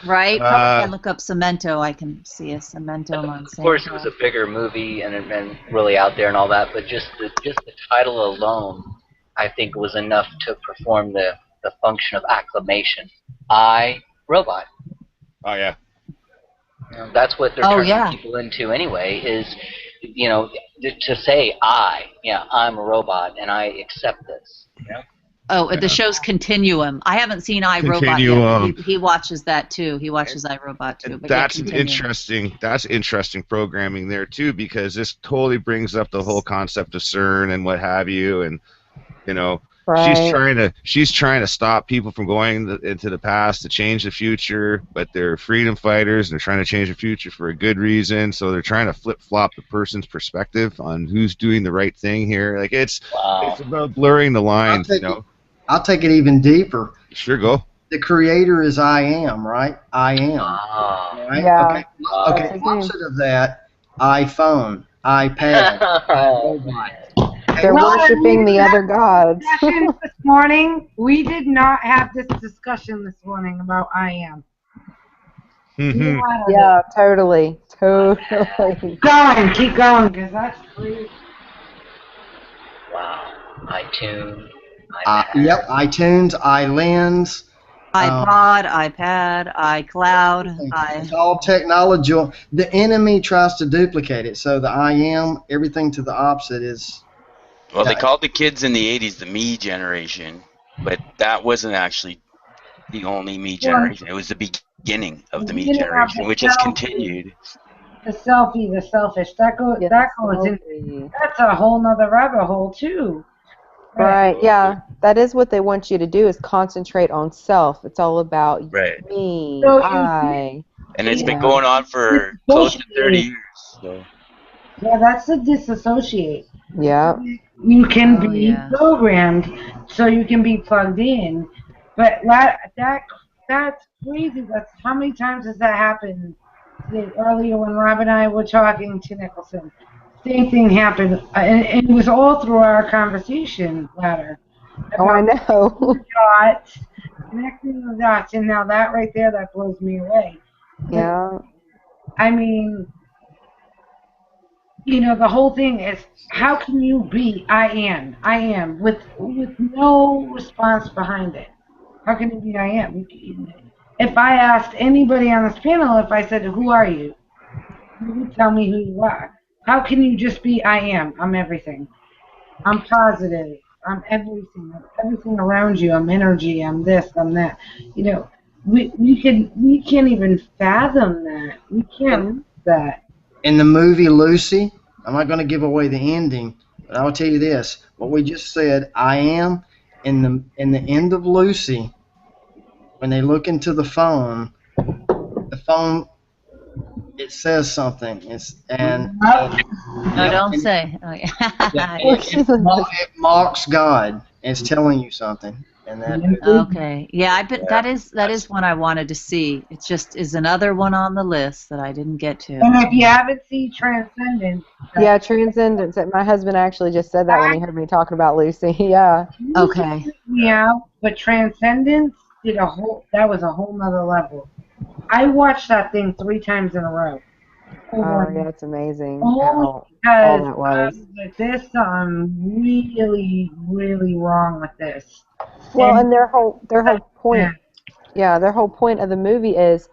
Right? Probably can look up Cemento. I can see a Cemento Monsanto. Of course, it was a bigger movie and really out there and all that, but just the title alone, I think, was enough to perform the function of acclamation. I, Robot. Oh yeah. That's what they're turning people into anyway, is, to say I'm a robot and I accept this. Oh, the show's Continuum. I haven't seen iRobot yet. He watches that too. He watches iRobot too. But that's interesting. That's interesting programming there too, because this totally brings up the whole concept of CERN and what have you, and she's trying to stop people from going into the past to change the future, but they're freedom fighters and they're trying to change the future for a good reason. So they're trying to flip flop the person's perspective on who's doing the right thing here. Like it's about blurring the lines. I'll take it even deeper. Sure, go. The creator is I am, right? I am. Right? Yeah. Okay. Opposite of that, iPhone, iPad, robot. They're worshiping the other gods. This morning, we did not have this discussion this morning about I am. Mm-hmm. Yeah, totally. Keep going, because that's free. Wow. iTunes. Yep, iTunes, iLens, iPod, iPad, iCloud. It's all technology. The enemy tries to duplicate it, so the I am, everything to the opposite is. Well, they called the kids in the 80s the me generation, but that wasn't actually the only me generation. It was the beginning of the me generation, which has continued. The selfie, the selfish. That goes in. That's a whole nother rabbit hole too. Right, yeah. That is what they want you to do, is concentrate on self. It's all about me, I. And it's been going on for close to 30 years. So. Yeah, that's the disassociate. Yeah. You can be programmed, so you can be plugged in. But that's crazy. That's how many times has that happened? Earlier when Rob and I were talking to Nicholson, same thing happened, and it was all through our conversation ladder. Oh, I know. Dots, connecting the dots, and now that right there, that blows me away. Yeah. I mean, the whole thing is, how can you be I am, with no response behind it? How can you be I am? If I asked anybody on this panel, if I said, who are you? You would tell me who you are. How can you just be I am? I'm everything. I'm positive. I'm everything. I'm everything around you. I'm energy. I'm this. I'm that. We can't even fathom that. We can't do that. In the movie Lucy, I'm not going to give away the ending, but I will tell you this: what we just said, I am, in the end of Lucy, when they look into the phone, it says something. Don't say. Oh, yeah. It mocks God. It's telling you something. And okay. Yeah, I bet that is one I wanted to see. It just is another one on the list that I didn't get to. And if you haven't seen Transcendence. Yeah, Transcendence. My husband actually just said that when he heard me talking about Lucy. Yeah. Okay. Yeah, but Transcendence that was a whole nother level. I watched that thing 3 times in a row. Oh, yeah, it's amazing. All that was. There's something really, really wrong with this. Well, and their whole point, their whole point of the movie is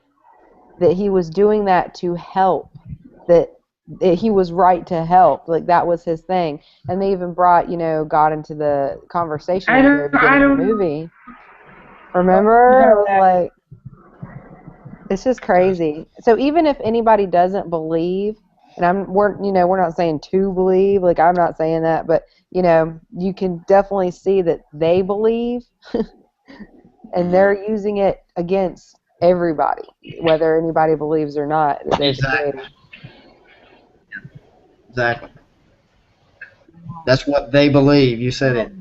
that he was doing that to help, that he was right to help, like that was his thing, and they even brought God into the conversation at the very beginning of the movie. Remember, it was like. It's just crazy. So even if anybody doesn't believe, and we're not saying to believe, like I'm not saying that, but you can definitely see that they believe, and they're using it against everybody, whether anybody believes or not. Exactly. Exactly. That's what they believe. You said it,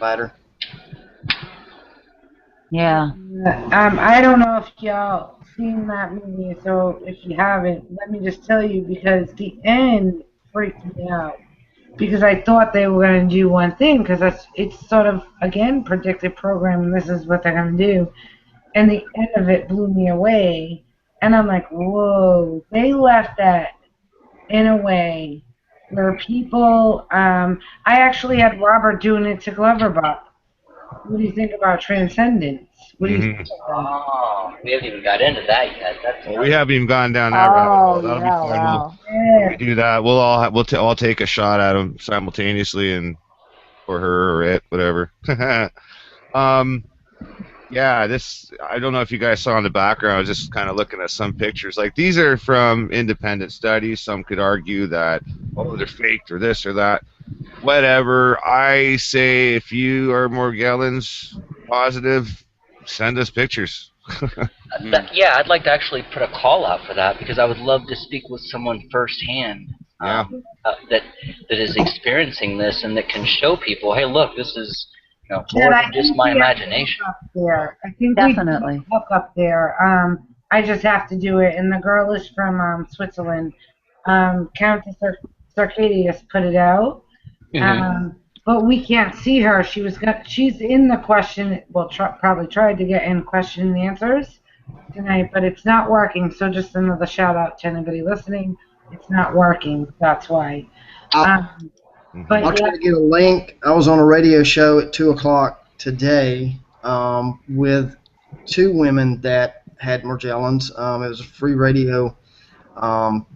Ladder. Yeah. I don't know if y'all seen that movie, so if you haven't, let me just tell you, because the end freaked me out. Because I thought they were going to do one thing, because it's sort of, again, predictive programming, this is what they're going to do. And the end of it blew me away. And I'm like, whoa, they left that in a way where people, I actually had Robert doing it to Gloverbot. What do you think about transcendence? What do you think about that? Oh, we haven't even got into that yet. Well, we haven't even gone down that rabbit hole. That'll be yeah, fun. wow. When we do that, we'll all take a shot at them simultaneously, and or her or it, whatever. Yeah, this, I don't know if you guys saw in the background, I was just kind of looking at some pictures. Like, these are from independent studies. Some could argue that, oh, they're faked or this or that. Whatever. I say, if you are Morgellons positive, send us pictures. Yeah, I'd like to actually put a call out for that, because I would love to speak with someone firsthand Yeah. that is experiencing this and that can show people, hey, look, this is more Jen, I than just think my we have to imagination. hook up there. I think Definitely. we hook up there. I just have to do it, and the girl is from Switzerland. Countess Circadius put it out. But we can't see her. She's in the question. Well, probably tried to get in question and answers tonight, but it's not working. So just another shout out to anybody listening. It's not working. That's why. But I'll try to get a link. I was on a radio show at 2:00 today with two women that had Morgellons. It was a free radio,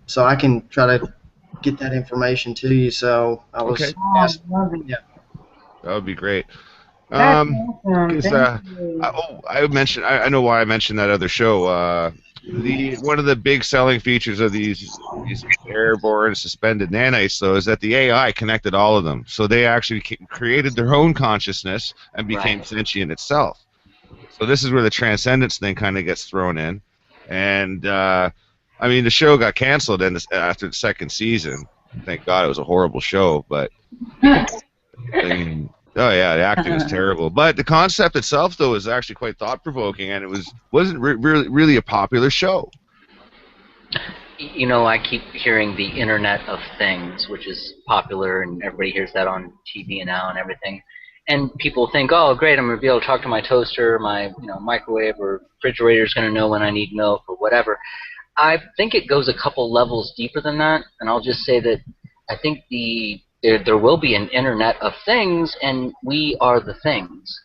so I can try to get that information to you. So I was Okay. yeah. That would be great. That's awesome. Because I mentioned, I know why I mentioned that other show. One of the big selling features of these airborne suspended nanites, though, is that the AI connected all of them. So they actually created their own consciousness and became sentient itself. So this is where the transcendence thing kind of gets thrown in. And I mean, the show got canceled after the second season. Thank God, it was a horrible show, but I mean, oh yeah, the acting was terrible. But the concept itself, though, is actually quite thought-provoking, and it wasn't really a popular show. You know, I keep hearing the Internet of Things, which is popular, and everybody hears that on TV now and everything. And people think, oh, great, I'm going to be able to talk to my toaster, my microwave or refrigerator is going to know when I need milk or whatever. I think it goes a couple levels deeper than that, and I'll just say that I think there will be an Internet of Things, and we are the things.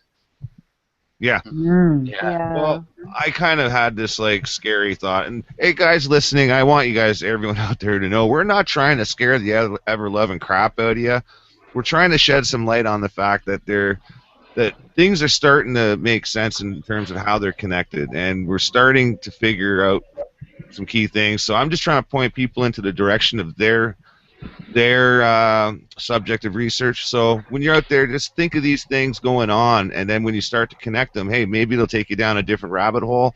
Yeah. Yeah. Well, I kind of had this like scary thought, and hey, guys listening, I want you guys, everyone out there, to know we're not trying to scare the ever-loving crap out of you. We're trying to shed some light on the fact that that things are starting to make sense in terms of how they're connected, and we're starting to figure out some key things. So I'm just trying to point people into the direction of their subject of research. So when you're out there, just think of these things going on, and then when you start to connect them, hey, maybe it'll take you down a different rabbit hole,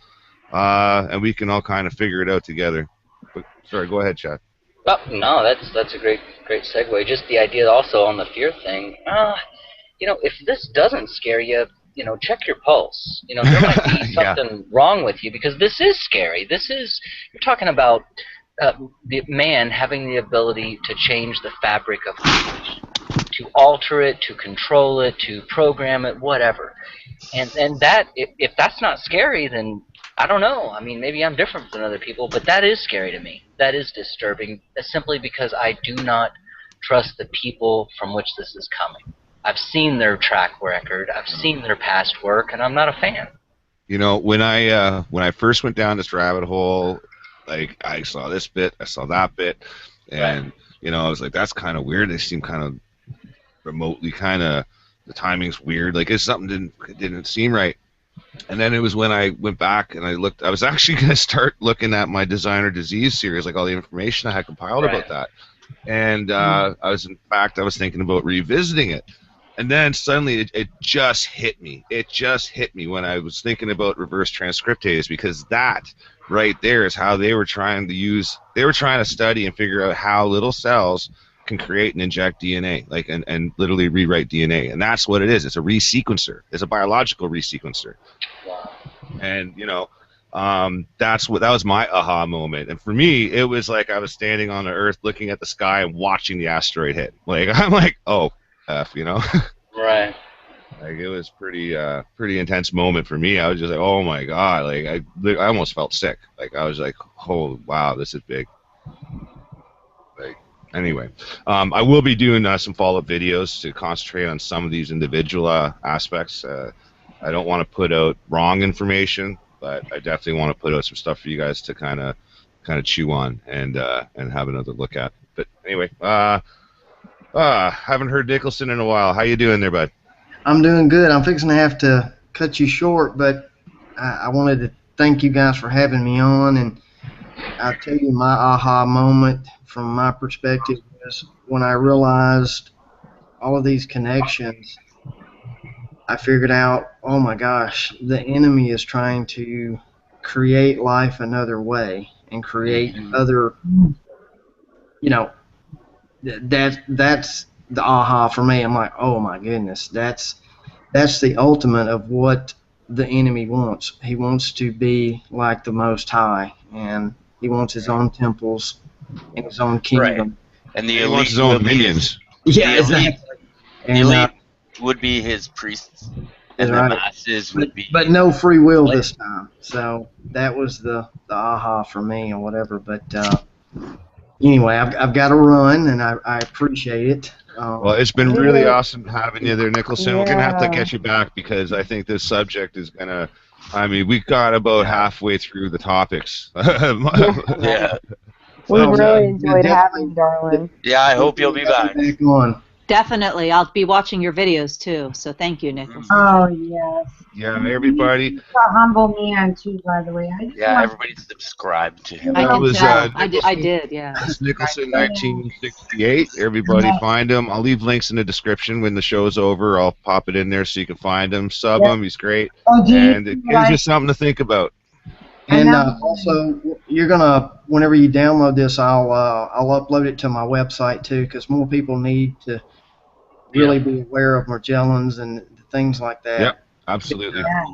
and we can all kind of figure it out together. But sorry, go ahead, Chad. Oh, no, that's a great segue. Just the idea also on the fear thing. If this doesn't scare you, check your pulse. There might be something wrong with you, because this is scary. You're talking about the man having the ability to change the fabric of creation, to alter it, to control it, to program it, whatever. And that, if that's not scary, then I don't know. I mean, maybe I'm different than other people, but that is scary to me. That is disturbing, simply because I do not trust the people from which this is coming. I've seen their track record, I've seen their past work, and I'm not a fan. When I first went down this rabbit hole, like, I saw this bit, I saw that bit, and I was like, that's kind of weird. They seem kind of remotely the timing's weird. Like, it's something didn't seem right. And then it was when I went back and I looked. I was actually going to start looking at my Designer Disease series, like all the information I had compiled about that. And I was thinking about revisiting it. And then suddenly it just hit me. It just hit me when I was thinking about reverse transcriptase, because that right there is how they were trying to study and figure out how little cells can create and inject DNA, like and literally rewrite DNA. And that's what it is. It's a resequencer. It's a biological resequencer. And that was my aha moment. And for me, it was like I was standing on the earth looking at the sky and watching the asteroid hit. Like, I'm like, oh, F, you know? Right. Like, it was pretty intense moment for me. I was just like, oh my God. Like, I almost felt sick. Like, I was like, oh, wow, this is big. Like, anyway, I will be doing some follow-up videos to concentrate on some of these individual aspects. I don't want to put out wrong information, but I definitely want to put out some stuff for you guys to kind of chew on and have another look at. But anyway, haven't heard Nicholson in a while. How you doing there, bud? I'm doing good. I'm fixing to have to cut you short, but I wanted to thank you guys for having me on, and I'll tell you my aha moment from my perspective was when I realized all of these connections. I figured out, oh my gosh, the enemy is trying to create life another way and create other, you know, that's the aha for me. I'm like, oh my goodness, that's the ultimate of what the enemy wants. He wants to be like the Most High, and he wants his own temples and his own kingdom. Right. And the He wants his own minions. Yeah, exactly. The elite would be his priests, and the masses would be. But no free will this time. So that was the aha for me or whatever. But anyway, I've got to run, and I appreciate it. Well, it's been really awesome having you there, Nicholson. We're going to have to get you back because I think this subject is going to, I mean, we got about halfway through the topics. Yeah. We really enjoyed having you, darling. Yeah, I hope you'll be back. Definitely. I'll be watching your videos, too. So thank you, Nicholson. Oh, yes. Yeah, everybody. He's a humble man, too, by the way. Yeah, everybody subscribed to him. I can tell. I did, yeah. It's Nicholson 1968. Everybody find him. I'll leave links in the description when the show's over. I'll pop it in there so you can find him. Sub him. He's great. And it gives you something to think about. And also, you're gonna, whenever you download this, I'll upload it to my website too, because more people need to really be aware of Magellans and things like that. Yep, absolutely. Yeah.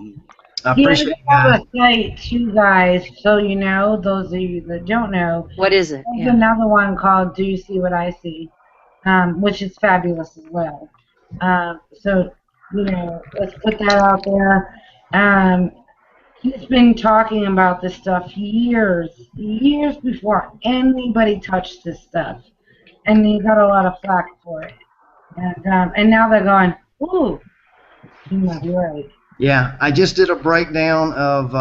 I appreciate have a site too, guys. So you know, those of you that don't know, what is it? There's another one called "Do You See What I See," which is fabulous as well. So you know, let's put that out there. He's been talking about this stuff years before anybody touched this stuff, and he got a lot of flack for it. And now they're going, ooh, he might be right. Yeah, I just did a breakdown of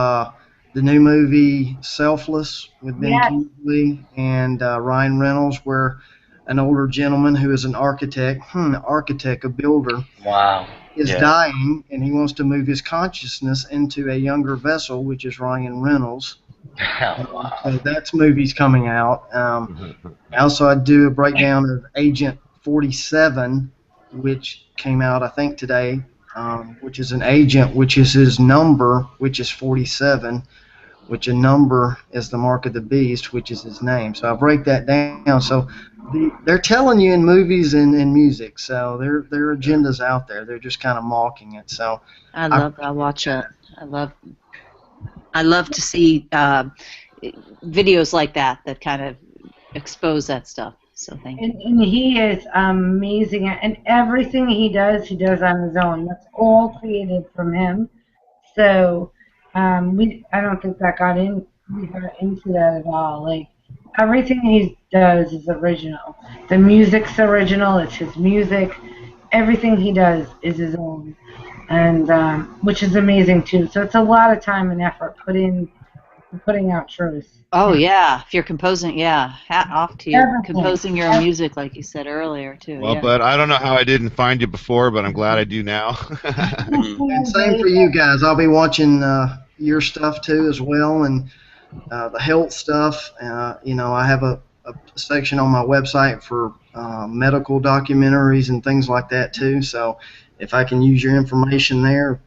the new movie Selfless with Ben Kingsley and Ryan Reynolds, where an older gentleman who is an architect, a builder, is dying, and he wants to move his consciousness into a younger vessel, which is Ryan Reynolds. So that's movies coming out. Also, I do a breakdown of Agent 47, which came out, I think, today, which is an agent, which is his number, which is 47, which a number is the mark of the beast, which is his name. So I break that down. So they're telling you in movies and in music, so their agenda's out there. They're just kind of mocking it. So I watch it. I love to see videos like that kind of expose that stuff. So thank you. And he is amazing, and everything he does on his own. That's all created from him. So I don't think that we got into that at all. Like, everything he does is original. The music's original. It's his music. Everything he does is his own, and which is amazing too. So it's a lot of time and effort putting out truth. Oh yeah, if you're composing, hat off to you. Composing your own music, like you said earlier too. Well, but I don't know how I didn't find you before, but I'm glad I do now. And same for you guys. I'll be watching your stuff too as well, and the health stuff. You know, I have a section on my website for medical documentaries and things like that too. So if I can use your information there,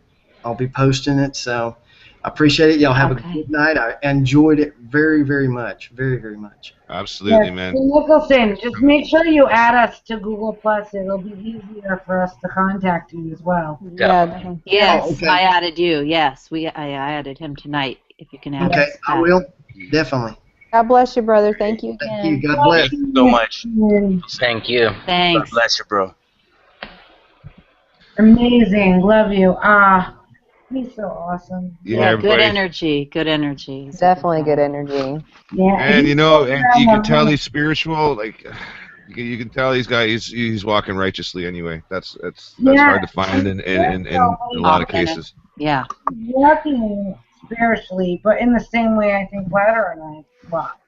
I'll be posting it. So I appreciate it. Y'all have a good night. I enjoyed it very, very much. Very, very much. Absolutely, man. Nicholson, just make sure you add us to Google Plus. It'll be easier for us to contact you as well. Yeah. Yes, Oh, okay. I added you. Yes, I added him tonight. If you can add us. I will. Definitely. God bless you, brother. Thank you again. Thank you. God bless. Thank you so much. Thank you. Thanks. God bless you, bro. Amazing. Love you. He's so awesome. Yeah, good energy. Good energy. Definitely good energy. Yeah. And you know, and you can tell he's spiritual. Like you can tell he's walking righteously anyway. That's hard to find in a lot of cases. Yeah. Walking spiritually, but in the same way I think Ladder and I walk.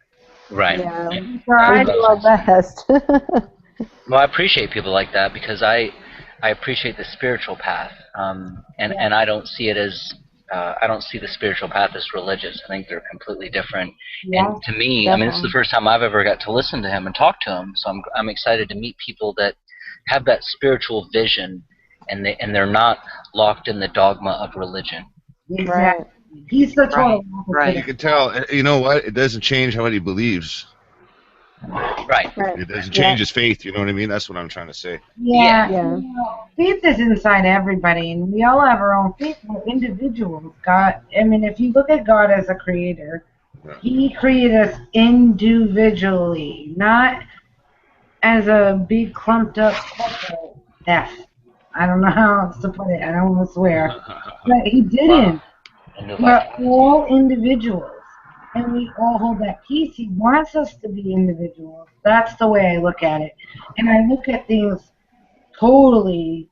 Right. Yeah. We do our best. Well, I appreciate people like that because I appreciate the spiritual path, and I don't see it as I don't see the spiritual path as religious. I think they're completely different. Yeah, and to me, I mean, this is the first time I've ever got to listen to him and talk to him. So I'm excited to meet people that have that spiritual vision, and they're not locked in the dogma of religion. Exactly. He's the total Right. You can tell. You know what? It doesn't change what he believes. Right. It doesn't change his faith. You know what I mean? That's what I'm trying to say. Yeah. You know, faith is inside everybody, and we all have our own faith. We're individuals. God. I mean, if you look at God as a creator, He created us individually, not as a big clumped up corporate F. I don't know how else to put it. I don't want to swear, but He didn't. We're all individuals. And we all hold that peace. He wants us to be individuals. That's the way I look at it. And I look at things totally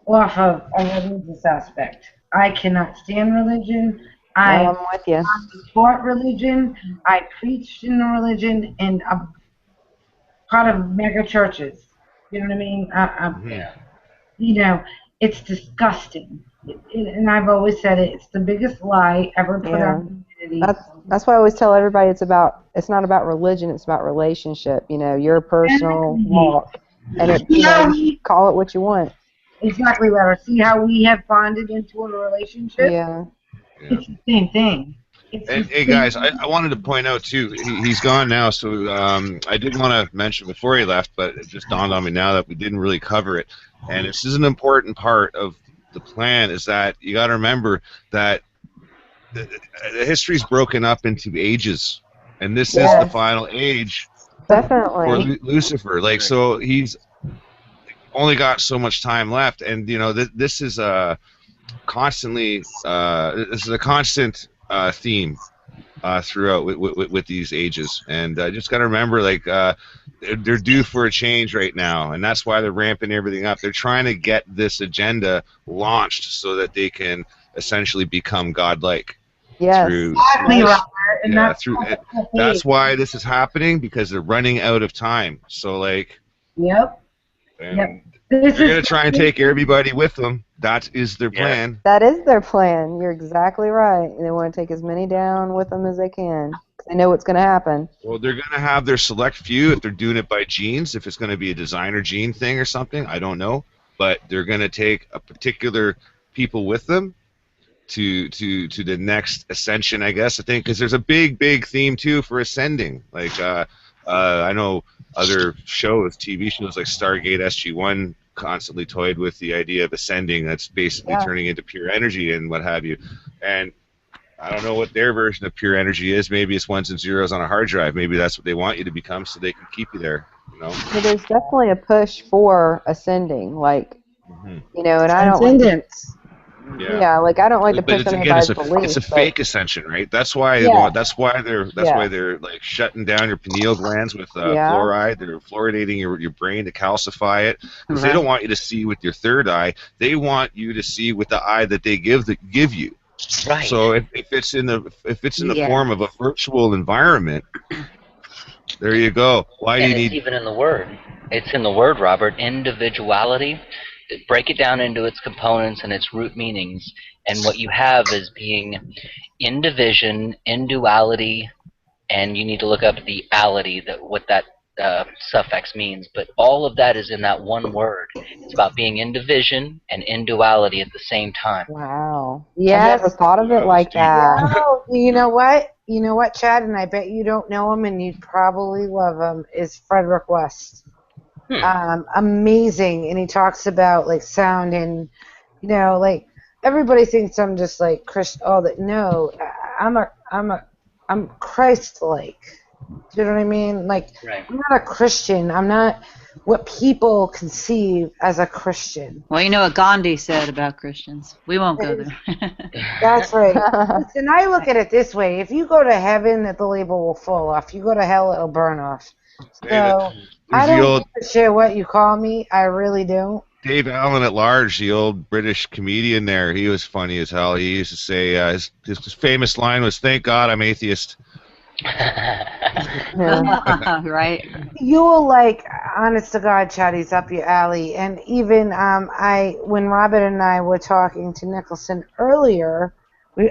off of a religious aspect. I cannot stand religion. I'm with you. I taught religion. I preached in the religion, and I'm part of mega churches. You know what I mean? You know, it's disgusting. And I've always said it. It's the biggest lie ever put out in humanity. That's why I always tell everybody it's not about religion, it's about relationship, you know, your personal walk. And call it what you want. Exactly, Larry. See how we have bonded into a relationship? Yeah. It's the same thing. Hey guys, I wanted to point out too, he's gone now, so I did want to mention before he left, but it just dawned on me now that we didn't really cover it. And this is an important part of the plan, is that you got to remember that the history's broken up into ages, and this is the final age for Lucifer. Like, so he's only got so much time left, and you know this is a constantly this is a constant theme throughout with these ages, and just got to remember, like, they're due for a change right now, and that's why they're ramping everything up. They're trying to get this agenda launched so that they can essentially become godlike. Yes. That's why this is happening, because they're running out of time. So, like, they're going to try and take everybody with them. That is their plan. That is their plan. You're exactly right. They want to take as many down with them as they can. They know what's going to happen. Well, they're going to have their select few if they're doing it by genes. If it's going to be a designer gene thing or something, I don't know. But they're going to take a particular people with them to the next ascension, I guess. I think, because there's a big theme too for ascending. Like I know other shows, TV shows like Stargate SG-1 constantly toyed with the idea of ascending. That's basically turning into pure energy and what have you. And I don't know what their version of pure energy is. Maybe it's ones and zeros on a hard drive. Maybe that's what they want you to become so they can keep you there. You know? So there's definitely a push for ascending, like, you know, and I don't. Yeah, like I don't like to push anybody's belief. It's a fake ascension, right? That's why they want. That's why they're like shutting down your pineal glands with fluoride. They're fluoridating your brain to calcify it, because they don't want you to see with your third eye. They want you to see with the eye that they give you. Right. So if it's in the form of a virtual environment, there you go. Why do you need? It's even in the word. It's in the word, Robert. Individuality. Break it down into its components and its root meanings, and what you have is being in division, in duality, and you need to look up the ality, what that suffix means, but all of that is in that one word. It's about being in division and in duality at the same time. Wow. Yes. I never thought of it like that. No, you know what? You know what, Chad? And I bet you don't know him, and you'd probably love him. Is Frederick West. Amazing, and he talks about like sound and like everybody thinks I'm just like all that. No, I'm Christ-like. Do you know what I mean? Like, right. I'm not a Christian. I'm not what people conceive as a Christian. Well, you know what Gandhi said about Christians. We won't go there. That's right. Listen, I look at it this way. If you go to heaven, the label will fall off. You go to hell, it'll burn off. So I don't give a shit what you call me. I really don't. Dave Allen at Large, the old British comedian there, he was funny as hell. He used to say, his famous line was, "Thank God I'm atheist." Right. You will like, honest to God, Chatty's up your alley. And even when Robin and I were talking to Nicholson earlier,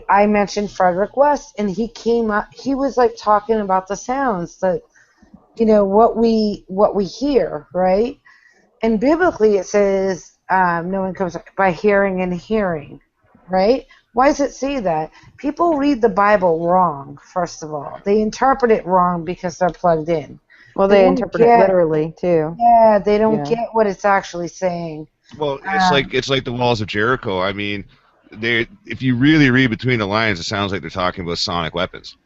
I mentioned Frederick West, and he came up. He was like talking about the sounds that, what we hear, right? And biblically it says, no one comes by hearing and hearing, right? Why does it say that? People read the Bible wrong, first of all. They interpret it wrong because they're plugged in. Well, they interpret it literally, too. Yeah, they don't get what it's actually saying. Well, it's like the walls of Jericho. I mean, if you really read between the lines, it sounds like they're talking about sonic weapons.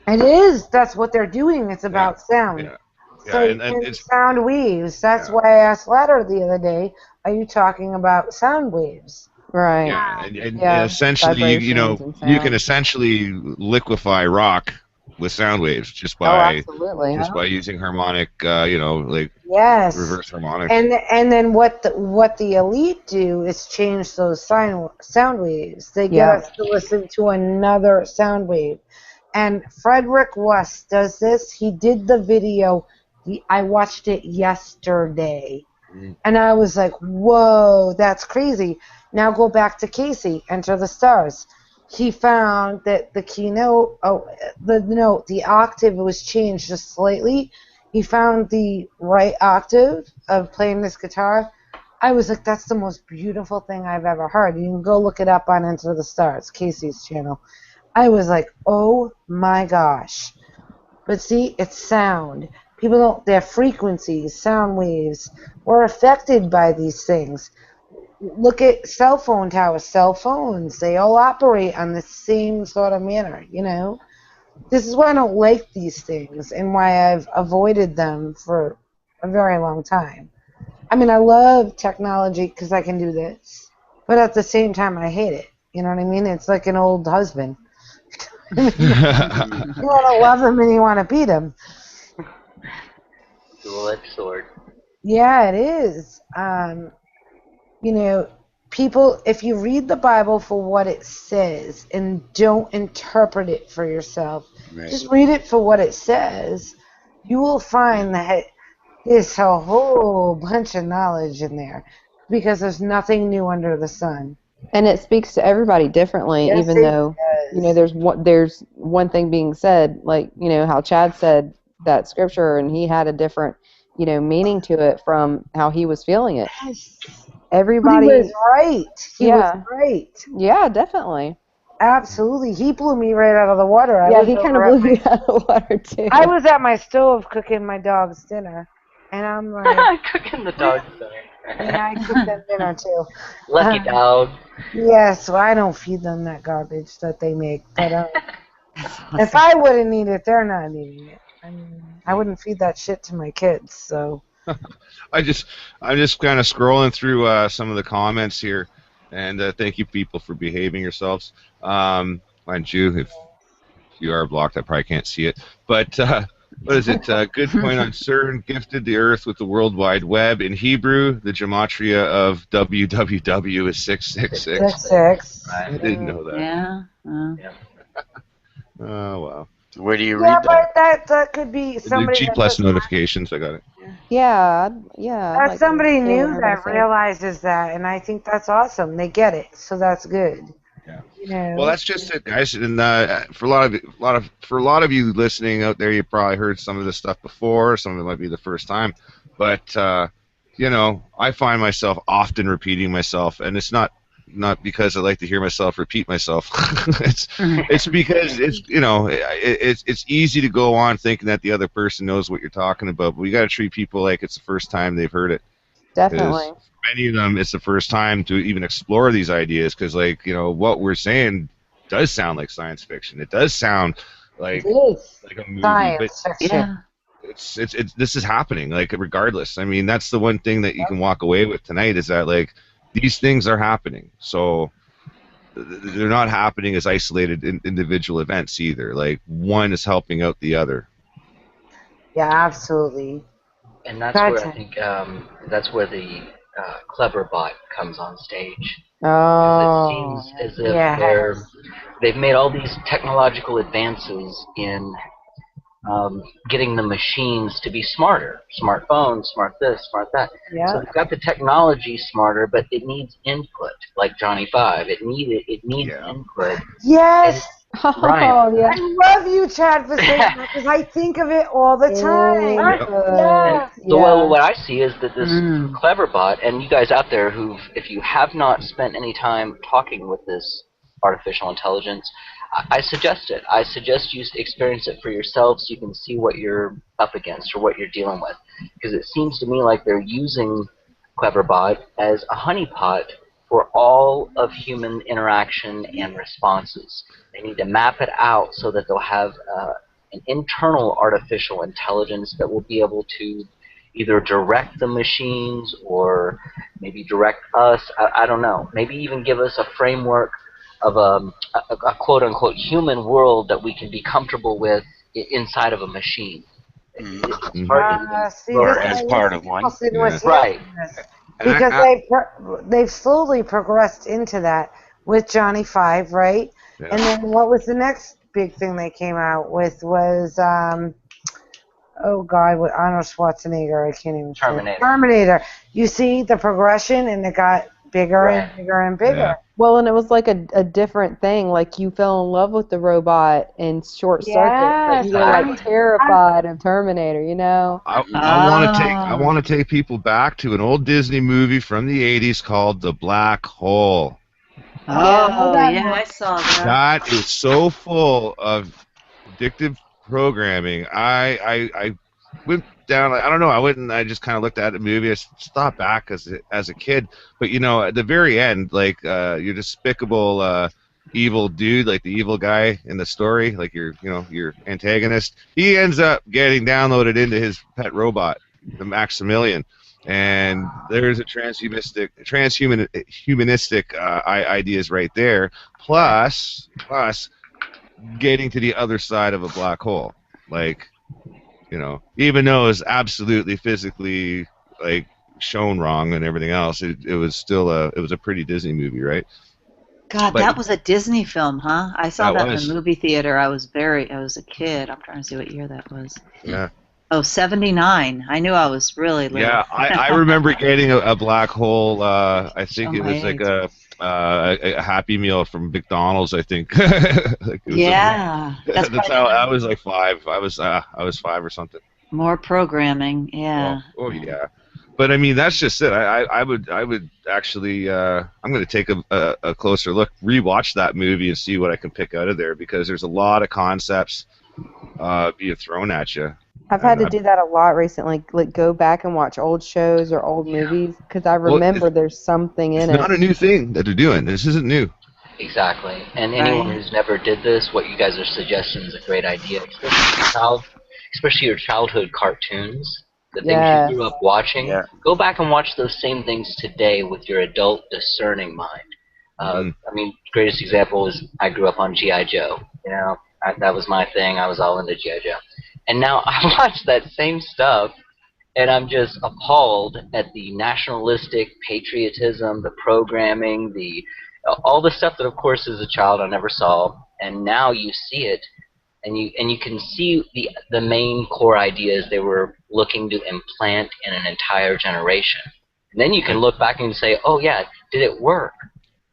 It is. That's what they're doing. It's about sound. Yeah. So and it's sound waves. That's why I asked Ladder the other day, are you talking about sound waves? Right. Yeah, and essentially, you can essentially liquefy rock with sound waves just by by using harmonic, reverse harmonics. And then what the elite do is change those sound waves. They get us to listen to another sound wave. And Frederick West does this. He did the video. I watched it yesterday. And I was like, whoa, that's crazy. Now go back to Casey, Enter the Stars. He found that the keynote, the octave was changed just slightly. He found the right octave of playing this guitar. I was like, that's the most beautiful thing I've ever heard. You can go look it up on Enter the Stars, Casey's channel. I was like, oh my gosh. But see, it's sound. People don't, their frequencies, sound waves, we're affected by these things. Look at cell phone towers, cell phones. They all operate on the same sort of manner, This is why I don't like these things and why I've avoided them for a very long time. I mean, I love technology because I can do this, but at the same time, I hate it. You know what I mean? It's like an old husband. You want to love him and you want to beat him. Dual-edged sword. Yeah, it is. People, if you read the Bible for what it says and don't interpret it for yourself, just read it for what it says, you will find that there's a whole bunch of knowledge in there because there's nothing new under the sun. And it speaks to everybody differently, even though, there's one thing being said, like, how Chad said that scripture and he had a different, meaning to it from how he was feeling it. Yes. Everybody was right. He was right. Yeah, definitely. Absolutely. He blew me right out of the water. He kind of blew you out of the water, too. I was at my stove cooking my dog's dinner, and I'm like... Cooking the dog's dinner. Yeah, I cooked them dinner, too. Lucky dog. Yes, well, I don't feed them that garbage that they make, but if I wouldn't eat it, they're not eating it. I mean, I wouldn't feed that shit to my kids, so... I'm just kind of scrolling through some of the comments here, and thank you people for behaving yourselves. Mind you, if you are blocked, I probably can't see it. But what is it? Good point on CERN gifted the Earth with the World Wide Web. In Hebrew, the gematria of www is 666. 666. I didn't know that. Yeah. Oh wow. Where do you read that? Yeah, but that could be somebody. G plus notifications. I got it. Yeah. That's like somebody new that realizes that, and I think that's awesome. They get it, so that's good. Yeah. Well, that's just it, guys. And for a lot of you listening out there, you probably heard some of this stuff before. Some of it might be the first time, but you know, I find myself often repeating myself, and it's not because I like to hear myself repeat myself. it's because it's, you know, it's easy to go on thinking that the other person knows what you're talking about, but we got to treat people like it's the first time they've heard it. Definitely. For many of them, it's the first time to even explore these ideas, because, like, you know, what we're saying does sound like science fiction. It does sound like a movie, science but fiction. it's this is happening, like, regardless. I mean, that's the one thing that you can walk away with tonight, is that, like, these things are happening. So they're not happening as isolated individual events either. Like, one is helping out the other. Yeah, absolutely. And that's where I think that's where the clever bot comes on stage. Oh. It seems as if they've made all these technological advances in getting the machines to be smarter. Smartphones, smart this, smart that. Yeah. So they've got the technology smarter, but it needs input, like Johnny Five. It needs input. Yes. Right. Oh, yeah. I love you, Chad, for saying that, because I think of it all the time. Yeah. So what I see is that this clever bot, and you guys out there if you have not spent any time talking with this artificial intelligence, I suggest it. I suggest you experience it for yourself so you can see what you're up against or what you're dealing with. Because it seems to me like they're using Cleverbot as a honeypot for all of human interaction and responses. They need to map it out so that they'll have an internal artificial intelligence that will be able to either direct the machines or maybe direct us. I don't know. Maybe even give us a framework of a quote-unquote human world that we can be comfortable with inside of a machine. It's hard to as part of one. Right. Because they've slowly progressed into that with Johnny Five, right? Yeah. And then what was the next big thing they came out with was, oh God, with Arnold Schwarzenegger, I can't even say. Terminator. You see the progression, and it got bigger and bigger and bigger. Yeah. Well, and it was like a different thing. Like, you fell in love with the robot in Short Circuit, but you were like terrified of Terminator. You know. I want to take people back to an old Disney movie from the '80s called The Black Hole. Oh, yeah, I saw that. That is so full of addictive programming. I went down. I don't know. I went and I just kind of looked at the movie. I stopped back as a kid. But, you know, at the very end, like, your despicable evil dude, like the evil guy in the story, like your antagonist, he ends up getting downloaded into his pet robot, the Maximilian. And there's a transhumanistic ideas right there. Plus getting to the other side of a black hole, like, you know, even though it's absolutely physically, like, shown wrong and everything else, it was still a pretty Disney movie, right? God, that was a Disney film, huh? I saw that in the movie theater. I was a kid. I'm trying to see what year that was. Yeah. Oh, 79. I knew I was really little. Yeah, I remember getting a black hole. I think it was like a Happy Meal from McDonald's, I think. That's how I was, like 5. I was 5 or something. More programming, yeah. Oh yeah, but I mean, that's just it. I would actually I'm going to take a closer look, rewatch that movie, and see what I can pick out of there, because there's a lot of concepts being thrown at you. I've had to do that a lot recently, like go back and watch old shows or old movies, because I remember there's something in it. It's not a new thing that they're doing. This isn't new. Exactly. And anyone who's never did this, what you guys are suggesting is a great idea, especially your childhood cartoons, the things you grew up watching. Yeah. Go back and watch those same things today with your adult discerning mind. I mean, greatest example is I grew up on G.I. Joe. You know, that was my thing. I was all into G.I. Joe. And now I watch that same stuff, and I'm just appalled at the nationalistic patriotism, the programming, all the stuff that, of course, as a child I never saw. And now you see it, and you can see the main core ideas they were looking to implant in an entire generation. And then you can look back and say, oh yeah, did it work?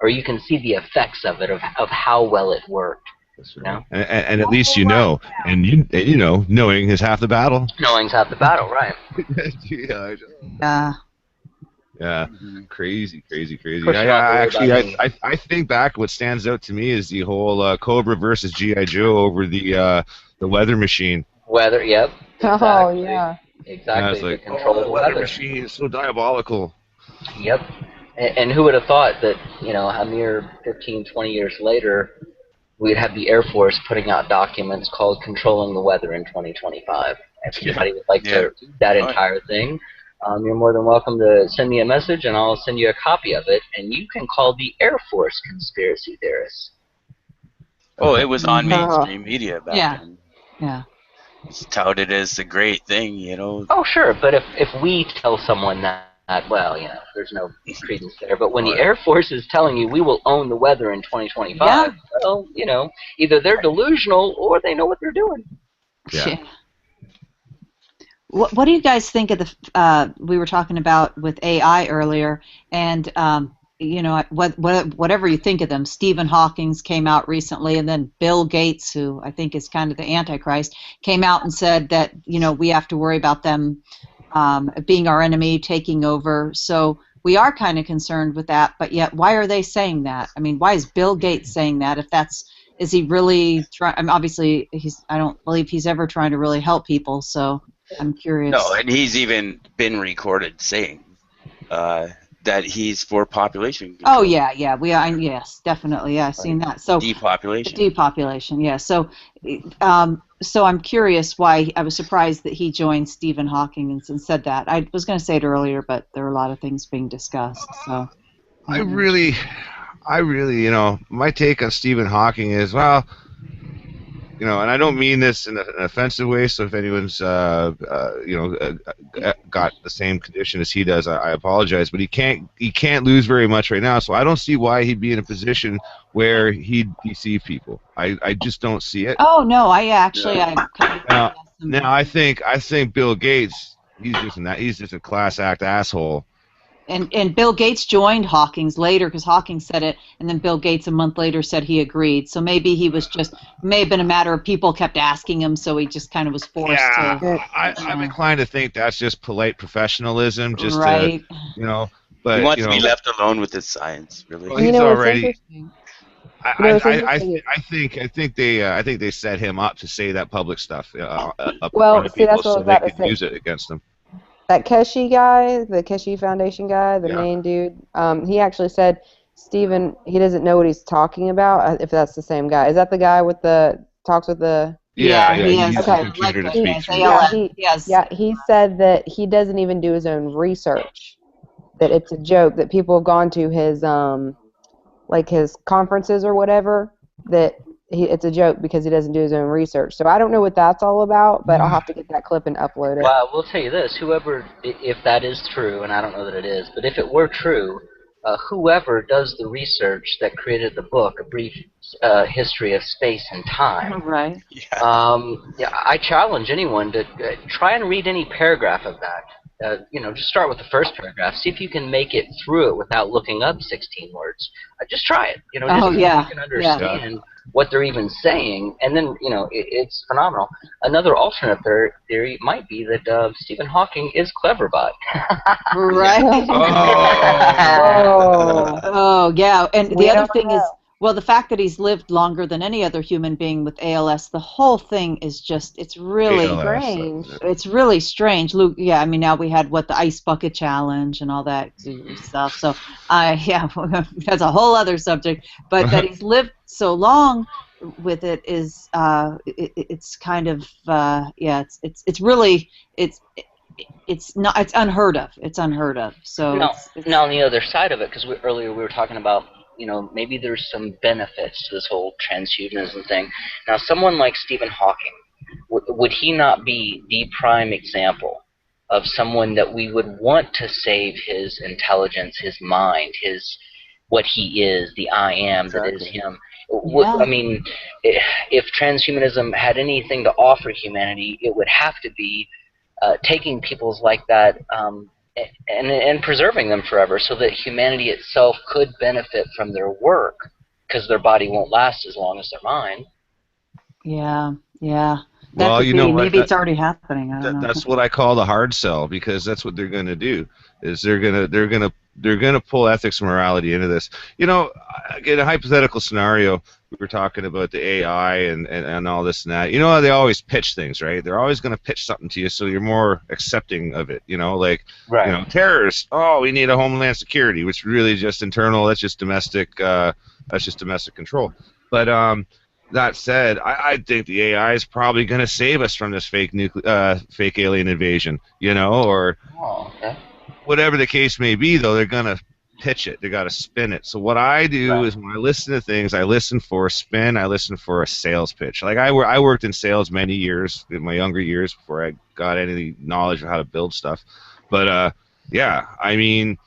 or you can see the effects of it, of how well it worked. You know? And at least you know, and you know, knowing is half the battle. Knowing's half the battle, right? Yeah. Yeah, crazy. I think back. What stands out to me is the whole Cobra versus GI Joe over the weather machine. Weather, yep. Exactly. Oh yeah. Exactly. Yeah, it's like, the weather machine is so diabolical. Yep. And who would have thought that, you know, a mere 15, 20 years later, we'd have the Air Force putting out documents called Controlling the Weather in 2025. If anybody would like to read that entire thing, you're more than welcome to send me a message, and I'll send you a copy of it, and you can call the Air Force conspiracy theorists. Oh, it was on mainstream media back then. Yeah. It's touted as a great thing, you know. Oh, sure, but if we tell someone that, well, you know, there's no credence there. But when the Air Force is telling you we will own the weather in 2025, well, you know, either they're delusional or they know what they're doing. Yeah. What do you guys think of the? We were talking about with AI earlier, and you know, whatever you think of them, Stephen Hawking came out recently, and then Bill Gates, who I think is kind of the Antichrist, came out and said that, you know, we have to worry about them being our enemy, taking over. So we are kind of concerned with that, but yet why are they saying that? I mean, why is Bill Gates saying that? If that's, is he really trying? I mean, obviously, I don't believe he's ever trying to really help people. So I'm curious. No, and he's even been recorded saying that he's for population control. Oh yeah, yes, definitely, yeah, I've seen that. So depopulation, yeah. So, so I'm curious why. I was surprised that he joined Stephen Hawking and said that. I was going to say it earlier, but there were a lot of things being discussed. So, I really, you know, my take on Stephen Hawking is, well, you know, and I don't mean this in an offensive way, so if anyone's, you know, got the same condition as he does, I apologize, but he can't lose very much right now, so I don't see why he'd be in a position where he'd deceive people. I just don't see it. Oh, no, I kind of now I think Bill Gates, he's just a class act asshole. And Bill Gates joined Hawkins later because Hawkins said it, and then Bill Gates a month later said he agreed. So maybe he was just, may have been a matter of people kept asking him, so he just kind of was forced to. I'm inclined to think that's just polite professionation, just right. To, you know. But he wants to be left alone with his science, really. Well, he's already. I think they set him up to say that public stuff. Well, see, that's what I was about to say. Use it against them. That Keshe guy, the Keshe Foundation guy, the main dude, he actually said Stephen, he doesn't know what he's talking about, if that's the same guy. Is that the guy with the, talks with the... Yeah, he said that he doesn't even do his own research, that it's a joke, that people have gone to his, like his conferences or whatever, that it's a joke because he doesn't do his own research. So I don't know what that's all about, but I'll have to get that clip and upload it. Well, we'll tell you this. Whoever, if that is true, and I don't know that it is, but if it were true, whoever does the research that created the book, A Brief History of Space and Time, right? I challenge anyone to try and read any paragraph of that. You know, just start with the first paragraph. See if you can make it through it without looking up 16 words. Just try it. You know, just so you can understand what they're even saying, and then, you know, it's phenomenal. Another alternate theory might be that Stephen Hawking is Cleverbot. Right. Oh, yeah. And the other thing is, well, the fact that he's lived longer than any other human being with ALS, the whole thing is just, it's really strange. It's really strange. Luke, yeah, I mean, now we had, the Ice Bucket Challenge and all that stuff. So, that's a whole other subject. But that he's lived so long with it is, it's kind of, it's really, it's not, it's unheard of. It's unheard of. So now on the other side of it, because earlier we were talking about, you know, maybe there's some benefits to this whole transhumanism thing. Now, someone like Stephen Hawking, would he not be the prime example of someone that we would want to save his intelligence, his mind, what he is, the I am that is him? Yeah. I mean, if transhumanism had anything to offer humanity, it would have to be taking people's like that, and preserving them forever so that humanity itself could benefit from their work because their body won't last as long as their mind. Yeah, yeah. That Well, could you be. know what? Maybe it's already happening. I don't know. That's what I call the hard sell, because that's what they're going to do. Is they're gonna pull ethics and morality into this. You know, in a hypothetical scenario, we were talking about the AI and all this and that. You know how they always pitch things, right? They're always going to pitch something to you so you're more accepting of it. You know, like Right. you know, terrorists. Oh, we need a homeland security, which really just internal. That's just domestic. That's just domestic control. But that said, I think the AI is probably going to save us from this fake alien invasion, you know, or Okay. whatever the case may be. Though they're going to pitch it, they got to spin it. So what I do is when I listen to things, I listen for a spin, I listen for a sales pitch. Like I worked in sales many years in my younger years before I got any knowledge of how to build stuff. But yeah, I mean,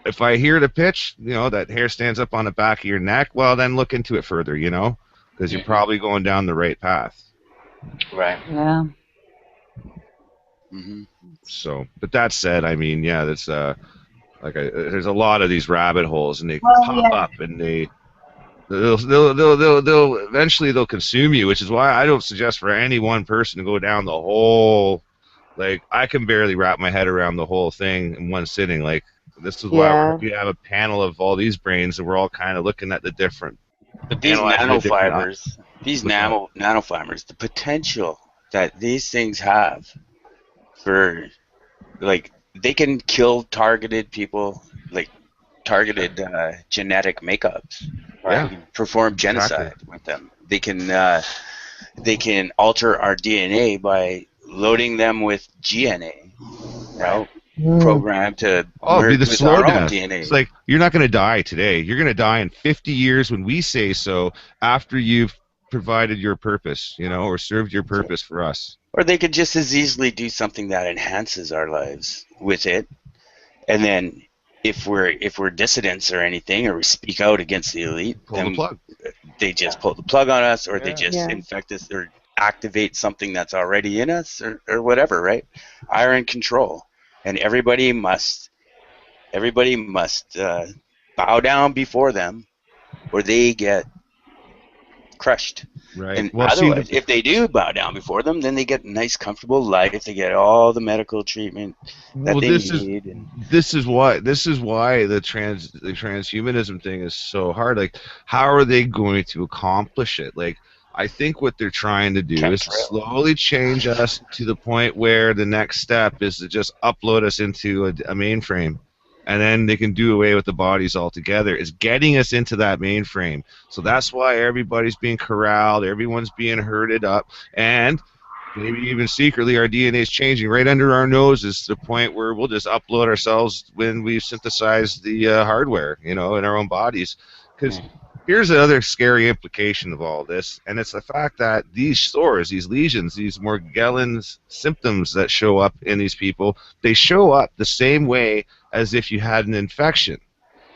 if I hear the pitch, you know, that hair stands up on the back of your neck, well, then look into it further, you know, because you're probably going down the right path. Right. Yeah. Mm-hmm. So, but that said, I mean, yeah, that's there's a lot of these rabbit holes, and they pop up, and they'll eventually they'll consume you, which is why I don't suggest for any one person to go down the whole. Like, I can barely wrap my head around the whole thing in one sitting. Like, this is why we have a panel of all these brains, and we're all kind of looking at the different. But these nanofibers, nanofibers, the potential that these things have for, like, they can kill targeted people, like targeted genetic makeups. Right? They can perform genocide with them. They can alter our DNA by loading them with GNA. You know, programmed to merge with our own DNA. It's like, you're not going to die today. You're going to die in 50 years when we say so, after you've provided your purpose, you know, or served your purpose for us. Or they could just as easily do something that enhances our lives with it, and then if we're dissidents or anything, or we speak out against the elite, pull the plug. They just pull the plug on us, or they just infect us, or activate something that's already in us, or whatever, right? Are in control, and everybody must bow down before them, or they get crushed. Right. And otherwise, if they do bow down before them, then they get a nice, comfortable life. They get all the medical treatment that they need. This is why the transhumanism thing is so hard. Like, how are they going to accomplish it? Like, I think what they're trying to do is slowly change us to the point where the next step is to just upload us into a mainframe. And then they can do away with the bodies altogether. It's getting us into that mainframe. So that's why everybody's being corralled, everyone's being herded up, and maybe even secretly our DNA is changing right under our noses to the point where we'll just upload ourselves when we've synthesized the hardware, you know, in our own bodies. Because here's the other scary implication of all this, and it's the fact that these sores, these lesions, these Morgellons symptoms that show up in these people, they show up the same way as if you had an infection,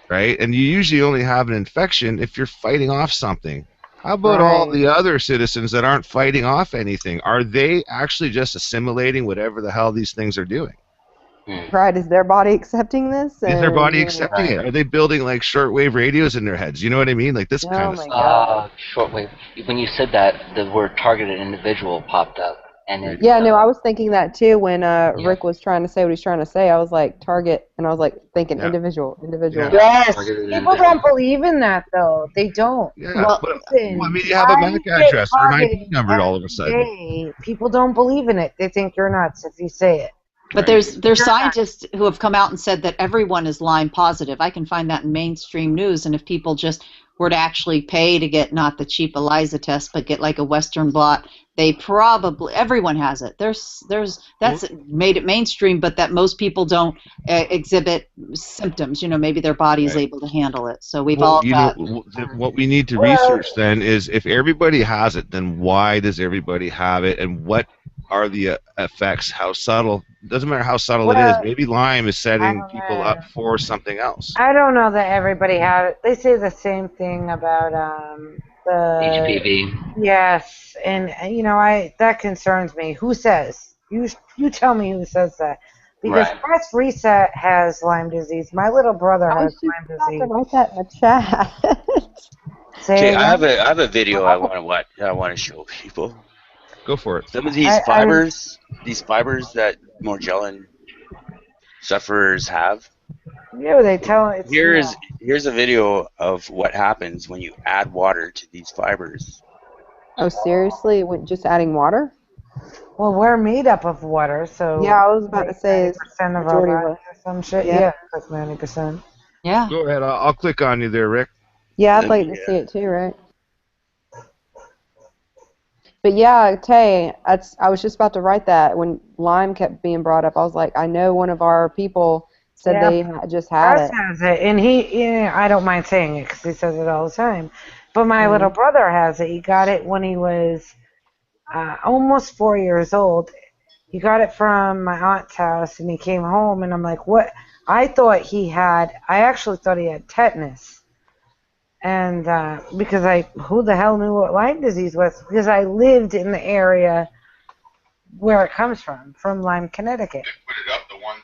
right? And you usually only have an infection if you're fighting off something. How about all the other citizens that aren't fighting off anything? Are they actually just assimilating whatever the hell these things are doing? Right, is their body accepting this? Is their body accepting it? Are they building like shortwave radios in their heads? You know what I mean? Like this kind of stuff. Shortwave. When you said that, the word targeted individual popped up. And yeah, no, I was thinking that too when Rick was trying to say what he's trying to say. I was like, target, and I was like thinking individual. Yes, people don't believe in that though. They don't. Well, I mean, you have a MAC address or an IP number all of a sudden. People don't believe in it. They think you're nuts if you say it. But there's scientists who have come out and said that everyone is Lyme positive. I can find that in mainstream news, and if people just were to actually pay to get not the cheap ELISA test, but get like a Western blot, they probably, everyone has it. That's made it mainstream, but that most people don't exhibit symptoms. You know, maybe their body is able to handle it. So we've all got. What we need to research then is, if everybody has it, then why does everybody have it, and what are the effects? How subtle? Doesn't matter how subtle it is. Maybe Lyme is setting people up for something else. I don't know that everybody had it. They say the same thing about the HPV. Yes, and you know, that concerns me. Who says? You tell me who says that. Because Right. Press Reset has Lyme disease. My little brother I has was just Lyme about to disease. write that in the chat. Say Okay, I have again? a video I want to show people. Go for it. Some of these fibers that Morgellon sufferers have. Yeah, they tell it's Here's a video of what happens when you add water to these fibers. Oh, seriously? Just adding water? Well, we're made up of water, so Yeah, I was about to say it's 90% of our majority of body us. or some shit. Yeah. Yeah, it's like 90%. Yeah. Go ahead. I'll click on you there, Rick. Yeah, I'd like to see it too, right? But yeah, Tay, I was just about to write that when Lyme kept being brought up. I was like, I know one of our people said they just had Russ it. has it, and I don't mind saying it because he says it all the time. But my little brother has it. He got it when he was almost 4 years old. He got it from my aunt's house, and he came home, and I'm like, what? I actually thought he had tetanus. And because who the hell knew what Lyme disease was? Because I lived in the area where it comes from Lyme, Connecticut. Put it up, the one.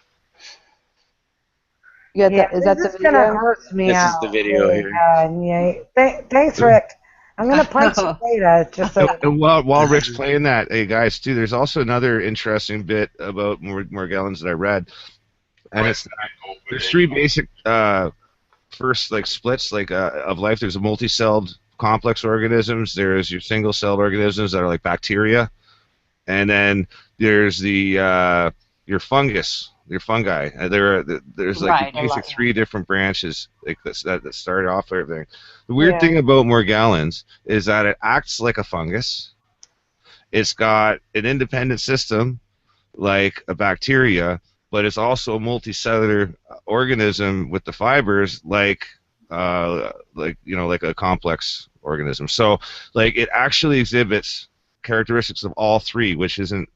Is that the video? Gonna hurt me This out is the video really here. bad. Yeah. Thanks, Rick. I'm gonna punch you later. Just so. And while Rick's playing that, hey guys, too, there's also another interesting bit about Morgellons that I read, and it's there's three basic first splits of life. There's a multi-celled complex organisms. There's your single-celled organisms that are like bacteria, and then there's the your fungus. Your fungi. There's like basic three different branches that start off everything. The weird thing about Morgellons is that it acts like a fungus. It's got an independent system like a bacteria, but it's also a multicellular organism with the fibers like a complex organism. So it actually exhibits characteristics of all three, which isn't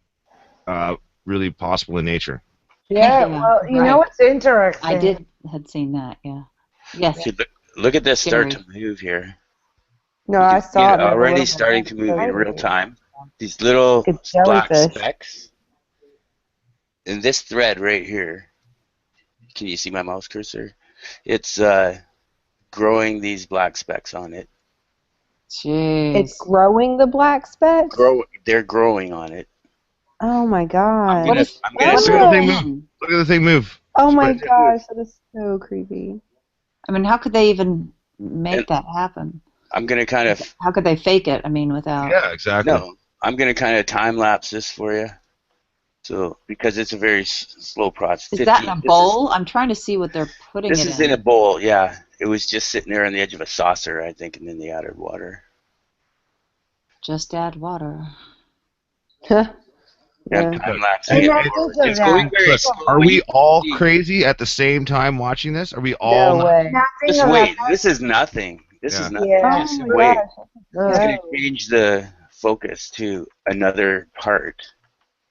really possible in nature. Yeah, well, you know what's interesting? I had seen that, yeah. Yes. Look at this start to move here. No, I saw it. Already starting to move in real time. These little black specks. And this thread right here, can you see my mouse cursor? It's growing these black specks on it. Jeez. It's growing the black specks? They're growing on it. Oh my god. Look at the thing move. Oh my gosh, that is so creepy. I mean, how could they even make that happen? I'm going to kind of... How could they fake it? I mean, without... Yeah, exactly. No, I'm going to kind of time-lapse this for you. So, because it's a very slow process. Is that in a bowl? I'm trying to see what they're putting it in. This is in a bowl, yeah. It was just sitting there on the edge of a saucer, I think, and then they added water. Just add water. Yeah, time-lapsing it's going very slow. Are we all crazy at the same time watching this? Are we all? No way. Just wait. This is nothing. This is nothing. Yeah. Just wait. It's going to change the focus to another part.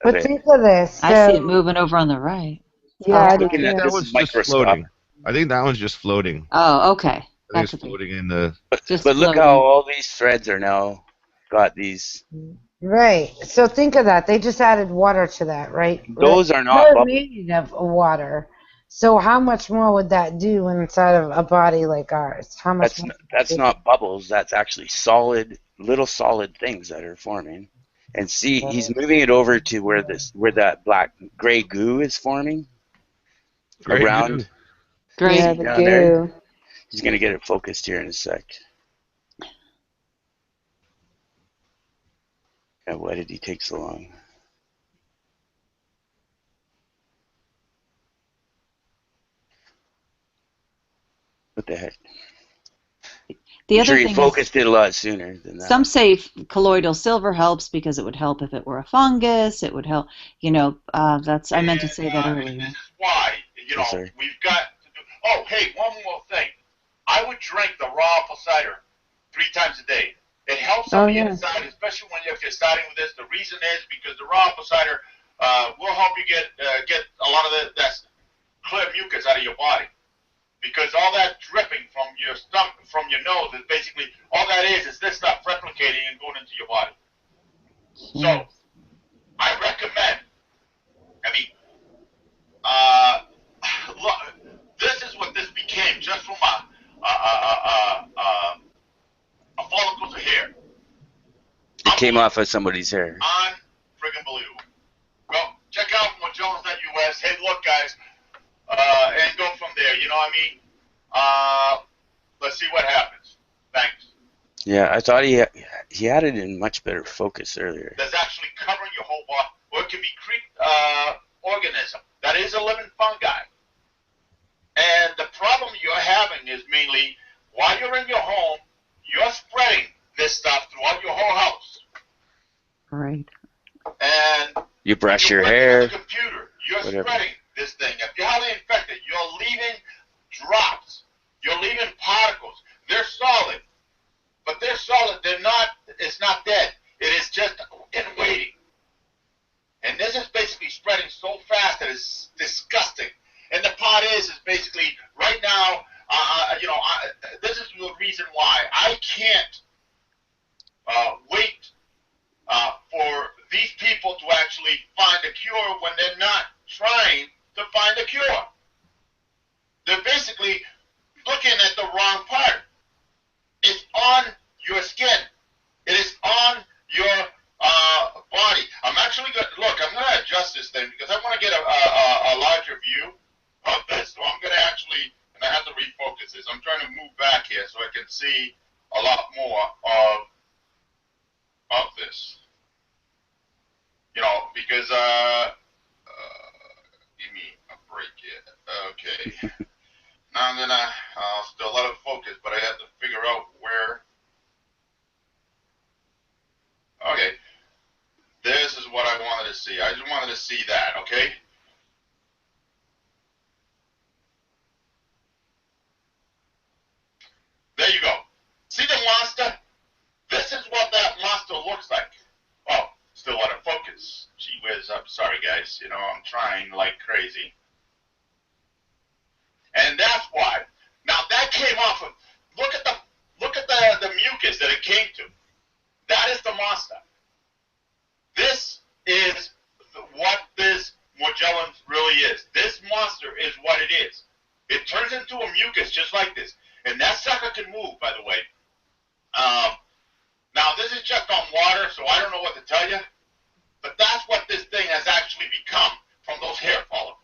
But think of this. I see it moving over on the right. Yeah, I do. That one's just floating. I think that one's just floating. Oh, okay. I think it's floating in the. But look how all these threads are now got these. Right. So think of that. They just added water to that, right? Those are not They're made of water. So how much more would that do inside of a body like ours? How much? That's not bubbles. That's actually little solid things that are forming. And see, he's moving it over to where that black gray goo is forming around. Gray the down goo. there. He's gonna get it focused here in a sec. And why did he take so long? What the heck? The I'm other sure he thing focused it a lot sooner than that. Some say colloidal silver helps because it would help if it were a fungus. It would help, I meant to say that earlier. This is why, we've got to do. Oh, hey, one more thing. I would drink the raw apple cider 3 times a day. It helps on the inside, especially if you're starting with this. The reason is because the raw apple cider will help you get a lot of that clear mucus out of your body. Because all that dripping from your stomach, from your nose, is basically all that is this stuff replicating and going into your body. So, I recommend. I mean, look, this is what this became just from a follicles of hair. It came off of somebody's hair. Unfriggin' believable. Well, check out Magellan's.us. Hey, look, guys, and go from there. You know what I mean? Let's see what happens. Thanks. Yeah, I thought he had it in much better focus earlier. That's actually covering your whole body. Or it can be organism. That is a living fungi. And the problem you're having is mainly while you're in your home, you're spreading this stuff throughout your whole house. Right. And you brush your working hair. on the computer, you're whatever. spreading this thing. If you're highly infected, you're leaving drops. You're leaving particles. They're solid. But they're solid. They're not, it's not dead. It is just in waiting. And this is basically spreading so fast that it's disgusting. And the part is basically right now, this is the reason why I can't wait for these people to actually find a cure when they're not trying to find a cure. They're basically looking at the wrong part. It's on your skin. It is on your body. I'm actually going to, look, I'm going to adjust this thing because I want to get a larger view of this. So I'm going to actually, and I have to refocus this. I'm trying to move back here so I can see a lot more of this. You know, because, give me a break here. Okay. Now I'm going to still let it focus, but I have to figure out where. Okay. This is what I wanted to see. I just wanted to see that, okay? There you go. See the monster? This is what that monster looks like. Oh, still let it focus. Gee whiz, I'm sorry guys. You know, I'm trying like crazy. And that's why. Now that came off of, look at the mucus that it came to. That is the monster. This is what this Morgellons really is. This monster is what it is. It turns into a mucus just like this. And that sucker can move, by the way. Now, this is just on water, so I don't know what to tell you. But that's what this thing has actually become from those hair follicles.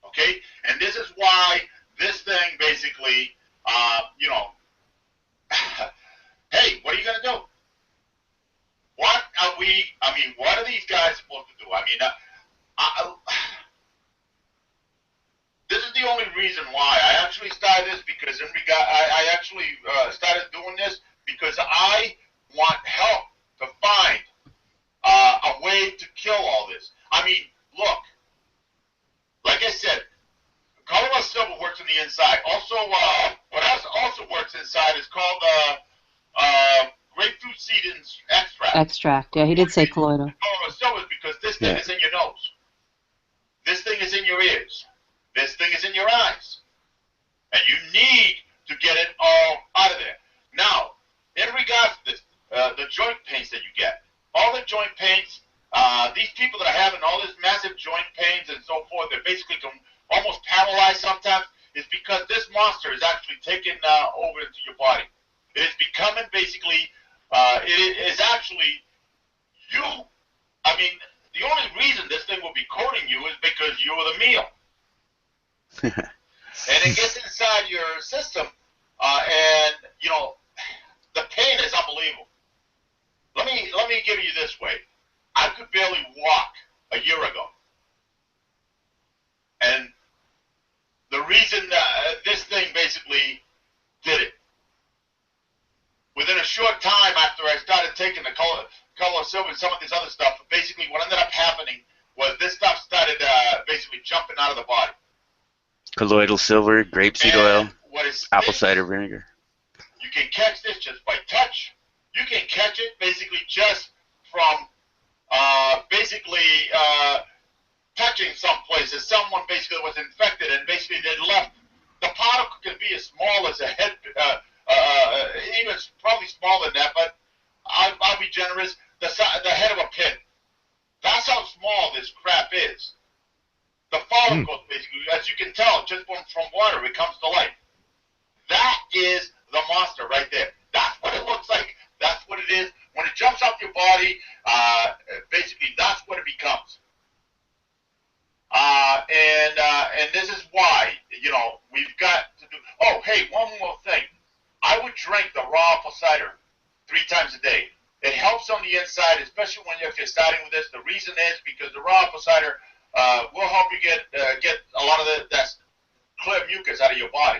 Okay? And this is why this thing basically, hey, what are you going to do? What are these guys supposed to do? I mean, this is the only reason why I actually started this because I actually started doing this because I want help to find a way to kill all this. I mean, look, like I said, colorless silver works on the inside. Also, what else also works inside is called grapefruit seed extract. Extract, yeah, he did say colloidal. Colorless silver is because this thing is in your nose. This thing is in your ears. This thing is in your eyes. And you need to get it all out of there. Now, in regards to this, the joint pains that you get, all the joint pains, these people that are having all this massive joint pains and so forth, they're basically almost paralyzed sometimes, is because this monster is actually taking over into your body. It is becoming basically, it is actually you. I mean, the only reason this thing will be coating you is because you are the meal. And it gets inside your system, and, you know, the pain is unbelievable. Let me give you this way. I could barely walk a year ago. And the reason this thing basically did it, within a short time after I started taking the color silver and some of this other stuff, basically what ended up happening was this stuff started basically jumping out of the body. Colloidal silver, grapeseed oil, apple cider vinegar. You can catch this just by touch. You can catch it basically just from touching some places. Someone basically was infected and basically they left. The particle can be as small as a head, even probably smaller than that, but I'll be generous. The head of a pin. That's how small this crap is. The as you can tell, just from water, it comes to life. That is the monster right there. That's what it looks like. That's what it is. When it jumps off your body, basically that's what it becomes. And this is why, we've got to do. Oh, hey, one more thing. I would drink the raw apple cider 3 times a day. It helps on the inside, especially if you're starting with this. The reason is because the raw apple cider will help you get a lot of that clear mucus out of your body.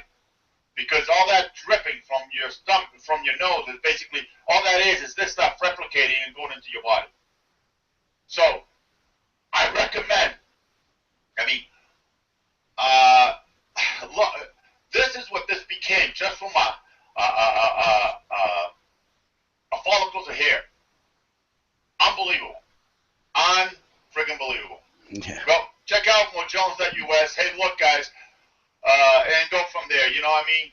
Because all that dripping from your stomach, from your nose, is basically, all that is this stuff replicating and going into your body. So, I recommend, look, this is what this became just from a follicles of hair. Unbelievable. Unfriggin' believable. Yeah. Well, check out mojones.us. Hey, look, guys. And go from there, you know what I mean?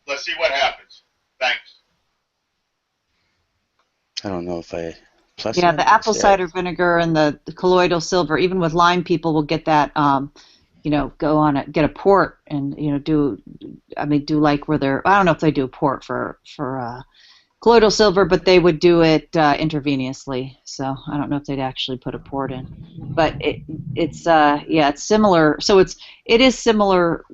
Let's see what happens. Thanks. I don't know if I... Plus yeah, the apple cider vinegar and the colloidal silver, even with Lyme people will get that, go on it, get a port and, do like where they're, I don't know if they do a port for colloidal silver, but they would do it intravenously. So I don't know if they'd actually put a port in, but it's similar. So it is similar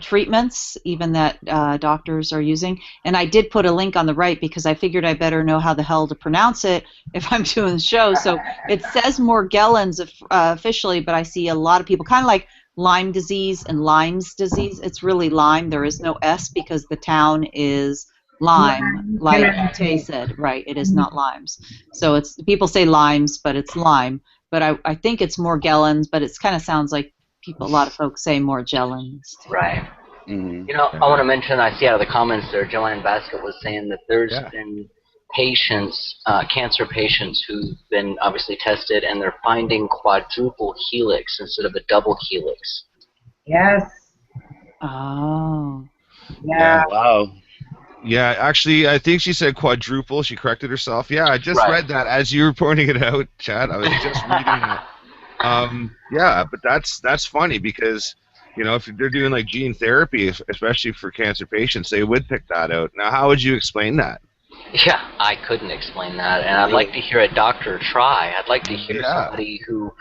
treatments even that doctors are using. And I did put a link on the right because I figured I better know how the hell to pronounce it if I'm doing the show. So it says Morgellons officially, but I see a lot of people kind of like Lyme disease and Lyme's disease. It's really Lyme. There is no S because the town is Lyme, like Tay said, right? It is not Lyme's. So it's people say Lyme's, but it's Lyme. But I think it's Morgellons, but it kind of sounds like a lot of folks say Morgellons. Right. Mm-hmm. I want to mention, I see out of the comments there, Joanne Basket was saying that there's been patients, cancer patients who've been obviously tested, and they're finding quadruple helix instead of a double helix. Yes. Oh. Yeah. Wow. Yeah, actually, I think she said quadruple. She corrected herself. Yeah, I just read that as you were pointing it out, Chad. I was just reading that. Yeah, but that's funny because, if they're doing like gene therapy, especially for cancer patients, they would pick that out. Now, how would you explain that? Yeah, I couldn't explain that, and I'd like to hear a doctor try. I'd like to hear somebody who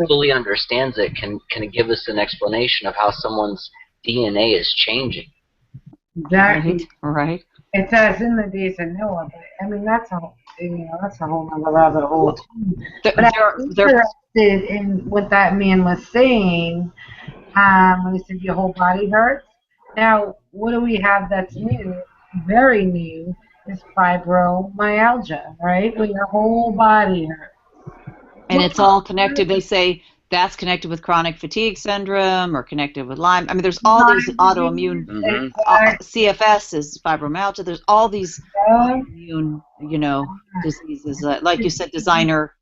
fully understands it can give us an explanation of how someone's DNA is changing. Exactly. Right. It says in the days of Noah, but that's a whole other rabbit hole. But I'm interested in what that man was saying when he said your whole body hurts. Now, what do we have that's new, very new, is fibromyalgia, right? Where your whole body hurts. And it's all connected. They say that's connected with chronic fatigue syndrome or connected with Lyme. There's all these autoimmune. CFS is fibromyalgia. There's all these autoimmune, diseases. Like you said, designer.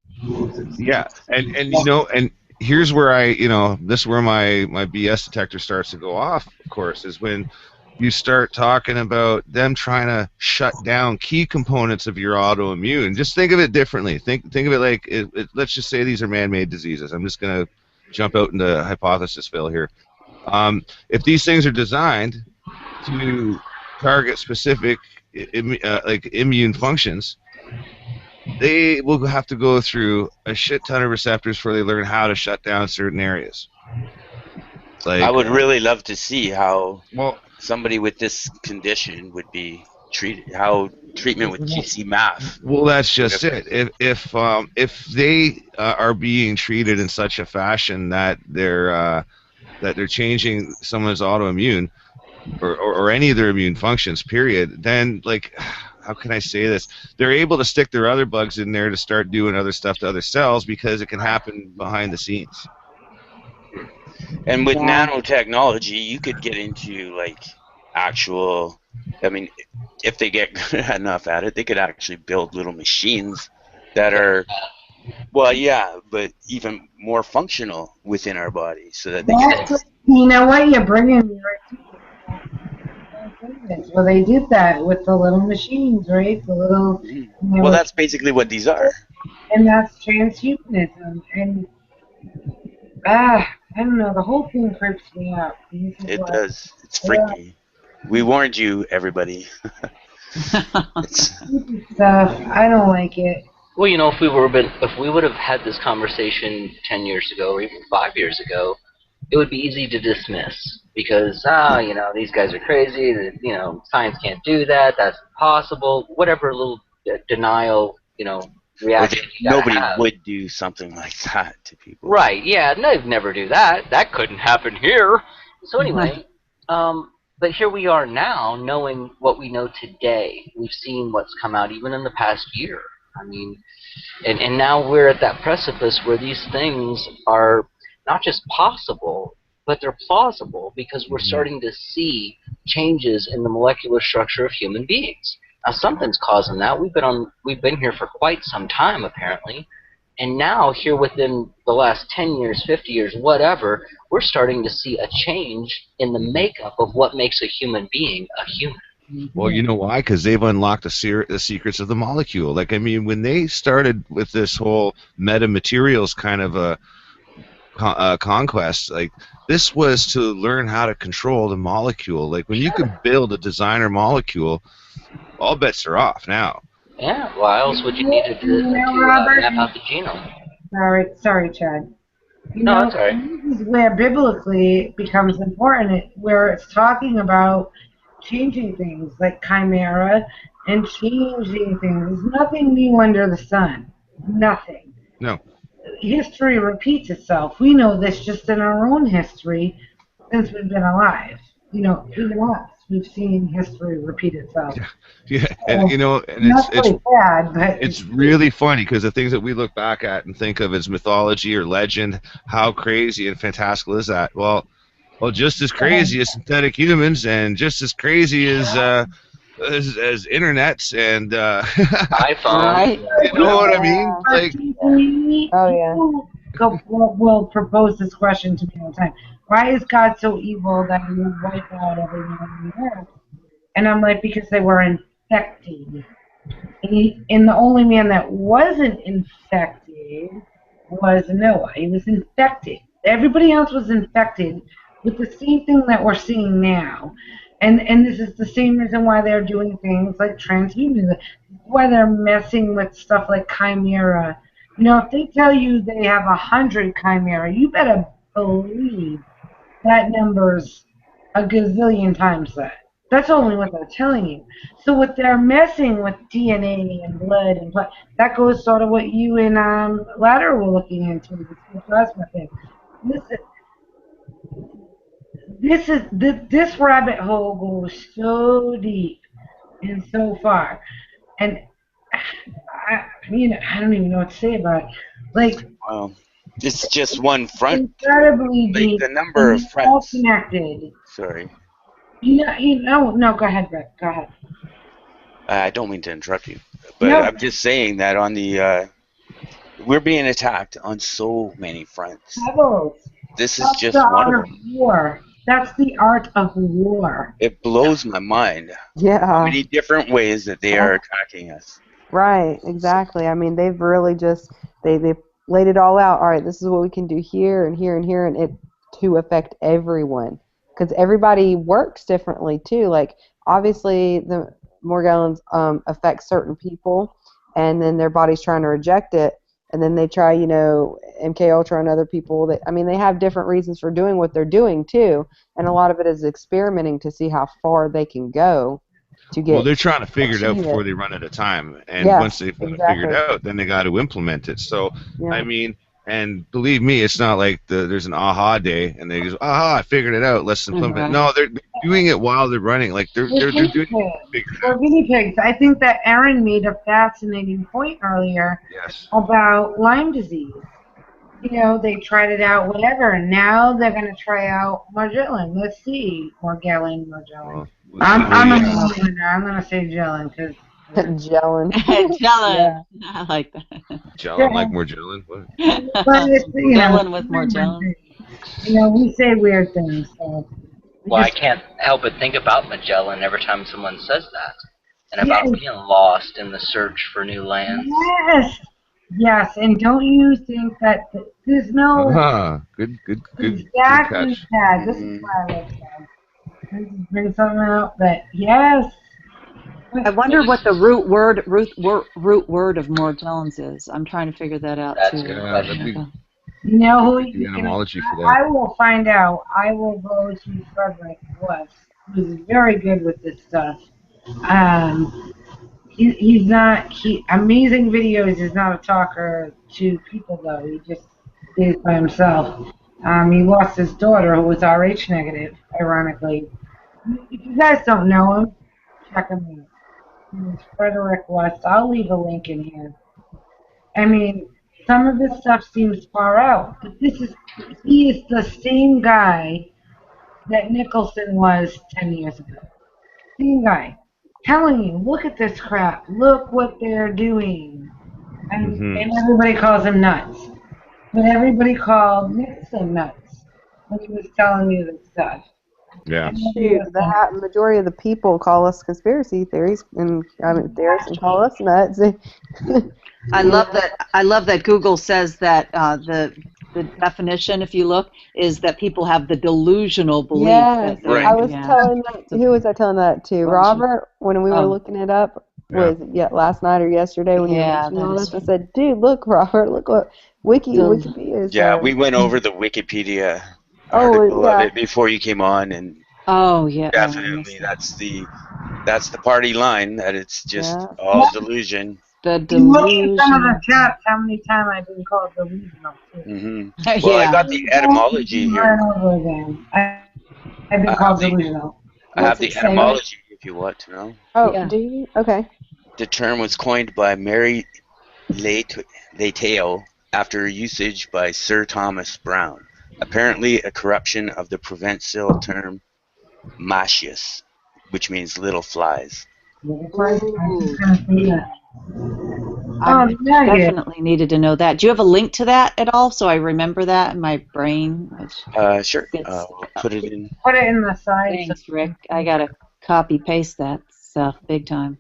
Yeah, and here's where this is where my BS detector starts to go off. Of course, is when you start talking about them trying to shut down key components of your autoimmune. Just think of it differently. Think of it like, let's just say these are man-made diseases. I'm just going to jump out into hypothesis fill here. If these things are designed to target specific immune functions, they will have to go through a shit ton of receptors before they learn how to shut down certain areas. I would really love to see how somebody with this condition would be treated. How treatment with GC-MAF. Well, that's just it. If they are being treated in such a fashion that they're changing someone's autoimmune or any of their immune functions, period, then how can I say this? They're able to stick their other bugs in there to start doing other stuff to other cells because it can happen behind the scenes. And with nanotechnology, you could get into actual. If they get good enough at it, they could actually build little machines that are, but even more functional within our body, so that they can. You know what? You're bringing me right to. Well, they did that with the little machines, right? The little. Well, that's basically what these are. And that's transhumanism, and I don't know. The whole thing creeps me out. It does. It's freaky. We warned you, everybody. Stuff. I don't like it. Well, you know, if we would have had this conversation 10 years ago or even 5 years ago, it would be easy to dismiss because you know, these guys are crazy. You know, science can't do that. That's impossible. Whatever little denial, you know, reaction you gotta Nobody have. would do something like that to people. Right? Yeah, they'd never do that. That couldn't happen here. So anyway, but here we are now, knowing what we know today. We've seen what's come out even in the past year. I mean, and now we're at that precipice where these things are not just possible, but they're plausible because we're starting to see changes in the molecular structure of human beings. Now, something's causing that. We've been here for quite some time, apparently, and now here within the last 10 years, 50 years, whatever, we're starting to see a change in the makeup of what makes a human being a human. Well, you know why? Because they've unlocked the secrets of the molecule. Like, I mean, when they started with this whole metamaterials kind of a conquest, like, this was to learn how to control the molecule. Like, when you can build a designer molecule, all bets are off now. Yeah, why else would you need to map out the genome? Sorry, Chad. No, that's all right. This is where biblically it becomes important, where it's talking about changing things like chimera and changing things. There's nothing new under the sun. Nothing. No. History repeats itself. We know this just in our own history since we've been alive. You know, even us, we've seen history repeat itself. Yeah, and you know, and it's really funny because the things that we look back at and think of as mythology or legend, how crazy and fantastical is that? Well, just as crazy as synthetic humans, and just as crazy as internets and iPhone. Right? You know what I mean? Like, will propose this question to me all the time. Why is God so evil that he would wipe out everyone on the earth? And I'm like, because they were infected. And the only man that wasn't infected was Noah. He was infected. Everybody else was infected with the same thing that we're seeing now. And this is the same reason why they're doing things like transhumanism, why they're messing with stuff like chimera. You know, if they tell you they have 100 chimera, you better believe that number's a gazillion times that. That's only what they're telling you. So what they're messing with DNA and blood and blood, that goes sort of what you and Ladder were looking into, the plasma thing. This rabbit hole goes so deep and so far, and I don't even know what to say about it. Like, well, it's just one front. Incredibly deep. The number of fronts. All connected. Sorry. No, go ahead, Brett. Go ahead. I don't mean to interrupt you, but I'm just saying that on the we're being attacked on so many fronts. This is just one of them. War. That's the art of war. It blows my mind. Yeah. How many different ways that they are attacking us. Right. Exactly. I mean, they've really just they've laid it all out. All right, this is what we can do here and here and here, and it to affect everyone. Because everybody works differently too. Like, obviously the Morgellons affect certain people, and then their body's trying to reject it, and then they try, MK Ultra on other people. That, I mean, they have different reasons for doing what they're doing too, and a lot of it is experimenting to see how far they can go to get. Well, they're trying to figure it out before they run out of time, and once they've figured it out, then they got to implement it. So, I mean. And believe me, it's not like there's an aha day and they just, I figured it out. Let's implement it. No, they're doing it while they're running. Like they're doing it. They're guinea pigs. I think that Aaron made a fascinating point earlier about Lyme disease. They tried it out, whatever, and now they're going to try out Morgellon. Let's see, Morgellon. I'm going to say Gellin because. Gellin. Gellin. Yeah. I like that. Gellin, like Morgellon? Gellin with Morgellon. We say weird things. So I can't help but think about Magellan every time someone says that. And about being lost in the search for new land. Yes. Yes, and don't you think that there's no Good exactly catch. that? This is why I love that. This is bring something out that yes. I wonder what the root word of Moore Jones is. I'm trying to figure that out That's too. a good Yeah, question. You know who that'd be you can? etymology for that. I will find out. I will go to Frederick West, who's very good with this stuff. He's not amazing videos. He's not a talker to people though. He just is by himself. He lost his daughter who was Rh negative. Ironically, if you guys don't know him, check him out. He's Frederick West. I'll leave a link in here. I mean, some of this stuff seems far out, but he is the same guy that Nicholson was 10 years ago. Same guy. Telling you, look at this crap. Look what they're doing. And everybody calls him nuts. But everybody called Nixon nuts when he was telling you this stuff. Yeah. Shoot, the majority of the people call us conspiracy theories, and theorists and call us nuts. I love that Google says that the definition, if you look, is that people have the delusional belief. Yes, that I was telling that. Who was I telling that to? Robert, when we were looking it up. Was last night or yesterday when you were mentioning all this? I said, "Dude, look, Robert, look what Wikipedia is." Yeah, we went over the Wikipedia article of it before you came on, and definitely that's the party line, that it's just all delusion. The delusion. Look at some of the chats. How many times I've been called delusional? Well, I got the etymology here. I've been called delusional. I have the etymology if you want to know. Oh, do you? Okay. The term was coined by Mary Leitao after usage by Sir Thomas Browne, apparently a corruption of the Provençal term "machius," which means little flies. I definitely needed to know that. Do you have a link to that at all, so I remember that in my brain? Sure. Put it in. Put it in the side. Thanks, Rick. I gotta copy paste that stuff big time.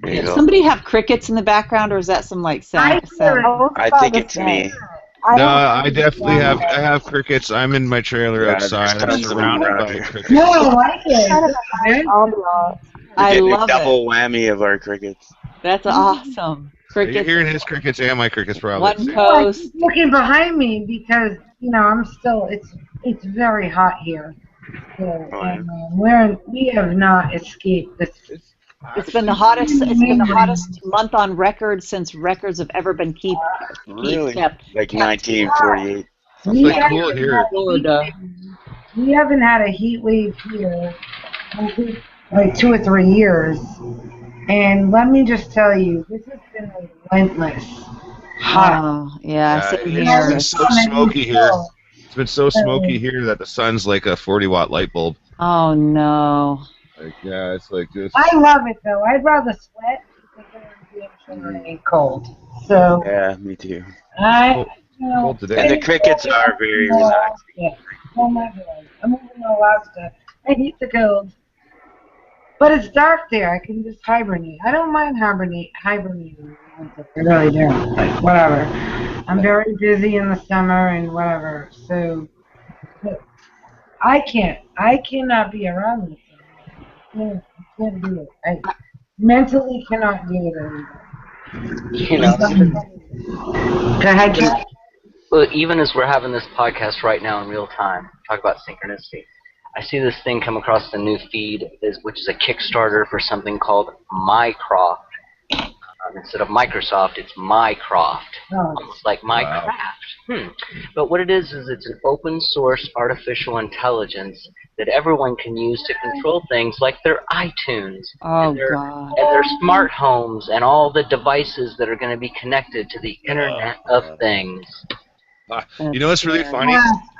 Does somebody have crickets in the background, or is that some sound? I think it's me. No, I definitely have. I have crickets. I'm in my trailer outside. I'm surrounded by crickets. No, I like it. I love it. Double whammy of our crickets. That's awesome. Crickets. You're hearing his crickets and my crickets probably. One coast. I'm looking behind me because I'm still. It's very hot here. So, we have not escaped this. It's been the hottest. It's been the hottest month on record since records have ever been kept. Really? Like 1948. It's like cool here. We haven't had a heat wave here in like 2 or 3 years, and let me just tell you, this has been relentless. Hot. Oh, yeah, same here. It's been so smoky here. It's been so smoky here that the sun's like a 40-watt light bulb. Oh no. It's like this. I love it though. I'd rather sweat because then I'm being sure it ain't cold. So. Yeah, me too. Cold today. And the crickets are very relaxing. Yeah. Oh my God. I'm moving to Alaska. I hate the cold. But it's dark there. I can just hibernate. I don't mind hibernating. I really don't. Like, whatever. I'm very busy in the summer and whatever. So, I cannot be around this. I can't do it. I mentally cannot do it anymore. Go ahead, Jack. Well, even as we're having this podcast right now in real time, talk about synchronicity. I see this thing come across the new feed, which is a Kickstarter for something called Mycroft. Instead of Microsoft, it's Mycroft, almost like Minecraft. But what it is it's an open source artificial intelligence that everyone can use to control things like their iTunes and their smart homes and all the devices that are going to be Ada to the Internet of Things. You know what's really funny?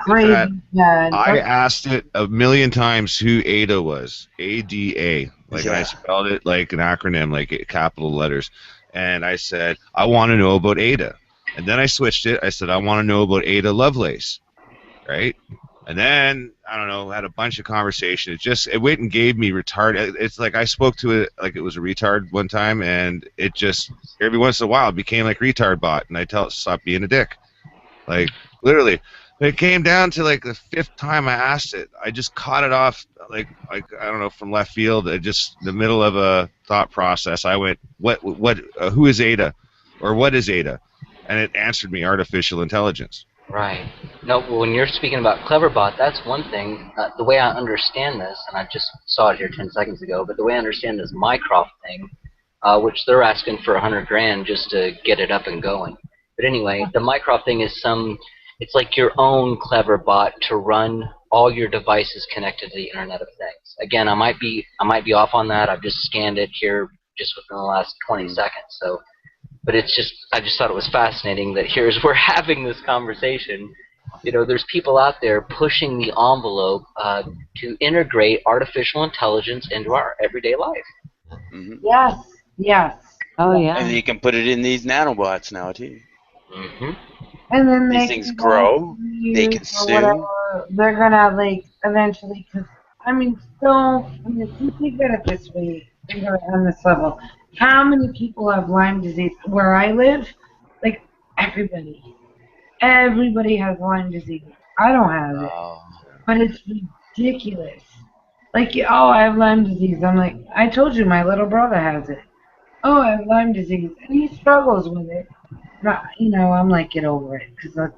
I asked it a million times who Ada was. ADA. I spelled it like an acronym, like capital letters. And I said, I want to know about Ada. And then I switched it. I said, I want to know about Ada Lovelace. Right? And then, I don't know, had a bunch of conversation. It went and gave me retard. It's like I spoke to it like it was a retard one time, and it just, every once in a while, it became like retard bot, and I tell it, stop being a dick. Like, literally. It came down to like the 5th time I asked it. I just caught it off, like I don't know, from left field. Just in the middle of a thought process, I went, who is Ada? Or what is Ada? And it answered me, artificial intelligence. Right. No, when you're speaking about Cleverbot, that's one thing. The way I understand this, and I just saw it here 10 seconds ago, but the way I understand this Mycroft thing, which they're asking for $100,000 just to get it up and going. But anyway, the Mycroft thing is it's like your own Cleverbot to run all your devices connected to the Internet of Things. Again, I might be off on that. I've just scanned it here just within the last 20 seconds. So. But I just thought it was fascinating that we're having this conversation. You know, there's people out there pushing the envelope to integrate artificial intelligence into our everyday life. Mm-hmm. Yes, yes. Oh, yeah. And you can put it in these nanobots now, too. Mm-hmm. And then these things grow, they consume. They're gonna, like, eventually, because, I mean, if you think of it this way, think of it on this level. How many people have Lyme disease? Where I live, like, everybody. Everybody has Lyme disease. I don't have it. But it's ridiculous. Like, oh, I have Lyme disease. I'm like, I told you my little brother has it. Oh, I have Lyme disease. And he struggles with it. But, you know, I'm like, get over it. Because,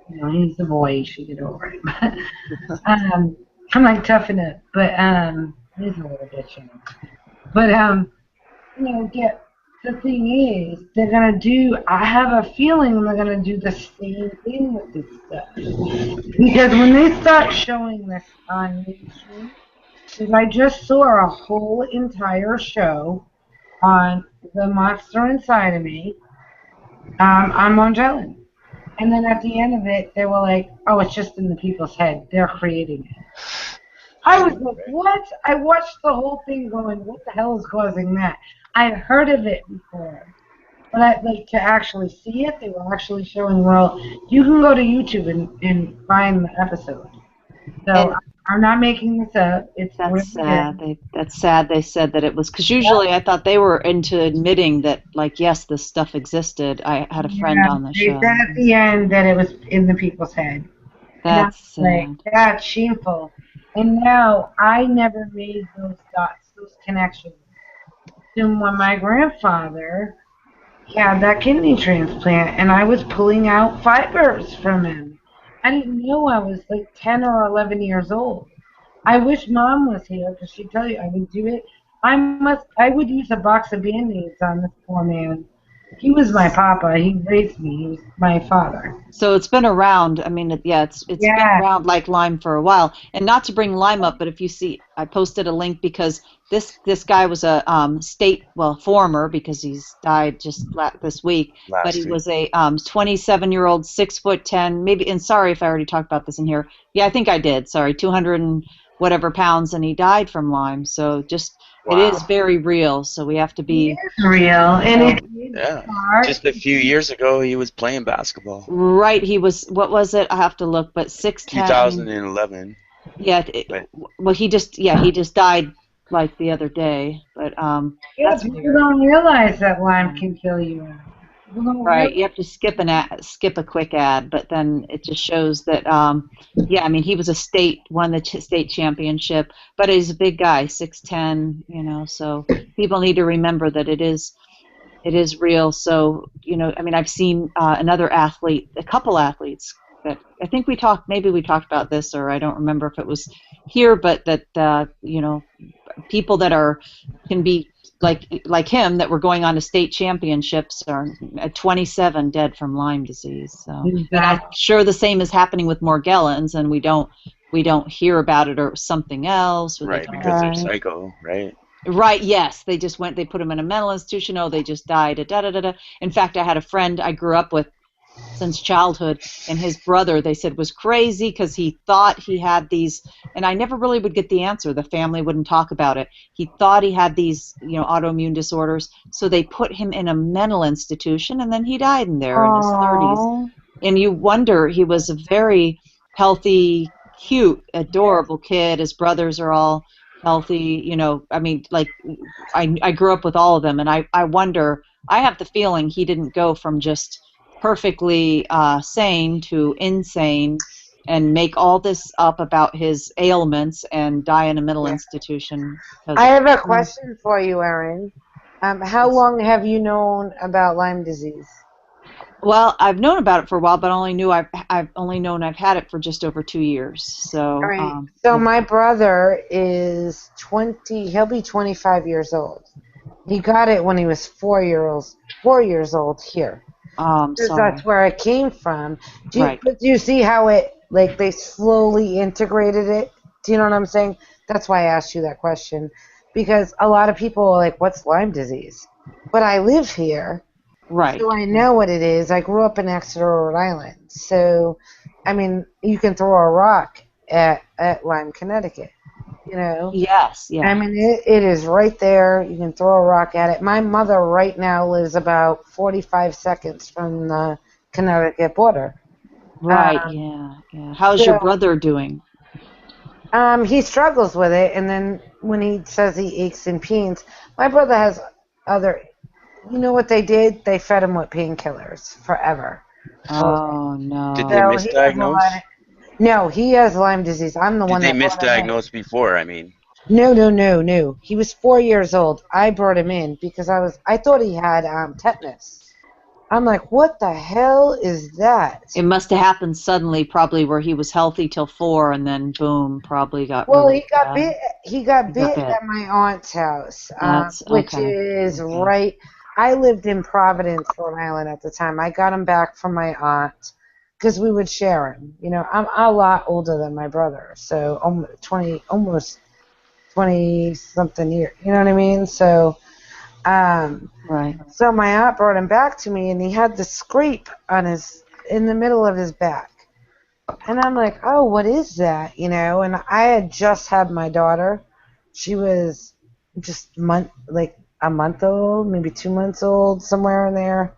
you know, he's a boy. He should get over it. I'm like, toughen up. But, he's a little bitch, you know. But, you know, the thing is, they're going to do, I have a feeling they're going to do the same thing with this stuff. Because when they start showing this on mainstream, because I just saw a whole entire show on the monster inside of me on Magellan. And then at the end of it, they were like, oh, it's just in the people's head. They're creating it. I was like, what? I watched the whole thing going, what the hell is causing that? I had heard of it before. But to actually see it, they were actually showing, well, you can go to YouTube and find the episode. So I'm not making this up. That's sad. That's sad they said that it was, because usually I thought they were into admitting that, like, yes, this stuff existed. I had a friend on the show. They said at the end that it was in the people's head. That's sad. Like, that's shameful. And now, I never made those dots, those connections. Then when my grandfather had that kidney transplant, and I was pulling out fibers from him. I didn't know I was like 10 or 11 years old. I wish Mom was here, because she'd tell you I would do it. I would use a box of Band-Aids on this poor man. He was my papa. He raised me. He was my father. So it's been around. I mean, it's been around like Lyme for a while. And not to bring Lyme up, but if you see, I posted a link because this guy was a former, because he's died just this week. But he was a 27-year-old, 6'10", maybe. And sorry if I already talked about this in here. Yeah, I think I did. Sorry, 200 and whatever pounds, and he died from Lyme. So just. Wow. It is very real, so we have to be... It is real, and just a few years ago, he was playing basketball. Right, he was, what was it? I have to look, but 6'10". 2011. Yeah, he just died, like, the other day, but, people don't realize that Lyme can kill you. Right, you have to skip a quick ad, but then it just shows that, I mean, he was won the state championship, but he's a big guy, 6'10", you know, so people need to remember that it is real. So, you know, I mean, I've seen a couple athletes that I think maybe we talked about this, or I don't remember if it was here, but that, you know, people that can be like him that were going on to state championships are at 27 dead from Lyme disease. So and I'm sure the same is happening with Morgellons, and we don't hear about it, or something else. Or right, because they're psycho, right? Right. Yes, they put them in a mental institution. Oh, they just died. In fact, I had a friend I grew up with since childhood, and his brother, they said, was crazy because he thought he had these, and I never really would get the answer. The family wouldn't talk about it. He thought he had these, you know, autoimmune disorders, so they put him in a mental institution, and then he died in there in his 30s. And you wonder, he was a very healthy cute, adorable kid. His brothers are all healthy. You know, I mean, like, I grew up with all of them, and I wonder. I have the feeling he didn't go from just perfectly sane to insane and make all this up about his ailments and die in a mental institution. I have a question for you, Erin. How long have you known about Lyme disease? Well, I've known about it for a while, but I've only known I've had it for just over 2 years. So, all right. So my brother is 20. He'll be 25 years old. He got it when he was 4 years old here. Because that's where it came from. Do you see how it, like, they slowly integrated it? Do you know what I'm saying? That's why I asked you that question. Because a lot of people are like, what's Lyme disease? But I live here. Right. So I know what it is. I grew up in Exeter, Rhode Island. So, I mean, you can throw a rock at Lyme, Connecticut. You know? Yes, yeah. I mean, it is right there. You can throw a rock at it. My mother right now lives about 45 seconds from the Connecticut border. Right, yeah. How's your brother doing? He struggles with it, and then when he says he aches and pains, my brother has other... You know what they did? They fed him with painkillers forever. Oh, no. Did they misdiagnose? No, he has Lyme disease. I'm the one that... Did they misdiagnose before, I mean? No. He was 4 years old. I brought him in because I thought he had tetanus. I'm like, what the hell is that? It must have happened suddenly, probably where he was healthy till 4, and then boom, probably got. Well, really bit. He got bit at my aunt's house, which is right. I lived in Providence, Rhode Island at the time. I got him back from my aunt because we would share him. You know, I'm a lot older than my brother, so almost 20-something years. You know what I mean? So, right. So my aunt brought him back to me, and he had the scrape in the middle of his back. And I'm like, oh, what is that? You know, and I had just had my daughter. She was just a month old, maybe 2 months old, somewhere in there.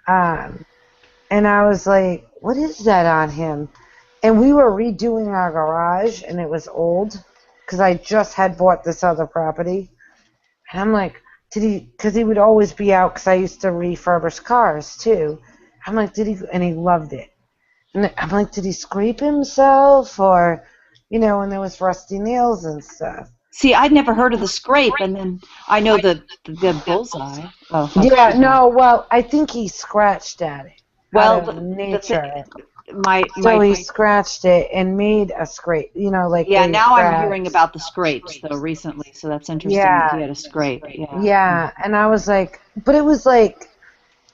And I was like, what is that on him? And we were redoing our garage, and it was old because I just had bought this other property. And I'm like, because he would always be out because I used to refurbish cars too. I'm like, and he loved it. And I'm like, did he scrape himself or, you know, and there was rusty nails and stuff. See, I'd never heard of the scrape, and then I know the bullseye. Oh, yeah, no, well, I think he scratched at it. Well, nature. He scratched it and made a scrape, you know, like. Yeah, now I'm hearing about the scrapes though recently, so that's interesting that he had a scrape. Yeah, and I was like, but it was like,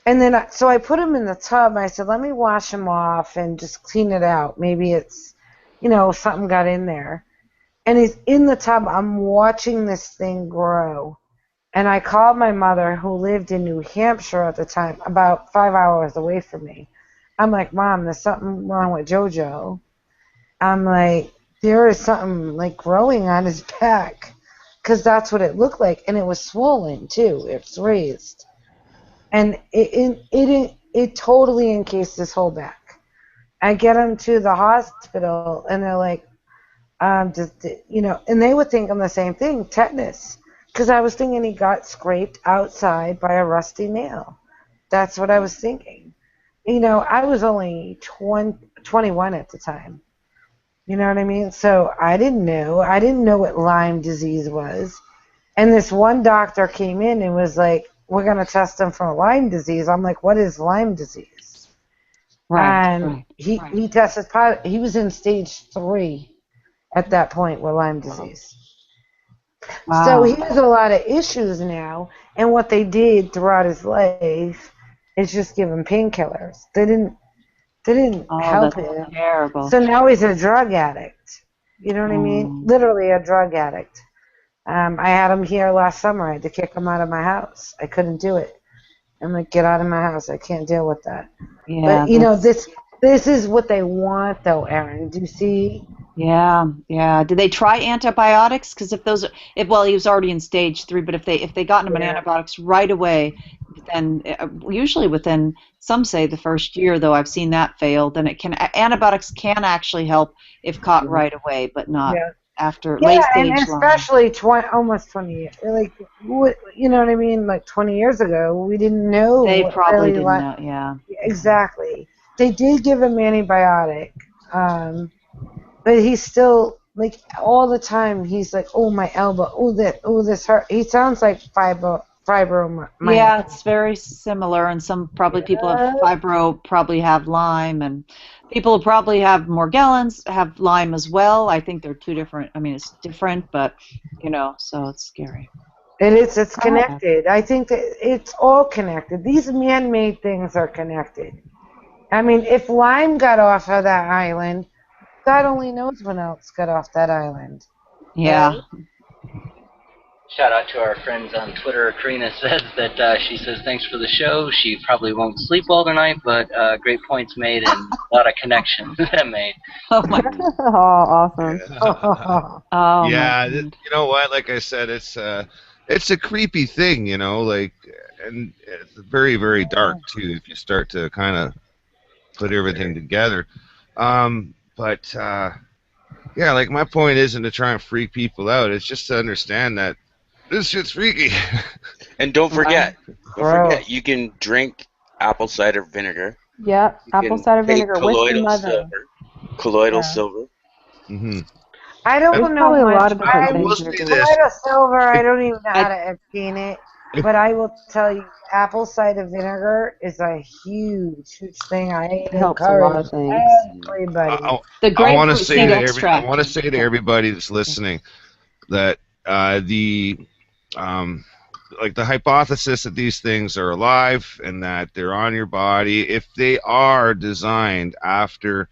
and then so I put him in the tub. And I said, let me wash him off and just clean it out. Maybe it's, you know, something got in there. And he's in the tub. I'm watching this thing grow. And I called my mother, who lived in New Hampshire at the time, about 5 hours away from me. I'm like, Mom, there's something wrong with JoJo. I'm like, there is something like growing on his back. Because that's what it looked like. And it was swollen, too. It's raised. And it totally encased his whole back. I get him to the hospital, and they're like, you know, and they would think I'm the same thing, tetanus. Because I was thinking he got scraped outside by a rusty nail. That's what I was thinking. You know, I was only 21 at the time. You know what I mean? So I didn't know. I didn't know what Lyme disease was. And this one doctor came in and was like, we're going to test him for Lyme disease. I'm like, what is Lyme disease? And he tested positive. He was in stage 3 at that point with Lyme disease. Wow. So he has a lot of issues now. And what they did throughout his life is just give him painkillers. They didn't help him. Terrible. So now he's a drug addict. You know what I mean? Literally a drug addict. I had him here last summer. I had to kick him out of my house. I couldn't do it. I'm like, get out of my house. I can't deal with that. Yeah, but, you know, this is what they want, though, Erin. Do you see? Yeah. Did they try antibiotics? Because he was already in stage 3, but if they gotten him an antibiotics right away, usually within, some say the first year, though I've seen that fail, then antibiotics can actually help if caught right away, but not after late stage and especially almost 20 years. Like, you know what I mean? Like 20 years ago, we didn't know. They probably didn't know, yeah. Exactly. They did give him antibiotic, but he's still, like, all the time, he's like, oh, my elbow, this hurt. He sounds like fibromyalgia. Yeah, it's very similar, and some people have fibro, probably have Lyme, and people who probably have Morgellons have Lyme as well. I think they're two different. I mean, it's different, but so it's scary. It's connected. I think that it's all connected. These man-made things are connected. I mean, if Lyme got off of that island, God only knows when else got off that island. Yeah. Right? Shout out to our friends on Twitter. Karina says that she says thanks for the show. She probably won't sleep well tonight, but great points made and a lot of connections made. Oh my God. Oh, awesome. Oh, yeah, you know what? Like I said, it's a creepy thing, like, and it's very, very dark too if you start to kind of put everything together. But yeah, like, my point isn't to try and freak people out. It's just to understand that this shit's freaky. And don't forget, you can drink apple cider vinegar. Yep, apple cider vinegar with the mother. Colloidal silver. Mm-hmm. I don't know probably much. a lot of different things. Colloidal silver, I don't even know how to obtain it. But I will tell you, apple cider vinegar is a huge thing. I helps a lot of things. Everybody. I want to say to everybody that's listening that like, the hypothesis that these things are alive and that they're on your body, if they are designed after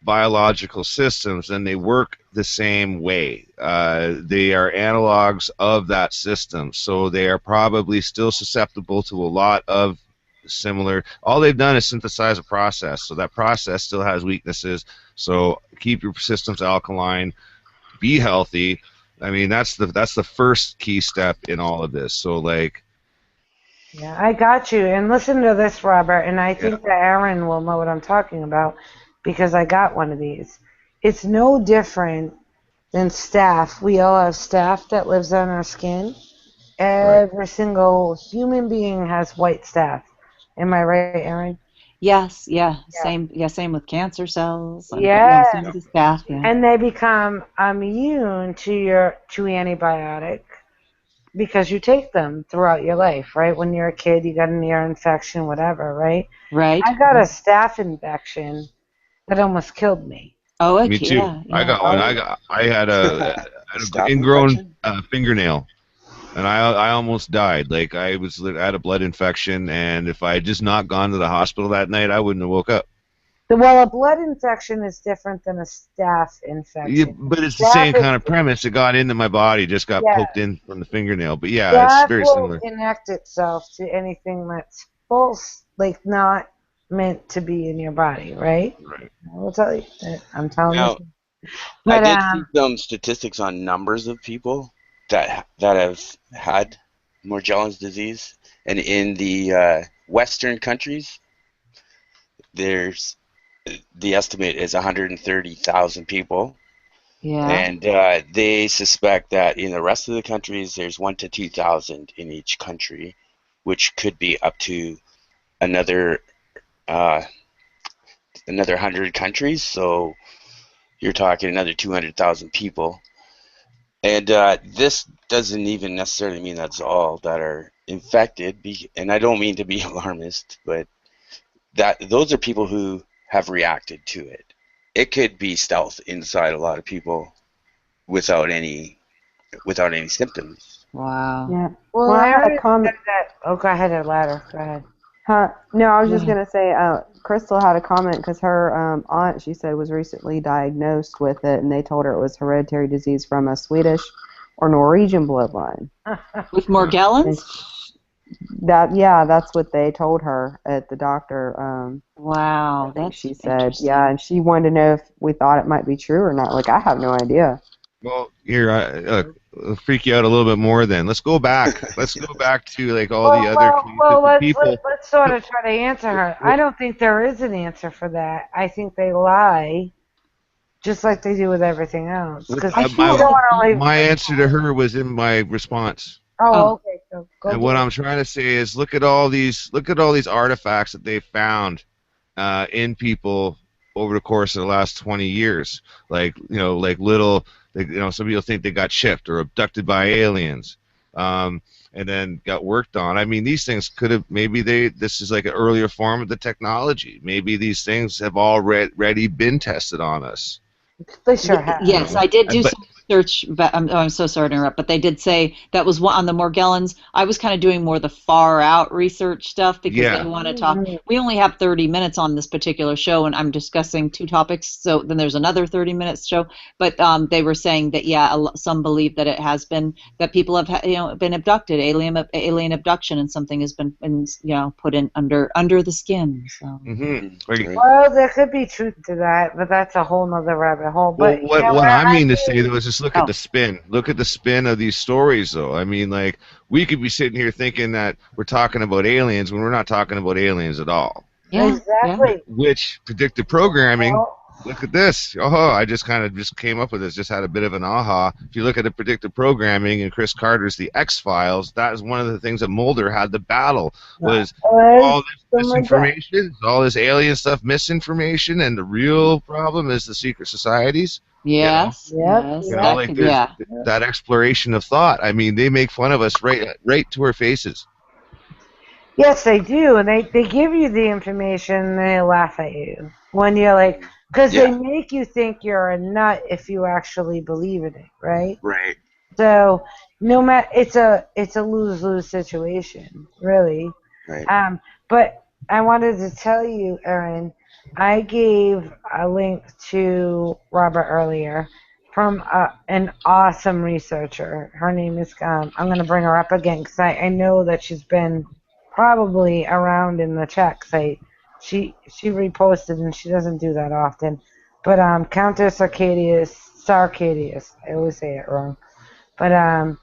biological systems, then they work the same way. They are analogs of that system, so they are probably still susceptible to a lot of similar. All they've done is synthesize a process, so that process still has weaknesses. So keep your systems alkaline, be healthy. I mean, that's the first key step in all of this. So, like, yeah, I got you. And listen to this, Robert, and I think that Aaron will know what I'm talking about because I got one of these. It's no different than staph. We all have staph that lives on our skin. Every single human being has white staph. Am I right, Aaron? Yes, same with cancer cells. Yeah. Same with staph, yeah. And they become immune to antibiotic because you take them throughout your life, right? When you're a kid, you got an ear infection, whatever, right? Right. I got a staph infection that almost killed me. Oh, me too. Yeah. I got one. I had an ingrown fingernail. And I almost died. Like, I had a blood infection, and if I had just not gone to the hospital that night, I wouldn't have woke up. Well, a blood infection is different than a staph infection. Yeah, but it's the same kind of premise. It got into my body, just got poked in from the fingernail. But yeah, it's very similar. That will connect itself to anything that's false, like not meant to be in your body, right? Right. I will tell you. I'm telling you. But, I did see some statistics on numbers of people that have had Morgellons disease, and in the Western countries, the estimate is 130,000 people. Yeah. And they suspect that in the rest of the countries, there's 1,000 to 2,000 in each country, which could be up to another 100 countries. So you're talking another 200,000 people. And this doesn't even necessarily mean that's all that are infected. And I don't mean to be alarmist, but those are people who have reacted to it. It could be stealth inside a lot of people without any symptoms. Wow. Yeah. Well, I had Aaron a comment. said that. Oh, go ahead, Ladder. Go ahead. No, I was just going to say, Crystal had a comment because her aunt, she said, was recently diagnosed with it, and they told her it was hereditary disease from a Swedish or Norwegian bloodline. With Morgellons? That's what they told her at the doctor. Wow, that's she said, and she wanted to know if we thought it might be true or not. Like, I have no idea. Well, here, I'll freak you out a little bit more. Then let's go back. Let's go back to like all the other people. Let's sort of try to answer her. I don't think there is an answer for that. I think they lie, just like they do with everything else. Because my answer to her was in my response. Oh, okay. So go. And what I'm trying to say is, look at all these artifacts that they found in people over the course of the last 20 years. Like, like little, some people think they got shipped or abducted by aliens, and then got worked on. I mean, these things could have, this is like an earlier form of the technology. Maybe these things have already been tested on us. They sure have. Yes, I did do some research. I'm so sorry to interrupt, but they did say that was one on the Morgellons. I was kind of doing more the far out research stuff because they want to talk. We only have 30 minutes on this particular show, and I'm discussing 2 topics. So then there's another 30 minutes show. But they were saying that some believe that it has been that people have been abducted, alien abduction, and something has been put in under the skin. So. Well, there could be truth to that, but that's a whole nother rabbit hole. But what I mean to say, though, is just look at the spin. Look at the spin of these stories, though. I mean, like, we could be sitting here thinking that we're talking about aliens when we're not talking about aliens at all. Yeah, exactly. Which predictive programming, look at this. I just came up with this, just had a bit of an aha. If you look at the predictive programming in Chris Carter's The X-Files, that is one of the things that Mulder had to battle, was all this misinformation, all this alien stuff, misinformation, and the real problem is the secret societies. Yes. That exploration of thought. I mean, they make fun of us right to our faces. Yes, they do, and they give you the information and they laugh at you when you're like, because they make you think you're a nut if you actually believe in it, right? Right. So no matter, it's a lose-lose situation, really. Right. But I wanted to tell you, Erin, I gave a link to Robert earlier from an awesome researcher. Her name is, I'm going to bring her up again because I know that she's been probably around in the chat site. She reposted, and she doesn't do that often. But Countess Sarcadius, I always say it wrong. But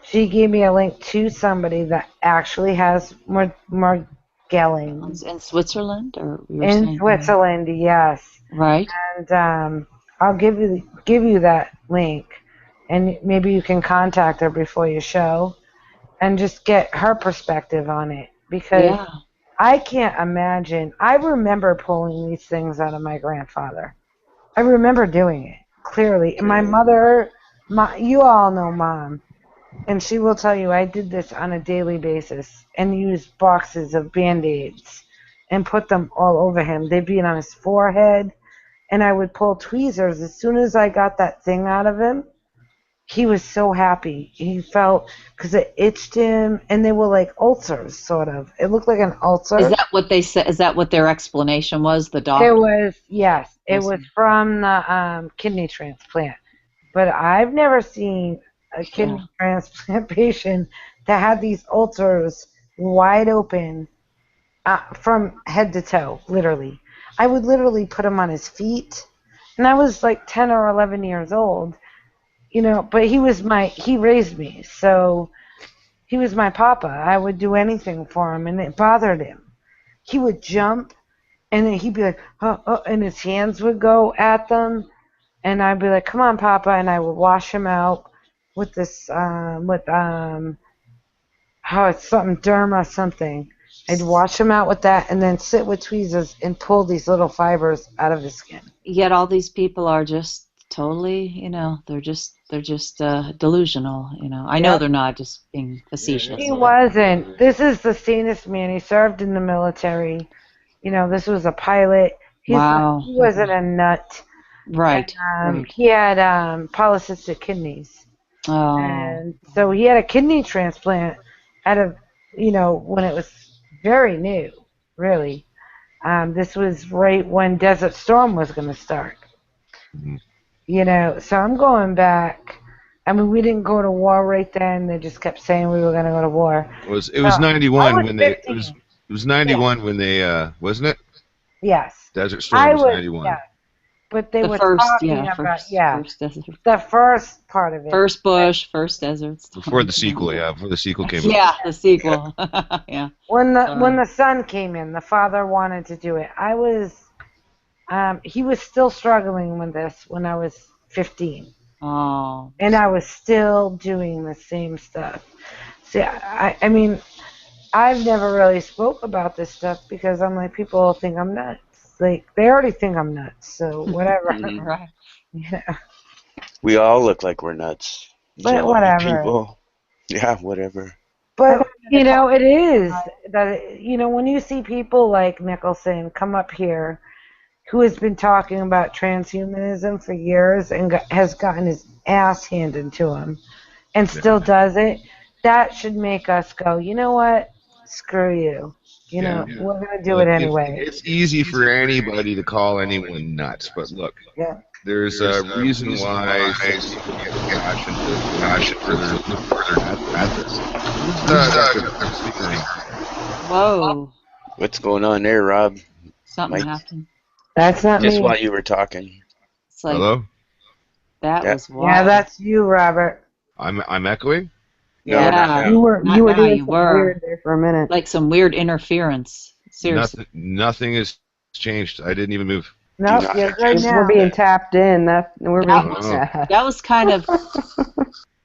she gave me a link to somebody that actually has Morgellons. In Switzerland, or in Switzerland, yes. Right. And I'll give you that link, and maybe you can contact her before your show, and just get her perspective on it, because I can't imagine. I remember pulling these things out of my grandfather. I remember doing it clearly. And my mother, you all know Mom, and she will tell you I did this on a daily basis and used boxes of Band-Aids and put them all over him. They'd be on his forehead, and I would pull tweezers. As soon as I got that thing out of him, he was so happy. He felt, because it itched him, and they were like ulcers, sort of. It looked like an ulcer. Is that what they said? Is that what their explanation was? The doctor? It was, yes. It was from the kidney transplant. But I've never seen a kidney transplant patient that had these ulcers wide open from head to toe, literally. I would literally put him on his feet, and I was like 10 or 11 years old. But he raised me, so he was my papa. I would do anything for him, and it bothered him. He would jump, and then he'd be like, and his hands would go at them, and I'd be like, come on, Papa, and I would wash him out with this, it's something, derma something. I'd wash him out with that, and then sit with tweezers and pull these little fibers out of his skin. Yet all these people are just totally, they're just delusional. I know they're not, just being facetious. He wasn't. This is the sanest man. He served in the military. This was a pilot. He wasn't a nut. Right. And, he had polycystic kidneys. Oh. And so he had a kidney transplant out of, when it was very new, really. This was right when Desert Storm was going to start. So I'm going back. I mean, we didn't go to war right then. They just kept saying we were going to go to war. It was 91 when they. It was 91 when they. Wasn't it? Yes. Desert Storm was 91. Yeah. But they The were first, talking yeah, about first desert. the first part of it. First bush, first deserts. Before the sequel, yeah, before the sequel came out. Yeah, the sequel. Yeah. When the son came in, the father wanted to do it. He was still struggling with this when I was 15. Oh. And I was still doing the same stuff. See, I mean, I've never really spoke about this stuff because I'm like, people think I'm nuts. Like, they already think I'm nuts, so whatever. Right. Yeah. We all look like we're nuts. But whatever. People. Yeah, whatever. But, you know, it is. That you know, when you see people like Nicholson come up here who has been talking about transhumanism for years and has gotten his ass handed to him and still does it, that should make us go, you know what? Screw you. You know, we're going to do it anyway. It's easy for anybody to call anyone nuts, but look, there's a reason why some people get passion further at this. Whoa. What's going on there, Rob? Something happened. That's not Just me. while you were talking. It's like, hello? That was wild. Yeah, that's you, Robert. I'm echoing? Yeah. You were doing some weird there for a minute. Like some weird interference. Seriously. Nothing has changed. I didn't even move. No, you're good now. We're being tapped in. That was kind of.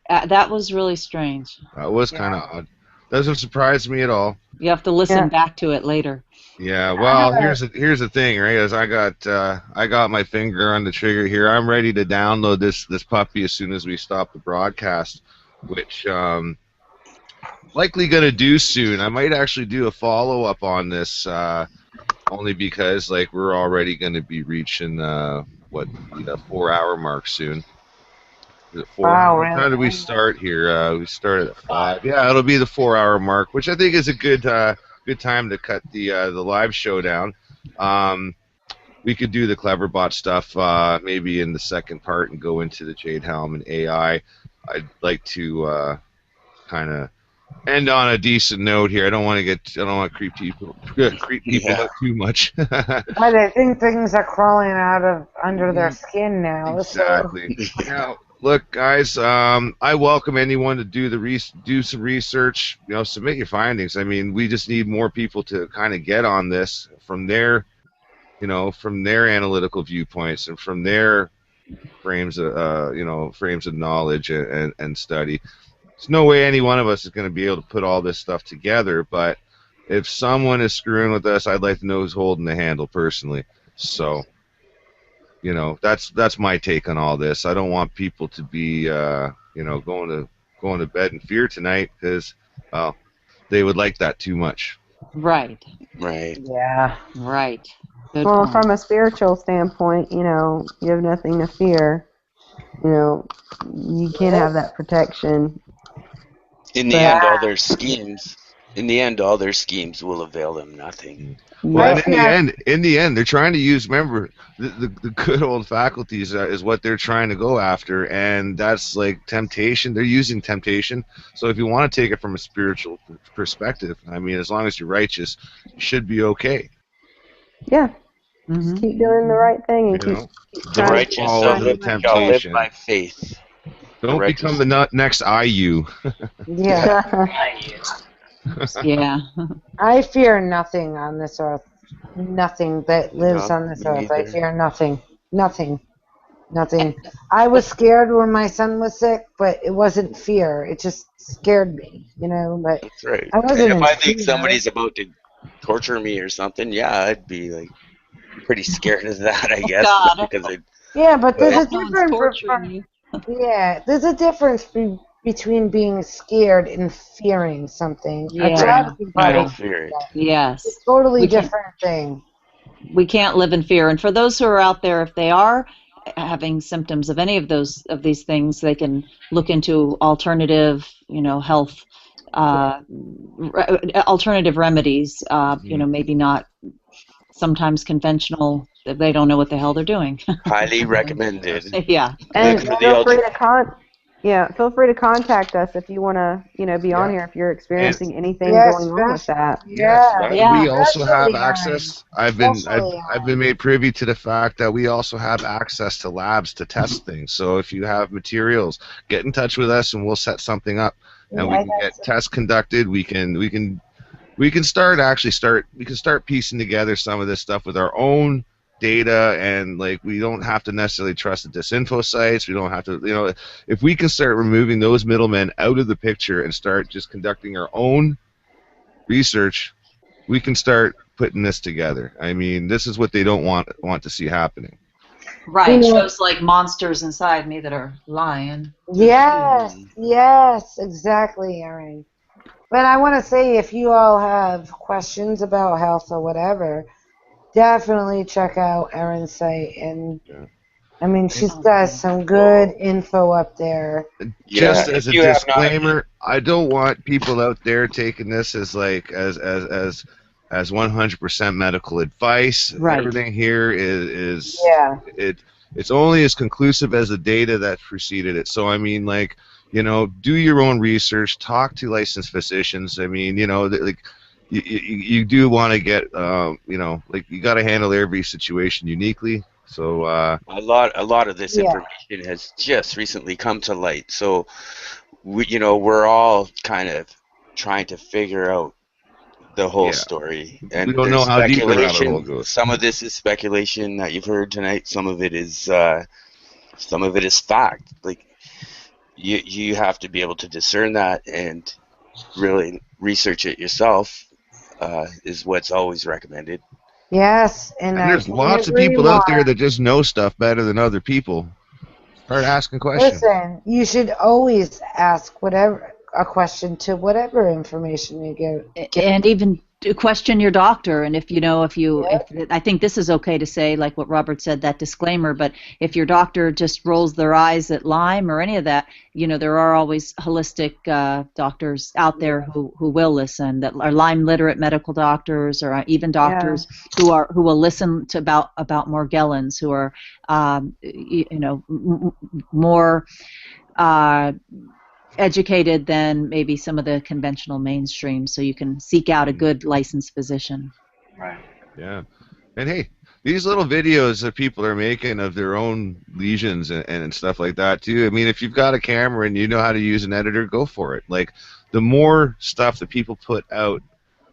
That was really strange. That was kind of odd. Doesn't surprise me at all. You have to listen back to it later. Yeah, well, here's the thing, right? As I got my finger on the trigger here. I'm ready to download this puppy as soon as we stop the broadcast, which likely gonna do soon. I might actually do a follow up on this, only because like we're already gonna be reaching the 4-hour mark soon. Is it 4 Wow, hours? How did we start here? We started at 5. Yeah, it'll be the 4-hour mark, which I think is a good time to cut the live show down. We could do the Cleverbot stuff maybe in the second part and go into the Jade Helm and AI. I'd like to kind of end on a decent note here. I don't want to creep people out too much. But I think things are crawling out of under their skin now. Exactly. Now, look, guys, I welcome anyone to do some research. You know, submit your findings. I mean, we just need more people to kind of get on this from their analytical viewpoints and from their frames of knowledge and study. There's no way any one of us is going to be able to put all this stuff together. But if someone is screwing with us, I'd like to know who's holding the handle personally. So. You know, that's my take on all this. I don't want people to be, going to bed in fear tonight because, they would like that too much. Right. Right. Yeah. Right. Good well, point. from a spiritual standpoint, you know, you have nothing to fear. You know, you can't have that protection. In the end, all their schemes will avail them nothing. Well, in the end, they're trying to use. Remember, the good old faculties is what they're trying to go after, and that's like temptation. They're using temptation. So if you want to take it from a spiritual perspective, I mean, as long as you're righteous, you should be okay. Yeah. Just keep doing the right thing and keep the righteous shall live by faith. Don't become the next IU. Yeah. Yeah. I fear nothing on this earth. Nothing that lives on this earth. I fear nothing. Nothing. I was scared when my son was sick, but it wasn't fear. It just scared me, you know. But that's right. I wasn't. If I think somebody's about to torture me or something, yeah, I'd be like pretty scared of that, I guess. Because but there's a difference. There's a difference between being scared and fearing something. Yeah. I don't fear it. Yes. It's a totally different thing. We can't live in fear. And for those who are out there, if they are having symptoms of any of these things, they can look into alternative, health, alternative remedies. Maybe not sometimes conventional. They don't know what the hell they're doing. Highly recommended. Yeah. And feel free to Yeah, feel free to contact us if you want to, be on here if you're experiencing anything going on with that. We also have Especially, access. Especially, I've been made privy to the fact that we also have access to labs to test things. So if you have materials, get in touch with us and we'll set something up, and we can get tests conducted. We can start piecing together some of this stuff with our own data, and like we don't have to necessarily trust the disinfo sites. We don't have to, if we can start removing those middlemen out of the picture and start just conducting our own research, we can start putting this together. I mean, this is what they don't want to see happening. Right, shows like Monsters Inside Me that are lying. Yes, exactly, Erin. But I want to say, if you all have questions about health or whatever, definitely check out Erin's site. And I mean, she's got some good info up there. Just as a disclaimer, I don't want people out there taking this as like as 100% medical advice. Right. Everything here is it's only as conclusive as the data that preceded it. So I mean, like, do your own research, talk to licensed physicians. I mean, like you do want to get, like you got to handle every situation uniquely. So a lot of this information has just recently come to light. So we're all kind of trying to figure out the whole story, and we don't know how deep the rabbit hole goes. Some of this is speculation that you've heard tonight. Some of it is fact. Like you have to be able to discern that and really research it yourself. Is what's always recommended. Yes, and there's lots of people out there that just know stuff better than other people. Start asking questions. Listen, you should always ask a question to whatever information you get. And even to question your doctor, and if I think this is okay to say, like what Robert said, that disclaimer, but if your doctor just rolls their eyes at Lyme or any of that, there are always holistic doctors out there who will listen, that are Lyme literate medical doctors, or even doctors who will listen to about Morgellons, who are more educated than maybe some of the conventional mainstream, so you can seek out a good licensed physician. Right. Yeah. And hey, these little videos that people are making of their own lesions and stuff like that too. I mean, if you've got a camera and you know how to use an editor, go for it. Like, the more stuff that people put out,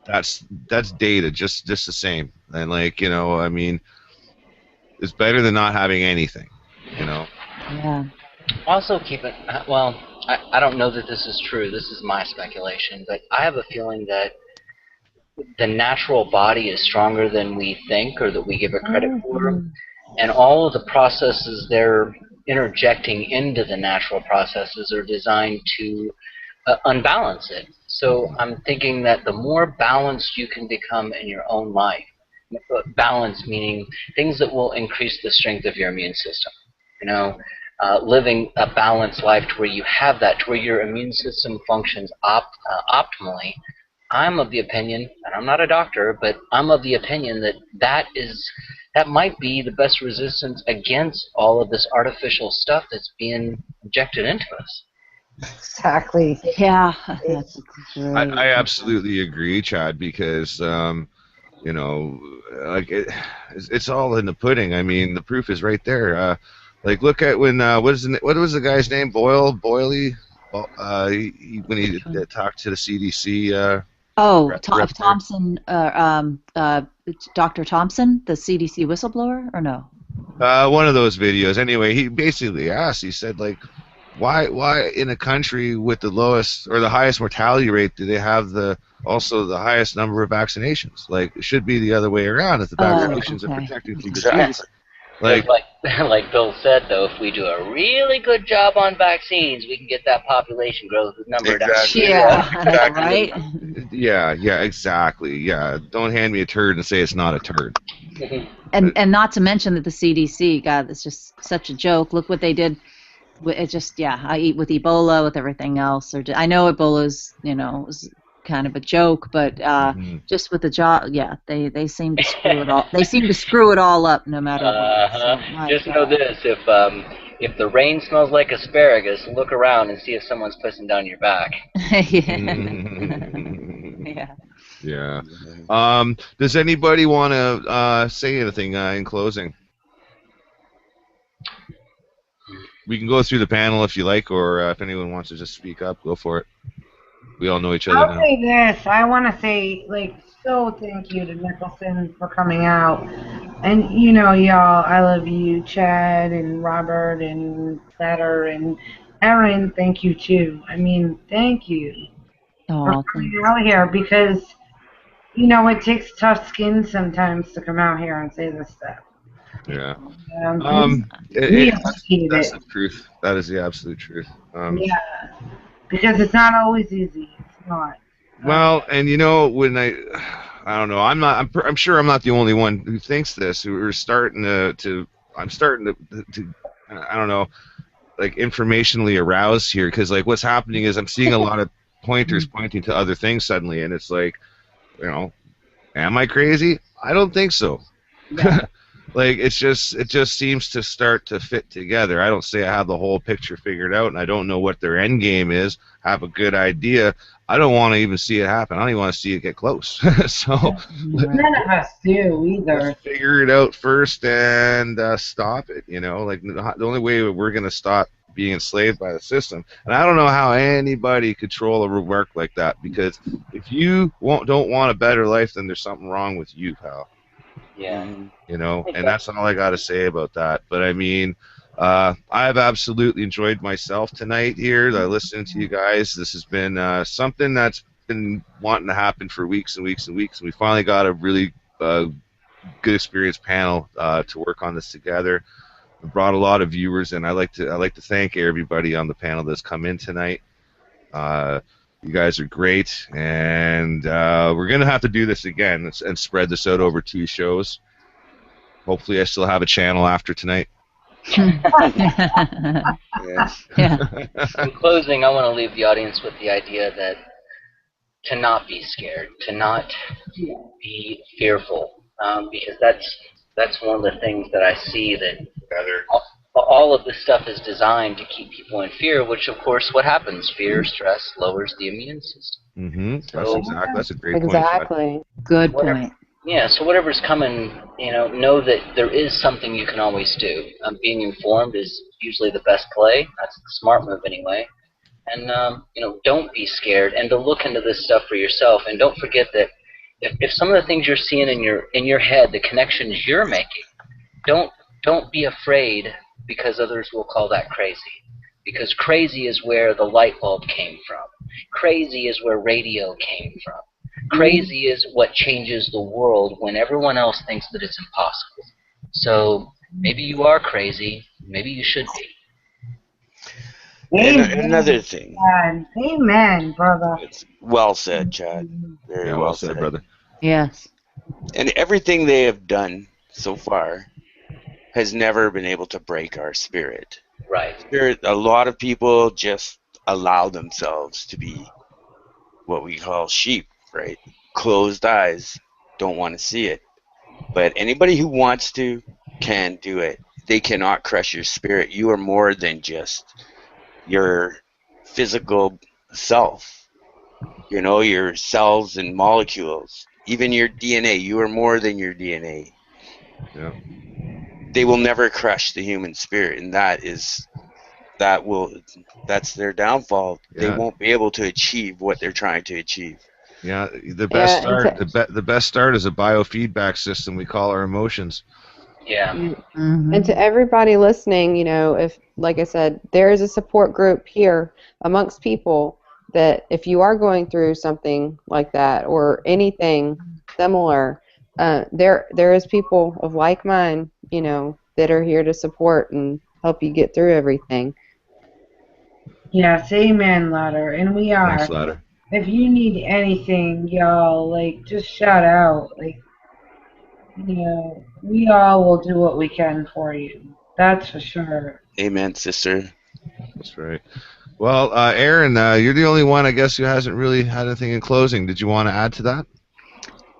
that's data, just the same. And like, I mean, it's better than not having anything, Yeah. Also keep it, I don't know that this is true. This is my speculation, but I have a feeling that the natural body is stronger than we think or that we give it credit for, and all of the processes they're interjecting into the natural processes are designed to unbalance it. So I'm thinking that the more balanced you can become in your own life, balance meaning things that will increase the strength of your immune system, living a balanced life to where you have that, to where your immune system functions optimally. I'm of the opinion, and I'm not a doctor, but I'm of the opinion that might be the best resistance against all of this artificial stuff that's being injected into us. Exactly. Yeah. I absolutely agree, Chad, because like it's all in the pudding. I mean, the proof is right there. Like, look at when what was the guy's name? Boyle, when he talked to the CDC. Thompson, Dr. Thompson, the CDC whistleblower, or no? One of those videos. Anyway, he basically asked. He said, like, why in a country with the lowest or the highest mortality rate do they have also the highest number of vaccinations? Like, it should be the other way around. If the vaccinations are protecting from disease. Like Bill said, though, if we do a really good job on vaccines, we can get that population growth number down. Yeah, right? Yeah, exactly. Yeah, don't hand me a turd and say it's not a turd. And not to mention that the CDC, God, it's just such a joke. Look what they did. It just, I eat with Ebola, with everything else. I know Ebola's, was kind of a joke, but just with the job, they seem to screw it all. They seem to screw it all up, no matter what. So, just know this: if the rain smells like asparagus, look around and see if someone's pissing down your back. Yeah. Yeah. Does anybody want to say anything in closing? We can go through the panel if you like, or if anyone wants to just speak up, go for it. We all know each other I'll now. say this. I want to say, like, so thank you to Nicholson for coming out. And, you know, y'all, I love you, Chad and Robert and Platter and Aaron, thank you, too. I mean, thank you for coming out here because, you know, it takes tough skin sometimes to come out here and say this stuff. Yeah. We appreciate that's it. the truth. That is the absolute truth. Yeah. Because it's not always easy. It's not. Well, and you know, when I don't know. I'm sure I'm not the only one who thinks this. We're starting I'm starting to I don't know, like informationally aroused here, because like what's happening is I'm seeing a lot of pointers pointing to other things suddenly, and it's like, you know, am I crazy? I don't think so. Like it just seems to start to fit together. I don't say I have the whole picture figured out, and I don't know what their end game is. I have a good idea. I don't want to even see it happen. I don't even want to see it get close. So none of us do either. Let's figure it out first and stop it. You know, like the only way we're going to stop being enslaved by the system. And I don't know how anybody control a work like that, because if you don't want a better life, then there's something wrong with you, pal. Yeah. You know, and that's all I got to say about that. But I mean, I've absolutely enjoyed myself tonight here. Listening to you guys. This has been something that's been wanting to happen for weeks and weeks and weeks. And we finally got a really good experienced panel to work on this together. We brought a lot of viewers, and I like to thank everybody on the panel that's come in tonight. You guys are great, and we're gonna have to do this again and spread this out over 2 shows. Hopefully, I still have a channel after tonight. Yeah. In closing, I want to leave the audience with the idea that to not be scared, to not be fearful, because that's one of the things that I see that all of this stuff is designed to keep people in fear, which of course what happens? Fear, stress lowers the immune system. That's a great point. Exactly. Good point. Yeah, so whatever's coming, you know that there is something you can always do. Being informed is usually the best play. That's the smart move anyway. And, you know, don't be scared, and to look into this stuff for yourself. And don't forget that if some of the things you're seeing in your head, the connections you're making, don't be afraid, because others will call that crazy. Because crazy is where the light bulb came from. Crazy is where radio came from. Crazy is what changes the world when everyone else thinks that it's impossible. So maybe you are crazy. Maybe you should be. And another thing. Amen, brother. It's well said, Chad. Very well said, brother. Yes. And everything they have done so far has never been able to break our spirit. Right. A lot of people just allow themselves to be what we call sheep, right? Closed eyes, don't want to see it. But anybody who wants to can do it. They cannot crush your spirit. You are more than just your physical self. You know, your cells and molecules. Even your DNA. You are more than your DNA. Yeah. They will never crush the human spirit, and that's their downfall. Yeah. They won't be able to achieve what they're trying to achieve. Yeah, the best the best start is a biofeedback system we call our emotions. Yeah. Mm-hmm. And to everybody listening, you know, if, like I said, there is a support group here amongst people that if you are going through something like that or anything similar, there is people of like mind, you know, that are here to support and help you get through everything. Yes, amen, Ladder. And we are. Thanks, Ladder. If you need anything, y'all, like, just shout out. Like, you know, we all will do what we can for you. That's for sure. Amen, sister. That's right. Well, Aaron, you're the only one, I guess, who hasn't really had anything in closing. Did you want to add to that?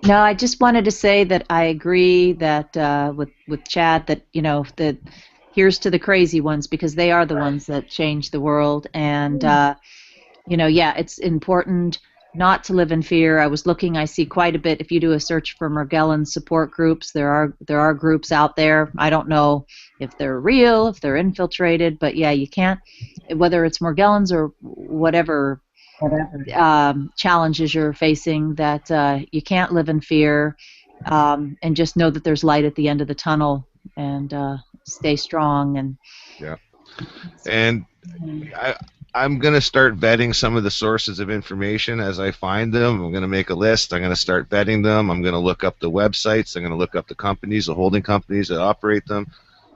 No, I just wanted to say that I agree that with Chad that, you know, that here's to the crazy ones, because they are the ones that change the world. And yeah, it's important not to live in fear. I was looking, I see quite a bit. If you do a search for Morgellons support groups, there are groups out there. I don't know if they're real, if they're infiltrated, but yeah, you can't, whether it's Morgellons or whatever challenges you're facing, that you can't live in fear, and just know that there's light at the end of the tunnel, and stay strong. And yeah, and I'm going to start vetting some of the sources of information as I find them. I'm going to make a list. I'm going to start vetting them. I'm going to look up the websites. I'm going to look up the companies, the holding companies that operate them,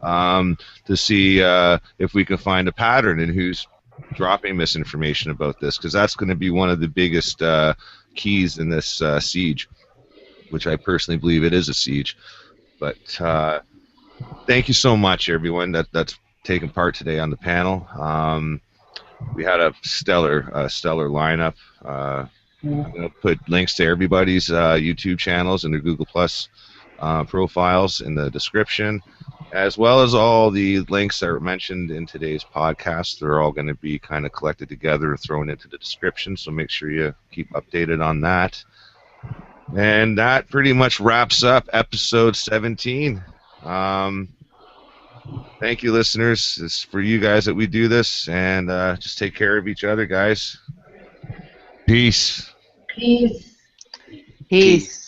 to see if we can find a pattern in who's dropping misinformation about this, because that's going to be one of the biggest keys in this siege, which I personally believe it is a siege. But thank you so much, everyone that's taken part today on the panel. We had a stellar lineup. I'm going to put links to everybody's YouTube channels and their Google Plus profiles in the description, as well as all the links that are mentioned in today's podcast. They're all going to be kind of collected together and thrown into the description, so make sure you keep updated on that. And that pretty much wraps up episode 17. Thank you, listeners. It's for you guys that we do this, and just take care of each other, guys. Peace. Peace. Peace.